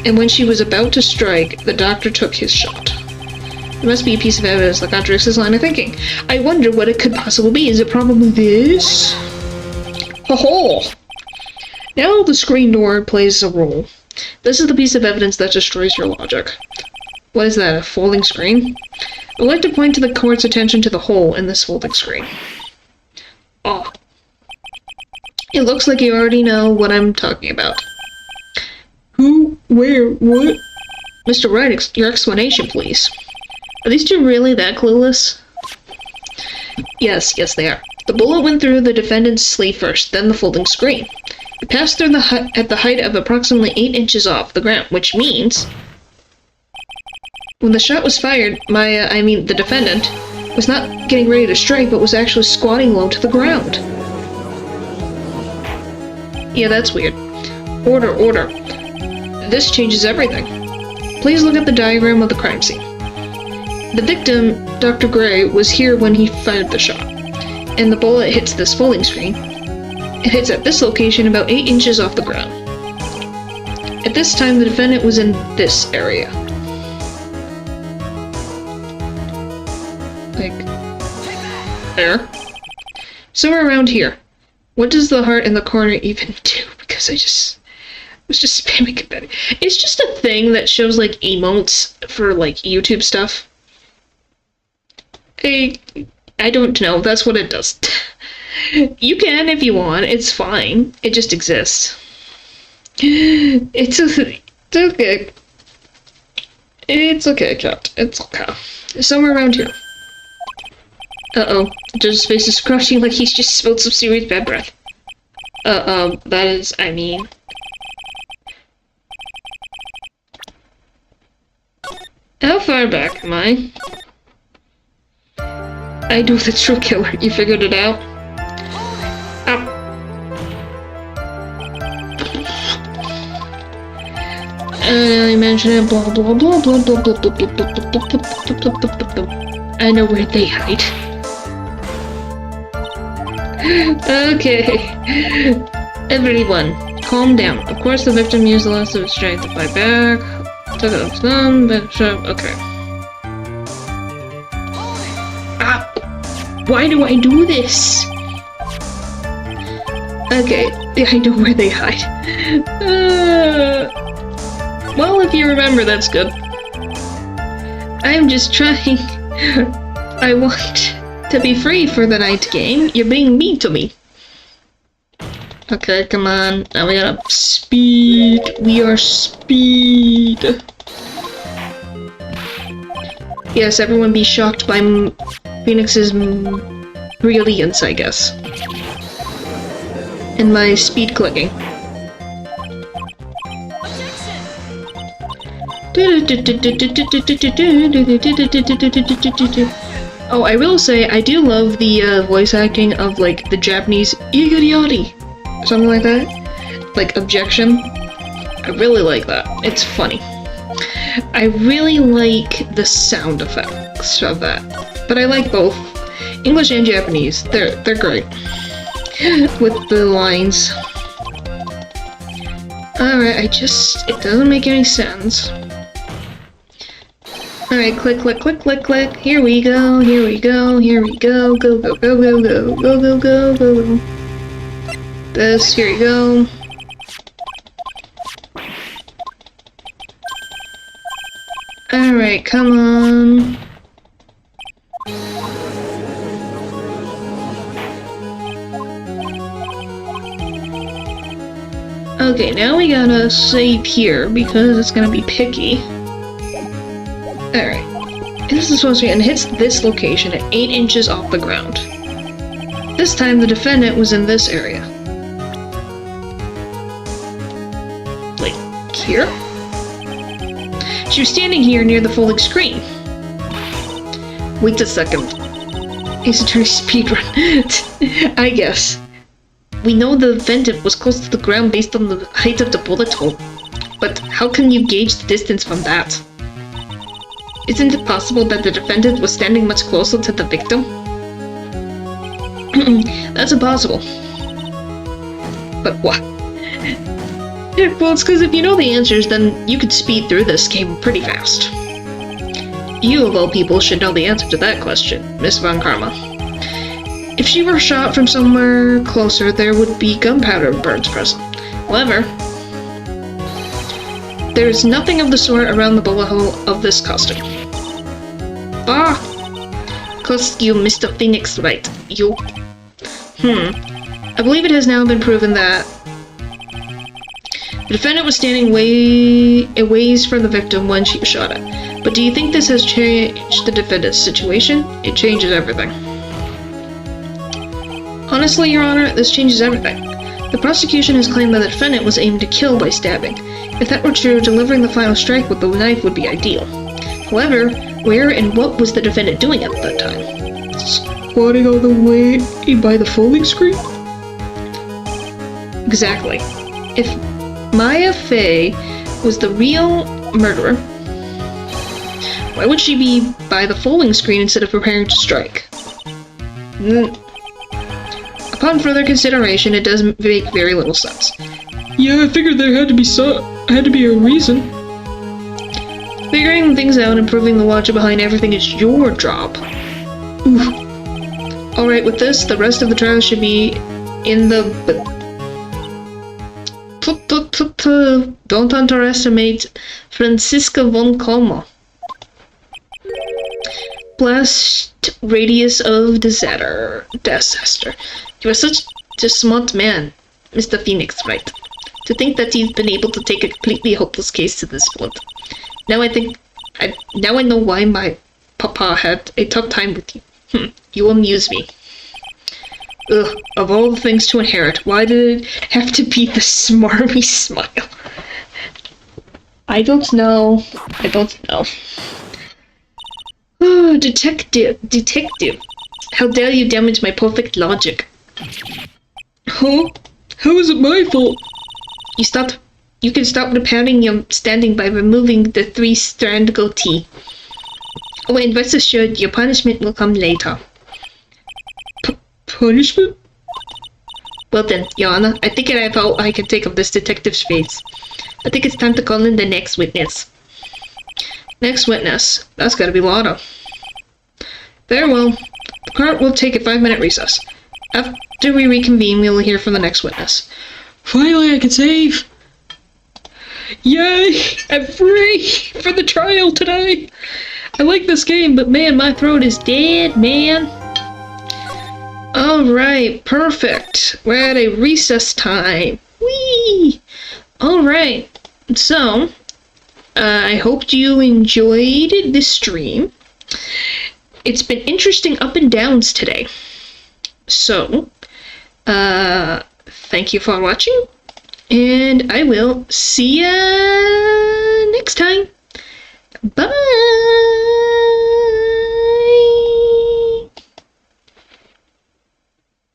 And when she was about to strike, the doctor took his shot. There must be a piece of evidence that contradicts this line of thinking. I wonder what it could possibly be. Is it probably this? Ho-ho! Now the screen door plays a role. This is the piece of evidence that destroys your logic. What is that, a folding screen? I'd like to point to the court's attention to the hole in this folding screen. Oh. It looks like you already know what I'm talking about. Who? Where? What? Mr. Wright, your explanation, please. Are these two really that clueless? Yes, they are. The bullet went through the defendant's sleeve first, then the folding screen. It passed through at the height of approximately 8 inches off the ground, which means when the shot was fired, the defendant was not getting ready to strike, but was actually squatting low to the ground. Yeah, that's weird. Order. This changes everything. Please look at the diagram of the crime scene. The victim, Dr. Gray, was here when he fired the shot, and the bullet hits this folding screen. It hits at this location about 8 inches off the ground. At this time, the defendant was in this area. Like, there. Somewhere around here. What does the heart in the corner even do? Because I was just spamming it better. It's just a thing that shows, like, emotes for, like, YouTube stuff. I don't know, that's what it does. You can if you want, it's fine. It just exists. It's okay. It's okay, Cat. It's okay. Somewhere around here. Uh-oh. The judge's face is crushing like he's just spilled some serious bad breath. That is, I mean... How far back am I? I know the true killer. You figured it out? Ow. I mentioned it, blah blah blah blah blah blah blah blah blah blah blah blah blah. I know where they hide. Okay. Everyone, calm down. Of course the victim used the last of his strength to fight back. Took it off thumb, but okay. Why do I do this? Okay, I know where they hide. Well, if you remember, that's good. I'm just trying. I want to be free for the night game. You're being mean to me. Okay, come on. Now we gotta speed. We are speed. Yes, everyone be shocked by Phoenix's brilliance, I guess. And my speed clicking. Oh, I will say, I do love the voice acting of, like, the Japanese Igariari. Something like that. Like, objection. I really like that. It's funny. I really like the sound effects of that. But I like both. English and Japanese. They're great. With the lines. Alright, it doesn't make any sense. Alright, click, click, click, click, click. Here we go, here we go, here we go. Go, go, go, go, go, go, go, go, go. This, here we go. Alright, come on. Okay, now we gotta save here because it's gonna be picky. Alright. This is supposed to be, and it hits this location at 8 inches off the ground. This time the defendant was in this area. Like, here? She was standing here near the folding screen. Wait a second. Ace Attorney speedrun. I guess. we know the defendant was close to the ground based on the height of the bullet hole. But how can you gauge the distance from that? Isn't it possible that the defendant was standing much closer to the victim? That's impossible. But what? Yeah, well, it's because if you know the answers, then you could speed through this game pretty fast. You, of all people, should know the answer to that question, Miss Von Karma. If she were shot from somewhere closer, there would be gunpowder burns present. However, there is nothing of the sort around the bullet hole of this costume. Ah! Costume, Mr. Phoenix, right? You... I believe it has now been proven that the defendant was standing a ways from the victim when she was shot at. But do you think this has changed the defendant's situation? It changes everything. Honestly, Your Honor, this changes everything. The prosecution has claimed that the defendant was aimed to kill by stabbing. If that were true, delivering the final strike with the knife would be ideal. However, where and what was the defendant doing at that time? Squatting all the way by the folding screen? Exactly. If Maya Fey was the real murderer, why would she be by the folding screen instead of preparing to strike? Upon further consideration, it does make very little sense. Yeah, I figured there had to be a reason. Figuring things out and proving the logic behind everything is your job. Alright, with this, the rest of the trial should be in the... Don't underestimate Franziska von Kalma. Blast radius of disaster. You are such a smart man, Mr. Phoenix, right? To think that you've been able to take a completely hopeless case to this point. Now I know why my papa had a tough time with you. You amuse me. Ugh, of all the things to inherit, why did it have to be the smarmy smile? I don't know. Oh, detective. How dare you damage my perfect logic? Huh? How is it my fault? You can stop repairing your standing by removing the 3-strand goatee. Oh, and rest assured, your punishment will come later. Punishment? Well then, Your Honor, I think I have all I can take of this detective's face. I think it's time to call in the next witness. Next witness? That's gotta be Lotto. Very well. The court will take a 5-minute recess. After we reconvene, we will hear from the next witness. Finally, I can save! Yay! I'm free for the trial today! I like this game, but man, my throat is dead, man. Alright, perfect. We're at a recess time. Whee! Alright, so, I hope you enjoyed this stream. It's been interesting up and downs today. So, thank you for watching, and I will see ya next time. Bye!